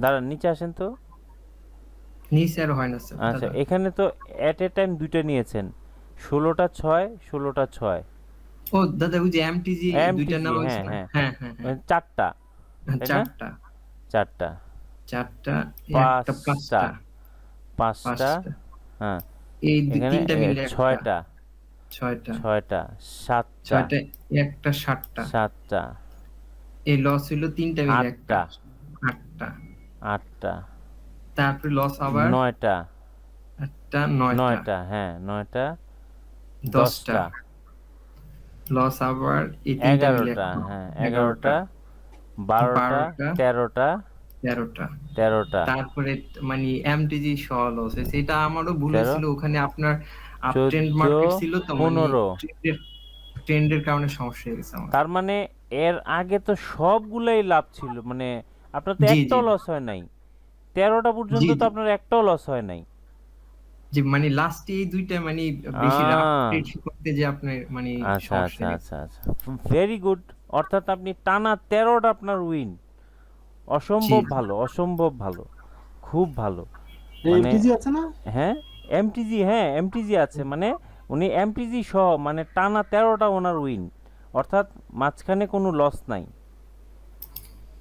দাঁড়ান নিচে আসেন তো। নিচে আর হয় না স্যার আচ্ছা দাদা। এখানে তো এট এ টাইম দুইটা নিয়েছেন, 16টা 6, 16টা 6, ও দাদা ওই যে এমটিজি দুইটা এমটিজি, নাম হয়েছে হ্যাঁ না, হ্যাঁ, হ্যাঁ হ্যাঁ হ্যাঁ, চারটা, তাই না? চারটা, চারটা, চারটা, একটা, পাঁচটা, পাঁচটা, পাঁচটা, হ্যাঁ এই এখানে তিনটা মিলে একটা, ছয়টা, ছয়টা, ছয়টা, সাতটা, ছয়টা, একটা, সাতটা, সাতটা, এই লস হইলো তিনটা মিলে একটা, আটটা, আটটা, আটটা, তারপরে লস আবার নয়টা, একটা, নয়টা, নয়টা, হ্যাঁ নয়টা, 10টা, 10টা, লস আবার এই তিনটা মিলে 11টা, একটা, হ্যাঁ 11টা, 11টা, 12টা, 12টা, 13টা, 13টা, 13টা, তারপরে মানে এমটিজি সহ লস হয়েছে, এটা আমারও ভুল 13, হয়েছিল, ওখানে আপনার আপ ট্রেন্ড 14, মার্কেট ছিল তো, মানে 15। ট্রেন্ডের কারণে সমস্যা হয়ে গেছে আমার। তার মানে এর আগে তো সবগুলাই লাভ ছিল, মানে আপনার তো জি জি একটাও লস হয় নাই, 13টা পর্যন্ত জি তো জি আপনার একটাও লস হয় নাই। যে মানে লাস্টে এই দুইটা মানে বেশি আহ, ট্রেড করতে যে আপনার মানে আচ্ছা সমস্যা আচ্ছা হয়ে আচ্ছা আচ্ছা, ভেরি গুড। অর্থাৎ আপনি টানা 13টা আপনার উইন, গেছে। জি অসম্ভব ভালো, অসম্ভব ভালো, খুব ভালো। মানে এমটিজি আছে না? হ্যাঁ এমটিজি, হ্যাঁ এমটিজি আছে, মানে উনি এমটিজি সহ মানে টানা 13টা ওনার উইন, অর্থাৎ মাঝখানে কোনো লস নাই,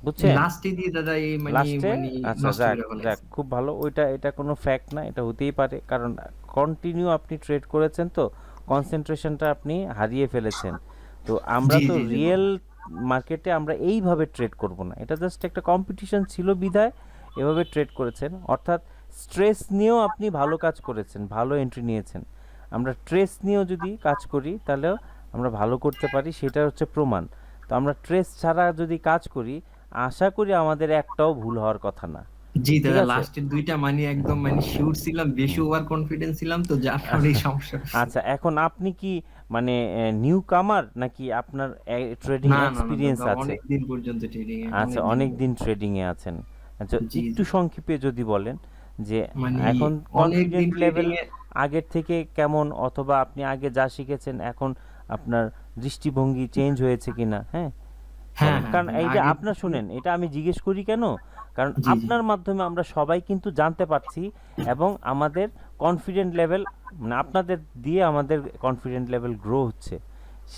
বুঝছেন? লাস্টে দিয়ে দাদা এই মানে লাস্টে, মানে আচ্ছা নষ্ট যাক করে ফেলাইছে। যাক, খুব ভালো। ওইটা, এটা কোনো ফ্যাক্ট না, এটা হতেই পারে, কারণ কন্টিনিউ আপনি ট্রেড করেছেন তো কনসেন্ট্রেশনটা আপনি হারিয়ে ফেলেছেন। তো আমরা জি তো জি জি রিয়েল মার্কেটে আমরা এইভাবে ট্রেড করব না, এটা জাস্ট একটা কম্পিটিশন ছিল বিধায় এভাবে ট্রেড করেছেন। অর্থাৎ স্ট্রেস নিয়েও আপনি ভালো কাজ করেছেন, ভালো এন্ট্রি নিয়েছেন। আমরা স্ট্রেস নিয়েও যদি কাজ করি তাহলেও আমরা ভালো করতে পারি, সেটা হচ্ছে প্রমাণ। তো আমরা ট্রেস ছাড়া যদি কাজ করি, আশা করি আমাদের একটাও ভুল হওয়ার কথা না। জি ঠিক দাদা, আছে? লাস্টের দুইটা মানে একদম মানে শিওর ছিলাম, বেশি ওভার কনফিডেন্স ছিলাম, তো যার কারণে সমস্যা হচ্ছে। আচ্ছা, এখন আপনি কি মানে নিউ কামার নাকি আপনার ট্রেডিং না না না এক্সপিরিয়েন্স দাদা, আছে? অনেক দিন পর্যন্ত ট্রেডিং এ, আচ্ছা, অনেক অনেক দিন। দিন ট্রেডিং এ আছেন। আচ্ছা, জি একটু জি, সংক্ষেপে যদি বলেন যে মানে এখন অনেক দিন কনফিডেন্ট ট্রেডিং লেভেল এ। আগের থেকে কেমন, অথবা আপনি আগে যা শিখেছেন এখন আপনার দৃষ্টিভঙ্গি চেঞ্জ হয়েছে কিনা, হ্যাঁ হ্যাঁ বলেন। হ্যাঁ কারণ হ্যাঁ, এই যে আগে আপনার থেকে। শুনেন, এটা আমি জিজ্ঞেস করি কেন, কারণ জি জি, আপনার মাধ্যমে আমরা সবাই কিন্তু জানতে পারছি, এবং আমাদের কনফিডেন্ট লেভেল মানে আপনাদের দিয়ে আমাদের কনফিডেন্ট লেভেল গ্রো হচ্ছে।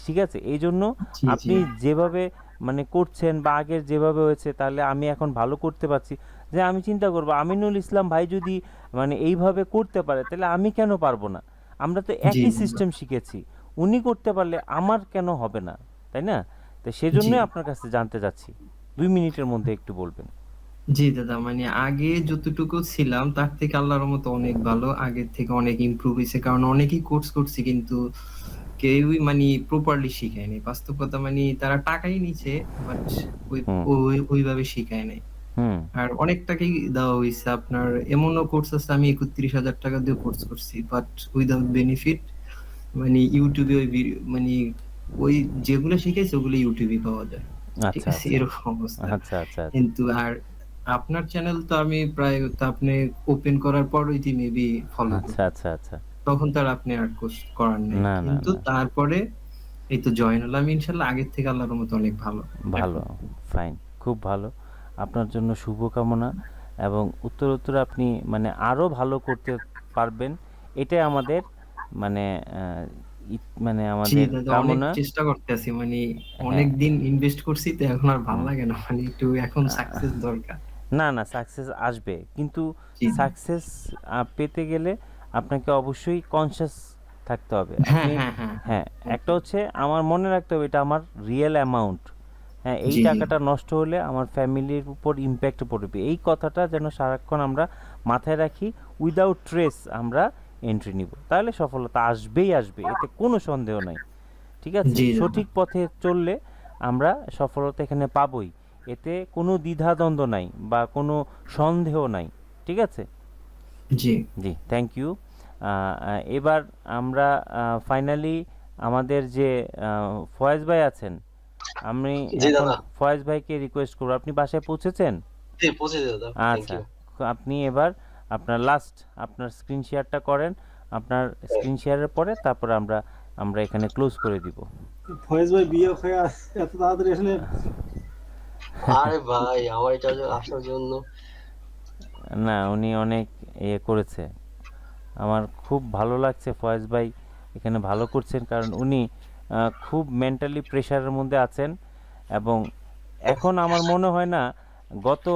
ঠিক আছে, এই জন্য জি জি, আপনি যেভাবে মানে করছেন বা আগের যেভাবে হয়েছে, তাহলে আমি এখন ভালো করতে পারছি। যে আমি চিন্তা করবো আমিনুল ইসলাম ভাই যদি মানে এইভাবে করতে পারে, তাহলে আমি কেন পারবো না? আমরা তো জি একই জি সিস্টেম শিখেছি, উনি করতে পারলে আমার কেন হবে না, তাই না? তো জি, সেজন্যই আপনার কাছে জানতে চাচ্ছি, 2 মিনিটের মধ্যে একটু বলবেন। জি দাদা, মানে আগে যতটুকু ছিলাম তার থেকে আল্লাহর মতো অনেক ভালো, আগের থেকে অনেক ইমপ্রুভ হয়েছে, কারণ অনেকেই কোর্স করছে কিন্তু কেউই মানে প্রপারলি শিখায়নি। বাস্তব কথা, মানে তারা টাকাই নিছে, বাট ওই হুম ওইভাবে শিখায় নাই। হুম আর অনেক টাকাই দেওয়া হয়েছে আপনার, এমনও কোর্স আছে আমি 31,000 টাকা দিয়ে কোর্স করছি, বাট উইদাউট বেনিফিট। মানে ইউটিউবে ওই মানে ওই যেগুলো শিখাইছে ওগুলো ইউটিউবে পাওয়া যায়, ঠিক আচ্ছা আছে, আচ্ছা এরকম অবস্থা। আচ্ছা আচ্ছা আচ্ছা কিন্তু আর আপনার চ্যানেল তো আমি প্রায় তো আপনি ওপেন করার পরই মেবি ফলো আচ্ছা করি, আচ্ছা আচ্ছা তখন তো আর আপনি আর কোর্স করার নাই, না না কিন্তু না, তারপরে এই তো জয়েন হলাম, ইনশাল্লাহ আগের থেকে আল্লাহর মতো অনেক ভালো ভালো, এখন। ফাইন, খুব ভালো। আপনার জন্য শুভকামনা, এবং উত্তর আপনি মানে আরো ভালো করতে পারবেন, এটাই আমাদের মানে মানে জি আমাদের দাদা, অনেক কামনা। চেষ্টা করতেছি, মানে হ্যাঁ, অনেক দিন ইনভেস্ট করছি, তো এখন আর ভালো হুম। লাগে না, মানে একটু এখন সাকসেস দরকার। না না, সাকসেস আসবে, কিন্তু জি জি। সাকসেস পেতে গেলে আপনাকে অবশ্যই কনসিয়াস থাকতে হবে। হ্যাঁ আপনি হ্যাঁ হ্যাঁ, হ্যাঁ, একটা হচ্ছে আমার মনে রাখতে হবে এটা আমার রিয়েল অ্যামাউন্ট। হ্যাঁ, এই জি জি, টাকাটা নষ্ট হলে আমার ফ্যামিলির উপর ইম্প্যাক্ট পড়বে, এই কথাটা যেন সারাক্ষণ আমরা মাথায় রাখি। উইদাউট ট্রেস আমরা এন্ট্রি নিব, তাহলে সফলতা আসবেই আসবে, এতে কোনো সন্দেহ নাই। ঠিক আছে, জি দাদা, সঠিক পথে চললে আমরা সফলতা এখানে পাবোই, এতে কোনো দ্বিধাদ্বন্দ্ব নাই বা কোনো সন্দেহ নাই। ঠিক আছে, জি জি, থ্যাংক ইউ। এবার আমরা ফাইনালি আমাদের যে ফয়েজ ভাই আছেন, আমি জি এখন দাদা, ফয়েজ ভাইকে রিকোয়েস্ট করবো, আপনি বাসায় পৌঁছেছেন? জি পৌঁছে দাদা, থ্যাংক আচ্ছা, ইউ। আপনি এবার আপনার লাস্ট আপনার স্ক্রিন শেয়ারটা করেন, আপনার স্ক্রিন শেয়ারের পরে তারপরে আমরা আমরা এখানে ক্লোজ করে দিব। ফয়েজ ভাই বিয়ে হয়ে এত তাড়াতাড়ি আসলে আরে ভাই, আমার এটা আসার জন্য না, উনি অনেক ইয়ে করেছে, আমার খুব ভালো লাগছে ফয়েজ ভাই এখানে ভালো করছেন, কারণ উনি খুব মেন্টালি প্রেশারের মধ্যে আছেন, এবং এখন আমার মনে হয় না গত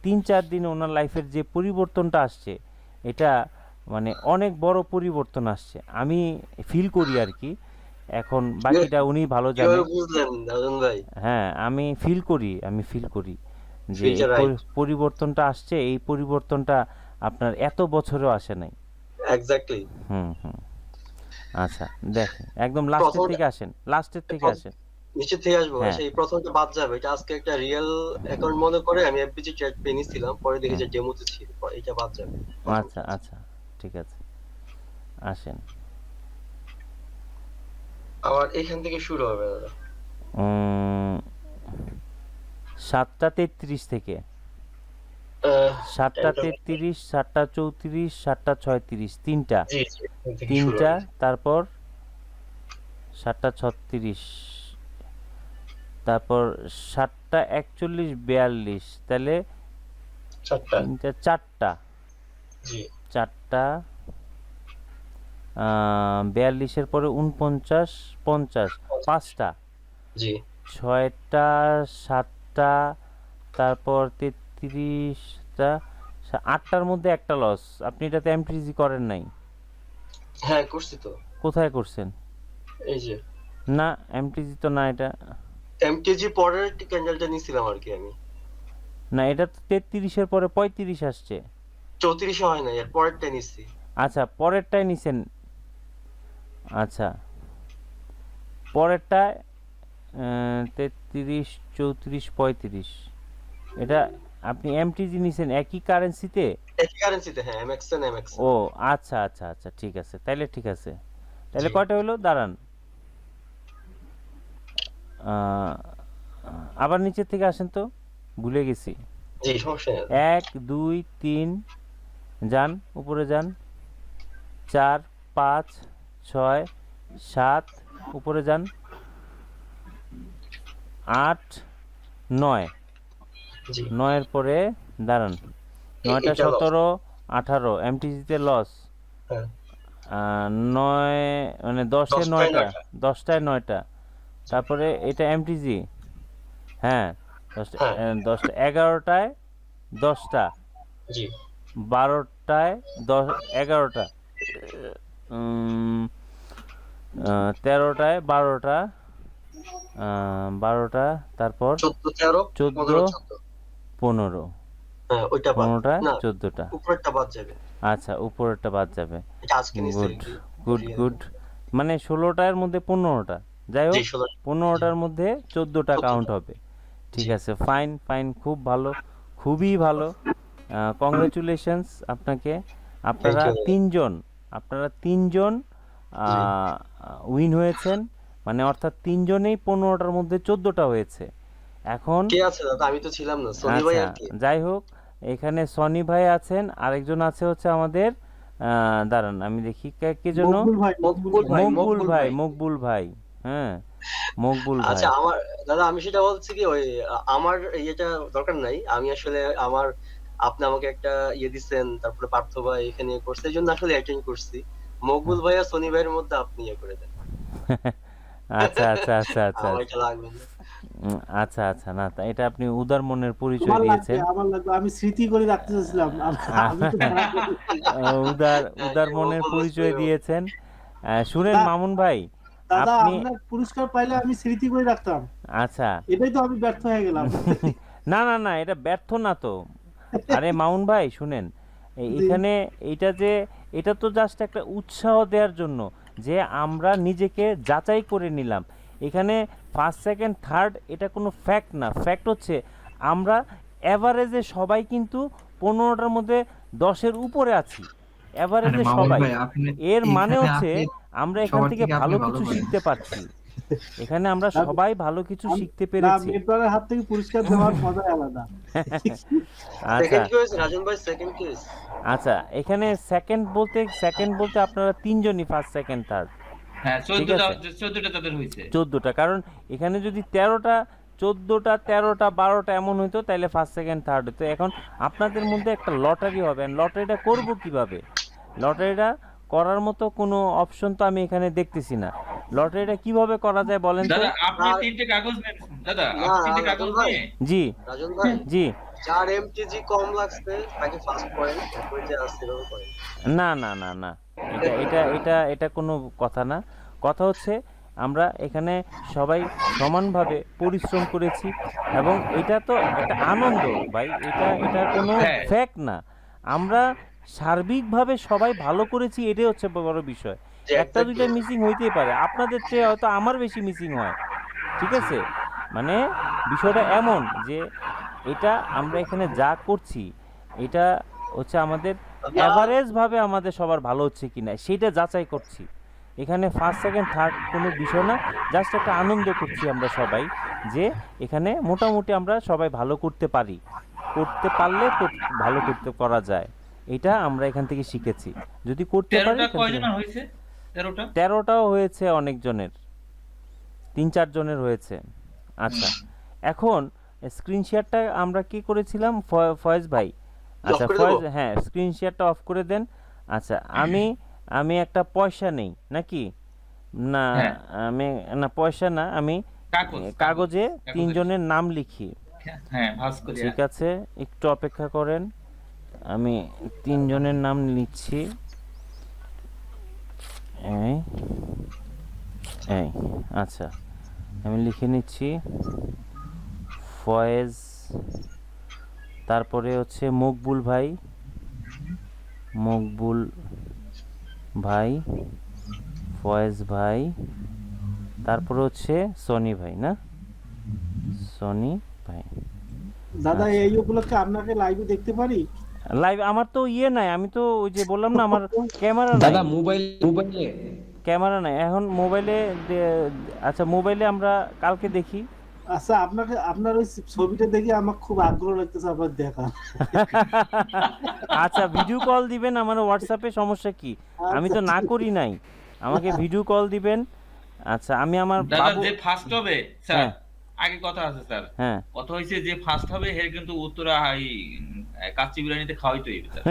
3-4 দিনে ওনার লাইফের যে পরিবর্তনটা আসছে, এটা মানে অনেক বড় পরিবর্তন আসছে, আমি ফিল করি আর কি। এখন বাকিটা উনি ভালো জানে। কিভাবে বুঝলেন রাজন ভাই? হ্যাঁ, আমি ফিল করি যে এই ফিউচার রাইট, পরিবর্তনটা আসছে, এই পরিবর্তনটা আপনার এত বছরেও আসে নাই। এক্স্যাক্টলি। হুম হুম আচ্ছা, দেখেন একদম লাস্টের প্রথমটা থেকে আসেন, লাস্টের থেকে আসেন। নিশ্চিত থেকে আসবো, হ্যাঁ, সেই প্রথমটা বাদ যাবে, এটা আজকে একটা রিয়েল অ্যাকাউন্ট মনে করে আমি এফবিজি ট্রেড পেয়ে নিছিলাম, পরে দেখি হুম, যে ডেমোতে ছিল, এটা বাদ যাবে আচ্ছা প্রথমটা। আচ্ছা, ঠিক আছে, আসেন। আবার এখান থেকে শুরু হবে দাদা। 7টা 33 থেকে, আহ, 7টা 33, 7টা 34, 7টা 36, তিনটা, জি জি, এখান থেকে শুরু হবে। তারপর 7টা 36, তারপর 7টা 41, 42, তাহলে চারটা, তিনটা, চারটা, জি 42-এর পরে 49, 50, পাঁচটা, জি, 6টা 7টা, তারপর 33টা, 8টার মধ্যে একটা লস। আপনি এটাতে এমটিজি করেন নাই? হ্যাঁ করছি তো, কোথায় করছেন? এই যে না, এমটিজি তো না এটা। এমকেজি পরের ক্যান্ডেলটা নিছিলাম আর কি আমি। না, এটা তো 33-এর পরে 35 আসছে। 34 হয় না, এর পরেরটা নিছি। আচ্ছা, পরেরটাই নিছেন। আচ্ছা, পরেরটায় 33 34 35 এটা আপনি এমটিজি নিছেন একই কারেন্সিতে? একই কারেন্সিতে, হ্যাঁ, এমএক্স এন্ড এমএক্স। ও আচ্ছা আচ্ছা আচ্ছা, ঠিক আছে, তাইলে ঠিক আছে। তাহলে জি কয়টা হলো দাঁড়ান, আহ, আবার নিচের থেকে আসেন তো, ভুলে গেছি। জি, সমস্যা নেই। 1 2 3 যান, উপরে যান, 4 5 6 7 উপরে যান, 8 9 জি 9 এর পরে দাঁড়ান, 9টা এটা লস। 17 18 এমটিজিতে লস। হ্যাঁ 9 মানে 10-এ 10টায় 9টা, 9টা। 10টায় 9টা, তারপরে এটা এমটিজি, হ্যাঁ 10টা হ্যাঁ 10টা 11টায় 10টা, জি 12টায় 10 11টা, 13টায় 12টা, 12টা, তারপর 14 13 15 14 14। 15, হ্যাঁ ওইটা বাদ 15টা না, 14টা, উপরেরটা বাদ যাবে। আচ্ছা উপরেরটা বাদ যাবে। এটা আজকে নিছি গুড গুড গুড, মানে 16টার মধ্যে 15টা, যাই জি হোক 16। 15টার মধ্যে 14টা 14টা। কাউন্ট হবে। ঠিক জি আছে, ফাইন ফাইন, খুব ভালো, খুবই ভালো, কংগ্রেচুলেশনস আপনাকে। থ্যাংক আপনারা ইউ। তিনজন, আপনারা তিনজন জি উইন হয়েছেন, মানে অর্থাৎ তিনজনেই 15টার মধ্যে 14টা হয়েছে। এখন কে আছে দাদা? আমি তো ছিলাম না, সনি ভাই আচ্ছা, আর কি। যাই হোক, এখানে সনি ভাই আছেন, আরেকজন আছে হচ্ছে আমাদের, দাঁড়ান আমি দেখি কে জন্য, মকবুল ভাই, মকবুল ভাই, মকবুল ভাই, মকবুল ভাই, হ্যাঁ মকবুল ভাই। আচ্ছা আমার দাদা, আমি সেটা বলছি কি, ওই আমার ইয়েটা দরকার নাই। আমি আসলে আমার, আপনি আমাকে একটা ইয়ে দিচ্ছেন, তারপরে পার্থ ভাই এখানে ইয়ে করছে, এই জন্য আসলে অ্যাটেন্ড করছি। মকবুল ভাই আর সনি ভাইয়ের মধ্যে আপনি ইয়ে করে দেন। আচ্ছা আচ্ছা আচ্ছা আচ্ছা আমার এটা লাগবে না। আচ্ছা আচ্ছা, না এটা আপনি উদার মনের পরিচয় আমার লাগবে, দিয়েছেন। আমার লাগবে, আমি স্মৃতি করে রাখতে চাইছিলাম। আমি তো খারাপ করি। উদার উদার এই মনের মকবুল পরিচয় ভাই, দিয়েছেন। শুনেন দা- মামুন ভাই, দাদা, আপনি আপনার পুরস্কার পাইলে আমি স্মৃতি করে রাখতাম, আচ্ছা, এটাই তো আমি ব্যর্থ হয়ে গেলাম। না না না, এটা ব্যর্থ না তো। আরে মামুন ভাই শুনেন, জি। এখানে এইটা যে, এটা তো জাস্ট একটা উৎসাহ দেওয়ার জন্য, যে আমরা নিজেকে যাচাই করে নিলাম। এখানে ফার্স্ট সেকেন্ড থার্ড এটা কোনো ফ্যাক্ট না, ফ্যাক্ট হচ্ছে আমরা অ্যাভারেজে সবাই কিন্তু 15টার মধ্যে 10-এর উপরে আছি, আরে অ্যাভারেজে মামুন সবাই। ভাই, আপনি এর মানে এখানে হচ্ছে আপনি আমরা এখান সবার থেকে থেকে আপনি ভালো ভালো কিছু করেন। শিখতে পারছি, এখানে আমরা সবাই ভালো কিছু শিখতে না, পেরেছি। মেট্রোর হাত থেকে পুরস্কার দেওয়ার মজা আলাদা। আচ্ছা সেকেন্ড কি হয়েছে রাজন ভাই? সেকেন্ড কি হয়েছে? আচ্ছা, এখানে সেকেন্ড বলতে আপনারা তিনজনই ফার্স্ট সেকেন্ড থার্ড, হ্যাঁ ঠিক 14টা আছে 14টা তাদের হয়েছে। 14টা, কারণ এখানে যদি 13টা 14টা 13টা 12টা এমন হইতো তাহলে ফার্স্ট সেকেন্ড থার্ড হতো। এখন আপনাদের মধ্যে একটা লটারি হবে, লটারিটা করব কিভাবে? লটারিটা করার মতো কোনো অপশন তো আমি এখানে দেখতেছি না। লটারিটা কিভাবে করা যায় বলেন তো? দাদা আপনি না, 3টে কাগজ নেন, দাদা না, আপনি 3টে রাজন কাগজ ভাই, নিয়ে, জি রাজন ভাই, জি, যার এমটিজি কম লাগছে তাকে ফার্স্ট পয়েন্ট, তারপরে যে আছে এরকম পয়েন্ট। না না না না, এটা কোনো কথা না। কথা হচ্ছে আমরা এখানে সবাই সমানভাবে পরিশ্রম করেছি, এবং এটা তো একটা আনন্দ ভাই, এটা কোনো হ্যাঁ ফ্যাক্ট না। আমরা সার্বিকভাবে সবাই ভালো করেছি, এটাই হচ্ছে বড় বিষয়। যে একটা দুইটা মিসিং হইতেই পারে, আপনাদের চেয়ে হয়তো আমার বেশি মিসিং হয়, ঠিক আছে? মানে বিষয়টা এমন যে এটা আমরা এখানে যা করছি, এটা হচ্ছে আমাদের অ্যাভারেজ ভাবে আমাদের সবার ভালো হচ্ছে কিনা সেটা যাচাই করছি। এখানে ফার্স্ট সেকেন্ড থার্ড কোনো বিষয় না, জাস্ট একটা আনন্দ করছি আমরা সবাই, যে এখানে মোটামুটি আমরা সবাই ভালো করতে পারি, করতে পারলে ভালো করা যায়, এটা আমরা এখান থেকে শিখেছি। যদি করতে পারি 13টা কয়জনের হয়েছে? 13টা 13টাও হয়েছে অনেকজনের, 3-4 জনের হয়েছে। আচ্ছা, এখন স্ক্রিন শেয়ারটা আমরা কি করেছিলাম ফয়েজ ভাই? আচ্ছা করে ফয়েজ, দেবো? হ্যাঁ স্ক্রিন শেয়ারটা অফ করে দেন। আচ্ছা, আমি একটা পয়সা নেই নাকি? না হ্যাঁ আমি, না পয়সা না, আমি কাগজে কাগজে। তিনজনের নাম লিখি। হ্যাঁ ভাঁজ করে। ঠিক আছে, একটু অপেক্ষা করেন, আমি তিনজনের নাম লিখছি। এই এই আচ্ছা, আমি লিখে নিচ্ছি। ফয়েজ, তারপরে হচ্ছে মকবুল ভাই, ফয়েজ ভাই, তারপরে হচ্ছে সনি ভাই, না? সনি ভাই। দাদা আচ্ছা। এই উপলক্ষে আপনাকে লাইভে দেখতে পারি? লাইভ আমার তো ইয়ে নাই, আমি তো ওই যে বললাম না আমার ক্যামেরা নাই। দাদা মোবাইলে ক্যামেরা নাই এখন মোবাইলে। আচ্ছা মোবাইলে আমরা কালকে দেখি। আচ্ছা, আপনার ওই ছবিটা দেখে আমার খুব আগ্রহ লাগতেছে আবার দেখা। আচ্ছা ভিডিও কল দিবেন আমার হোয়াটসঅ্যাপে, সমস্যা কি? আমি তো না করি নাই, আমাকে ভিডিও কল দিবেন। আচ্ছা আমি আমার দাদা বাবু। যে ফার্স্ট হবে স্যার, হ্যাঁ আগে কথা আছে স্যার, হ্যাঁ কথা হয়েছে যে ফার্স্ট হবে হের কিন্তু উত্তরা কাচ্চি বিরিয়ানিতে খাওয়াইতে হইবে স্যার।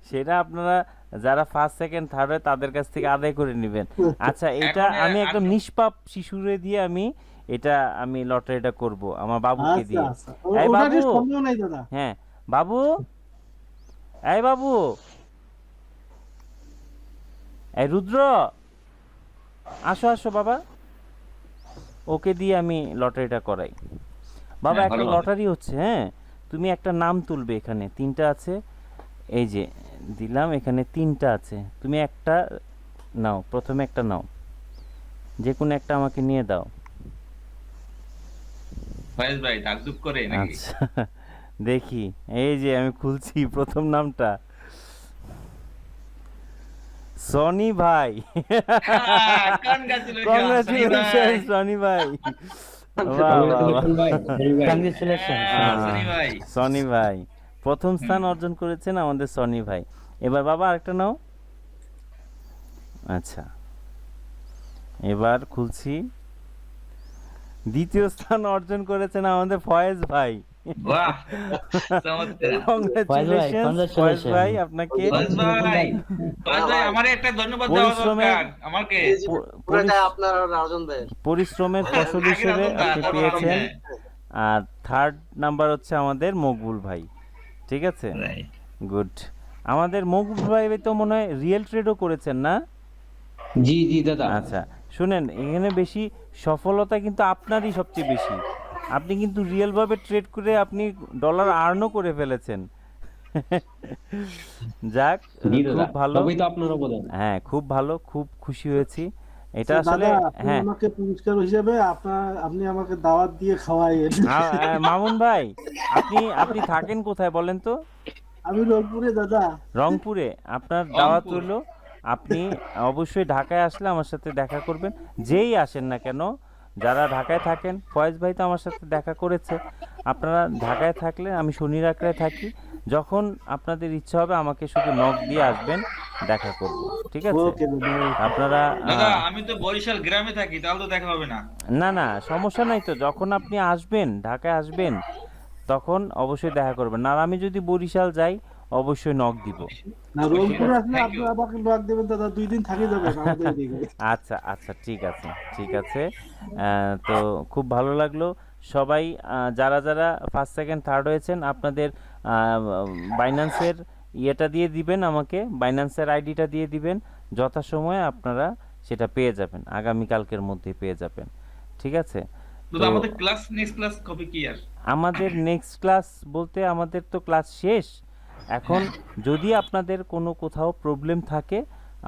সেটা আপনারা যারা ফার্স্ট সেকেন্ড থার্ড হয় তাদের কাছ থেকে আদায় করে নেবেন। আচ্ছা এটা এখন আমি একদম নিষ্পাপ শিশুরে দিয়ে আমি লটারিটা করব আমার বাবুকে আচ্ছা দিয়ে। আচ্ছা, এই ওটা বাবু। সম্ভব নাই দাদা। হ্যাঁ বাবু, এই বাবু, এই রুদ্র, আসো আসো বাবা, ওকে দিয়ে আমি লটারিটা করাই। বাবা হ্যাঁ, একটা ভালো হবে। লটারি হচ্ছে, হ্যাঁ তুমি একটা নাম তুলবে, এখানে 3টা আছে, এই যে দিলাম, এখানে 3টা আছে, তুমি একটা নাও, প্রথমে একটা নাও, যে কোনো একটা আমাকে নিয়ে দাও। ফয়েজ ভাই ডাকদুক করে নাকি? আচ্ছা দেখি, এই যে আমি খুলছি প্রথম নামটা, সনি ভাই। কংগ্রাচুলেশন সনি ভাই। বাহ, বাহ, বাহ। কংগ্রেচুলেশন। সনি ভাই। সনি ভাই প্রথম স্থান অর্জন করেছেন আমাদের সনি ভাই। এবার বাবা আরেকটা নাও। আচ্ছা এবার খুলছি, দ্বিতীয় স্থান অর্জন করেছেন আমাদের ফয়েজ ভাই। বাহ, চমৎকার। কংগ্রাচুলেশন ফয়েজ ভাই আপনাকে। ফয়েজ ভাই, ফয়েজ ভাই আমারে একটা ধন্যবাদ দেওয়া পরিশ্রমের- দরকার আমাকে। এই যে পুরোটা আপনার আর রাজন ভাই। পরিশ্রমের ফসল আগে হিসেবে রাজন দা, আপনি তারপর পেয়েছেন। আমি। আর থার্ড নাম্বার হচ্ছে আমাদের মকবুল ভাই, ঠিক আছে, Right. গুড। আমাদের মকবুল ভাই তো মনে হয় রিয়েল ট্রেডও করেছেন, না? জি দাদা। আচ্ছা শুনেন, এখানে বেশি সফলতা কিন্তু আপনারই সবচেয়ে বেশি। আপনি কিন্তু রিয়েল ভাবে ট্রেড করে আপনি ডলার আর্নও করে ফেলেছেন। যাক, খুব ভালো। তো আপনার অবদান। হ্যাঁ খুব ভালো, খুব খুশি হয়েছি এটা আচ্ছা, আসলে। দাদা আপনি হ্যাঁ আমাকে পুরস্কার হিসেবে আপনি আমাকে দাওয়াত দিয়ে খাওয়াইয়েন। মামুন ভাই, আপনি থাকেন কোথায় বলেন তো? আমি রংপুরে দাদা। রংপুরে? আপনার দাওয়াত রংপুর। রইল, আপনি অবশ্যই ঢাকায় আসলে আমার সাথে দেখা করবেন, যেই আসেন না কেন। যারা ঢাকায় থাকেন, ফয়েজ ভাই তো আমার সাথে দেখা করেছে, আপনারা ঢাকায় থাকলে আমি শনি রাখড়ায় থাকি, যখন আপনাদের ইচ্ছা হবে আমাকে শুধু নক দিয়ে আসবেন, দেখা করব, ঠিক আছে? ওকে দাদা। আপনারা দাদা আমি তো বরিশাল গ্রামে থাকি, তাহলে তো দেখা হবে না। না না সমস্যা নাই তো, যখন আপনি আসবেন ঢাকায় আসবেন তখন অবশ্যই দেখা করবেন। আর আমি যদি বরিশাল যাই অবশ্যই নক দিব। না, রংপুর আসলে Thank আপনি you. আমাকে নক দেবেন দাদা, 2 দিন থাকি যাবেন আমাদের এদিকে। আচ্ছা আচ্ছা ঠিক আছে ঠিক আছে। তো খুব ভালো লাগলো সবাই, যারা যারা ফার্স্ট সেকেন্ড থার্ড হয়েছেন আপনাদের বাইন্যান্সের ইয়েটা দিয়ে দিবেন, আমাকে বাইন্যান্সের আইডিটা দিয়ে দিবেন, যথাসময়ে আপনারা সেটা পেয়ে যাবেন, আগামীকালকের মধ্যে পেয়ে যাবেন, ঠিক আছে? দাদা তো আমাদের ক্লাস নেক্সট ক্লাস কবে কি আর? আমাদের নেক্সট ক্লাস বলতে আমাদের তো ক্লাস শেষ এখন। যদি আপনাদের কোনো কোথাও প্রবলেম থাকে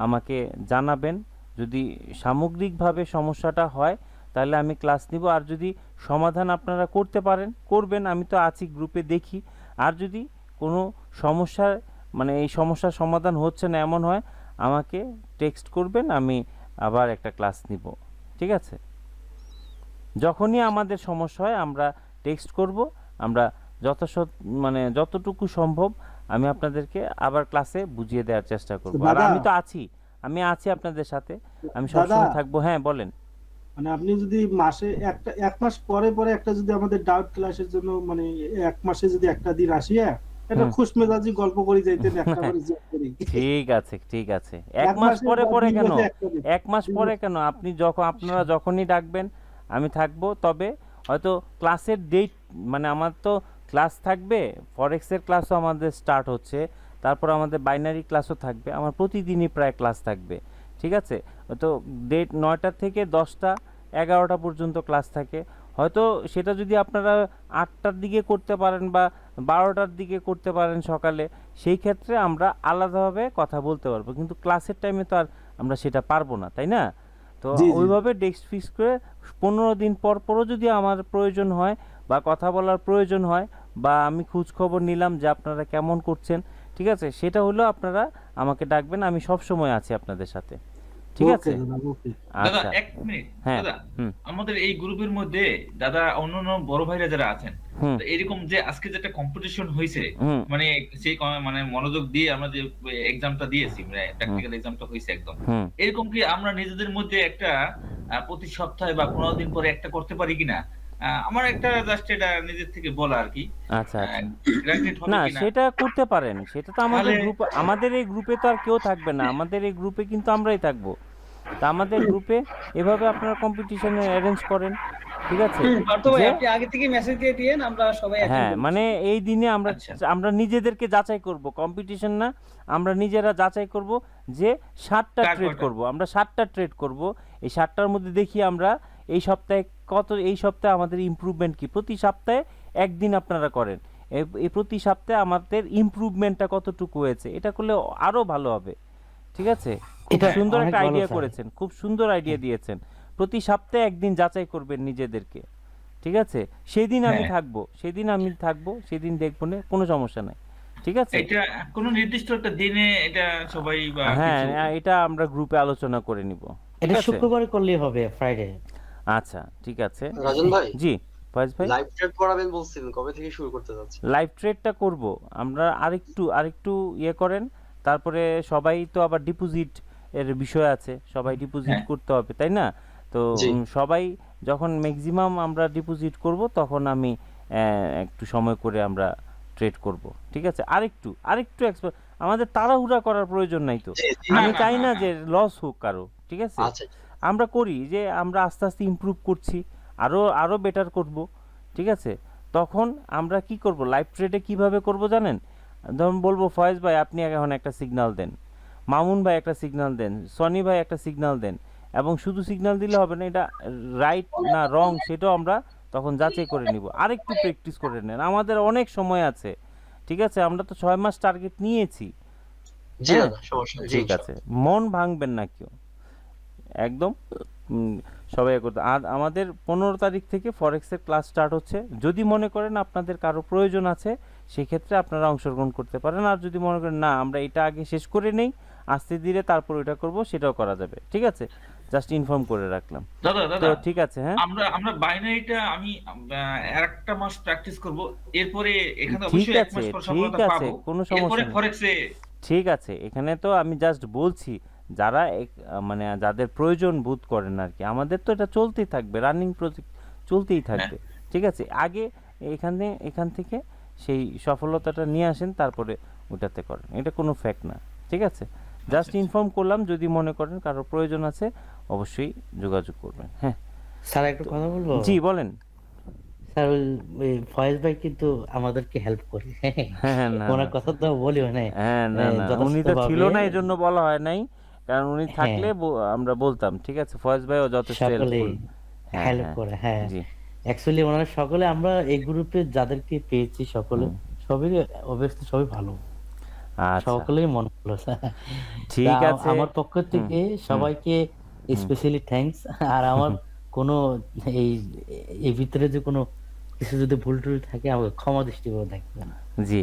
আমাকে জানাবেন, যদি সামগ্রিকভাবে সমস্যাটা হয় তাহলে আমি ক্লাস নিব, আর যদি সমাধান আপনারা করতে পারেন করবেন, আমি তো আছি গ্রুপে দেখি। আর যদি কোনো সমস্যার মানে এই সমস্যার সমাধান হচ্ছে না এমন হয় আমাকে টেক্সট করবেন, আমি আবার একটা ক্লাস নিব, ঠিক আছে? যখনই আমাদের সমস্যা হয় আমরা টেক্সট করব, আমরা যতটুকু সম্ভব আমি আপনাদেরকে আবার ক্লাসে বুঝিয়ে দেওয়ার চেষ্টা করব। আর দাদা। আমি তো আমি আছি আপনাদের সাথে, আমি দাদা। সবসময় থাকবো। হ্যাঁ বলেন। মানে আপনি যদি মাসে এক মাস পরে পরে একটা যদি আমাদের ডাউট ক্লাসের জন্য মানে 1 মাসে যদি একটা দিন আসিয়া একটা হুম। খুশমেজাজি গল্প করে যাইতেন, একটা করে যোগ করি। ঠিক আছে ঠিক আছে। এক এক মাস মাসে পরে বা পরে 2 কেন? মাসে একটা দিন। 1 মাস পরে কেন? আপনারা যখনই ডাকবেন আমি থাকবো। তবে হয়তো ক্লাসের ডেট মানে আমার তো ক্লাস থাকবে, ফরেক্সের ক্লাসও আমাদের স্টার্ট হচ্ছে, তারপর আমাদের বাইনারি ক্লাসও থাকবে, আমার প্রতিদিনই প্রায় ক্লাস থাকবে, ঠিক আছে? তো ডেট 9টা থেকে 10টা 11টা পর্যন্ত ক্লাস থাকে। হয়তো সেটা যদি আপনারা 8টার দিকে করতে পারেন বা 12টার দিকে করতে পারেন সকালে, সেই ক্ষেত্রে আমরা আলাদাভাবে কথা বলতে পারবো, কিন্তু ক্লাসের টাইমে তো আর আমরা সেটা পারবো না, তাই না? তো জি, জি। ওইভাবে ডেস্ক ফিক্স করে 15 দিন পর পরও যদি আমার প্রয়োজন হয় বা কথা বলার প্রয়োজন হয় বা আমি খোঁজ খবর নিলাম যে আপনারা কেমন করছেন, ঠিক আছে, সেটা হলো আপনারা আমাকে ডাকবেন, আমি সব সময় আছি আপনাদের সাথে, ঠিক ওকে আছে? দাদা, ওকে। দাদা আচ্ছা, এক মিনিট হ্যাঁ, দাদা, হুম, আমাদের এই গ্রুপের মধ্যে দাদা অন্যান্য বড় ভাইরা যারা আছেন, হুম, তো এরকম যে আজকে যেটা কম্পিটিশন হয়েছে, হুম, মানে সেই মানে মনোযোগ দিয়ে আমরা যে এক্সামটা দিয়েছি, মানে প্র্যাকটিক্যাল এক্সামটা হয়েছে একদম, হুম। এরকম কি আমরা নিজেদের মধ্যে একটা প্রতি সপ্তাহে বা 15 দিন পরে একটা করতে পারি কিনা? আমার একটা জাস্ট এটা নিজের থেকে বলা আর কি, আচ্ছা, আচ্ছা। গ্রান্টেড হবে না, কিনা? সেটা করতে পারেন, সেটা তো আমাদের তাহলে গ্রুপ, আমাদের এই গ্রুপে তো আর কেউ থাকবে না, আমাদের এই গ্রুপে কিন্তু আমরাই থাকবো। তা আমাদের গ্রুপে এভাবে আপনারা কম্পিটিশনে অ্যারেঞ্জ করেন, ঠিক আছে, পার্থ ভাই যে আপনি আগে থেকে মেসেজ দিয়ে দিয়েন, আমরা সবাই অ্যাটেন্ড হ্যাঁ, করব। মানে এই দিনে আমরা আচ্ছা, আমরা নিজেদেরকে যাচাই করব, কম্পিটিশন না, আমরা নিজেরা যাচাই করব যে 7টা কার ট্রেড কয়টা? করব, আমরা 7টা ট্রেড করব। এই 7টার মধ্যে দেখি আমরা এই সপ্তাহে এই সপ্তাহে আমাদের ইমপ্রুভমেন্ট কি, প্রতি সপ্তাহে একদিন আপনারা করেন, এই প্রতি সপ্তাহে আমাদের ইমপ্রুভমেন্টটা কতটুকু হয়েছে, এটা করলে আরো ভালো হবে, ঠিক আছে? খুব এটা সুন্দর অনেক একটা ভালো আইডিয়া স্যার। করেছেন, খুব সুন্দর আইডিয়া দিয়েছেন। প্রতি সপ্তাহে একদিন যাচাই করবেন নিজেদেরকে, ঠিক আছে? সেদিন আমি হ্যাঁ। থাকবো, সেদিন দেখবো না, কোনো সমস্যা নাই, ঠিক আছে? এটা কোনো নির্দিষ্ট একটা দিনে এটা সবাই বা হ্যাঁ, কিছু এটা আমরা গ্রুপে আলোচনা করে নিব, ঠিক এটা আছে? শুক্রবারে করলেই হবে, ফ্রাইডে। আচ্ছা, ঠিক আছে। রাজন ভাই, জি, ফয়েজ ভাই, লাইভ ট্রেড পড়াবেন বলছিলেন, কবে থেকে শুরু করতে যাচ্ছেন? লাইভ ট্রেডটা করব আমরা, আরেকটু ইয়ে করেন, তারপরে সবাই তো আবার ডিপোজিট এর বিষয় আছে, সবাই ডিপোজিট হ্যাঁ। করতে হবে, তাই না? তো জি। সবাই যখন ম্যাক্সিমাম আমরা ডিপোজিট করব তখন আমি একটু সময় করে আমরা ট্রেড করব, ঠিক আছে? আরেকটু আমাদের তাড়াহুড়া করার প্রয়োজন নাই তো, জি, জি। আমি না, চাই না, না না। যে লস হোক কারো, ঠিক আছে? আচ্ছা, আমরা করি যে আমরা আস্তে আস্তে ইমপ্রুভ করছি, আরো বেটার করব, ঠিক আছে? তখন আমরা কি করব, লাইভ ট্রেডে কিভাবে করব জানেন? ধরুন বলবো ফয়েজ ভাই আপনি এখন একটা সিগন্যাল দেন, মামুন ভাই একটা সিগন্যাল দেন, সনি ভাই একটা সিগন্যাল দেন, এবং শুধু সিগন্যাল দিলে হবে না, এটা রাইট না রং সেটাও আমরা তখন যাচাই করে নিব, আরেকটু প্র্যাকটিস করে নেন, আমাদের অনেক সময় আছে, ঠিক আছে? আমরা তো 6 মাস টার্গেট নিয়েছি, জি হ্যাঁ, দাদা, সমস্যা নেই, ঠিক আছে, মন ভাঙবেন না কেউ, একদম সবাই করতে। আর আমাদের 15 তারিখ থেকে ফরেক্সের ক্লাস স্টার্ট হচ্ছে, যদি মনে করেন আপনাদের কারো প্রয়োজন আছে সেক্ষেত্রে আপনারা অংশগ্রহণ করতে পারেন, আর যদি মনে করেন না আমরা এটা আগে শেষ করে নেই, আস্তে ধীরে তারপর এটা করব, সেটাও করা যাবে, ঠিক আছে? জাস্ট ইনফর্ম করে রাখলাম। দাদা তো দাদা ঠিক আছে, হ্যাঁ, আমরা বাইনারিটা আমি একটা মাস প্র্যাকটিস করব, এরপরে এখানে ঠিক অবশ্যই এক আছে, মাস পর ঠিক সফলতা আছে, পাবো, কোনো এরপরে সমস্যা নেই, ফরেক্সে ঠিক আছে। এখানে তো আমি জাস্ট বলছি যারা মানে যাদের প্রয়োজন বোধ করেন আর কি, আমাদের তো এটা চলতেই থাকবে, রানিং প্রজেক্ট চলতেই থাকবে, ঠিক আছে? আগে এখান থেকে সেই সফলতাটা নিয়ে আসেন, তারপরে ওটাতে করেন, এটা কোনো ফ্যাক্ট না, ঠিক আছে? জাস্ট ইনফর্ম করলাম, যদি মনে করেন কারো প্রয়োজন আছে অবশ্যই যোগাযোগ করবেন, হ্যাঁ। স্যার একটা কথা বলবো? জি বলেন। স্যার ওই ফয়েজ ভাই কিন্তু আমাদেরকে হেল্প করে। হ্যাঁ, না, ওনার না, কথা তো বলি না। হ্যাঁ, না, না, উনি তো ছিল না, এই জন্য বলা হয় নাই, কারণ উনি থাকলে আমরা বলতাম, ঠিক আছে? ফয়েজ ভাইও যথেষ্ট সকলেই হেল্পফুল, হ্যাঁ, হেল্প হ্যাঁ, করে, হ্যাঁ। জি, অ্যাকচুয়ালি ওনারা সকলে, আমরা এই গ্রুপে যাদেরকে পেয়েছি সকলে সবই অবশ্যই সবই ভালো, আচ্ছা, সকলেই মন ভালো। ঠিক তা আছে, আমার পক্ষ থেকে সবাইকে স্পেশালি থ্যাঙ্কস। আর আমার কোনো এই এই ভিতরে যে কোনো কিছু যদি ভুল টুল থাকে আমাকে ক্ষমা দৃষ্টিভাবে দেখবেন। জি,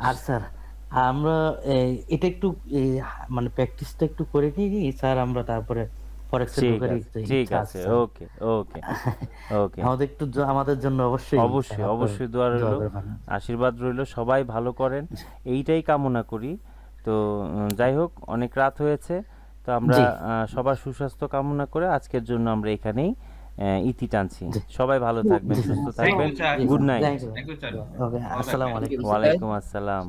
আর স্যার আমরা এটা একটু মানে প্র্যাকটিসটা একটু করে নিই স্যার, আমরা তারপরে ফরেক্সে ঠিক ঢোকার আছে, ঠিক আছে, ওকে, ওকে, ওকে, আমাদের একটু আমাদের জন্য অবশ্যই অবশ্যই, স্যার, অবশ্যই দোয়া রইল, করবেন। আশীর্বাদ রইল, সবাই ভালো করেন, এইটাই কামনা করি। তো যাই হোক, অনেক রাত হয়েছে, তো আমরা জি। সবার সুস্বাস্থ্য কামনা করে আজকের জন্য আমরা এখানেই ইতি টানছি। জি। সবাই ভালো থাকবেন, জি, সুস্থ জি, থাকবেন, sir. Good night. Thank you. Thank you, sir. ওকে, আসসালামু আলাইকুম। ওয়ালাইকুম আসসালাম।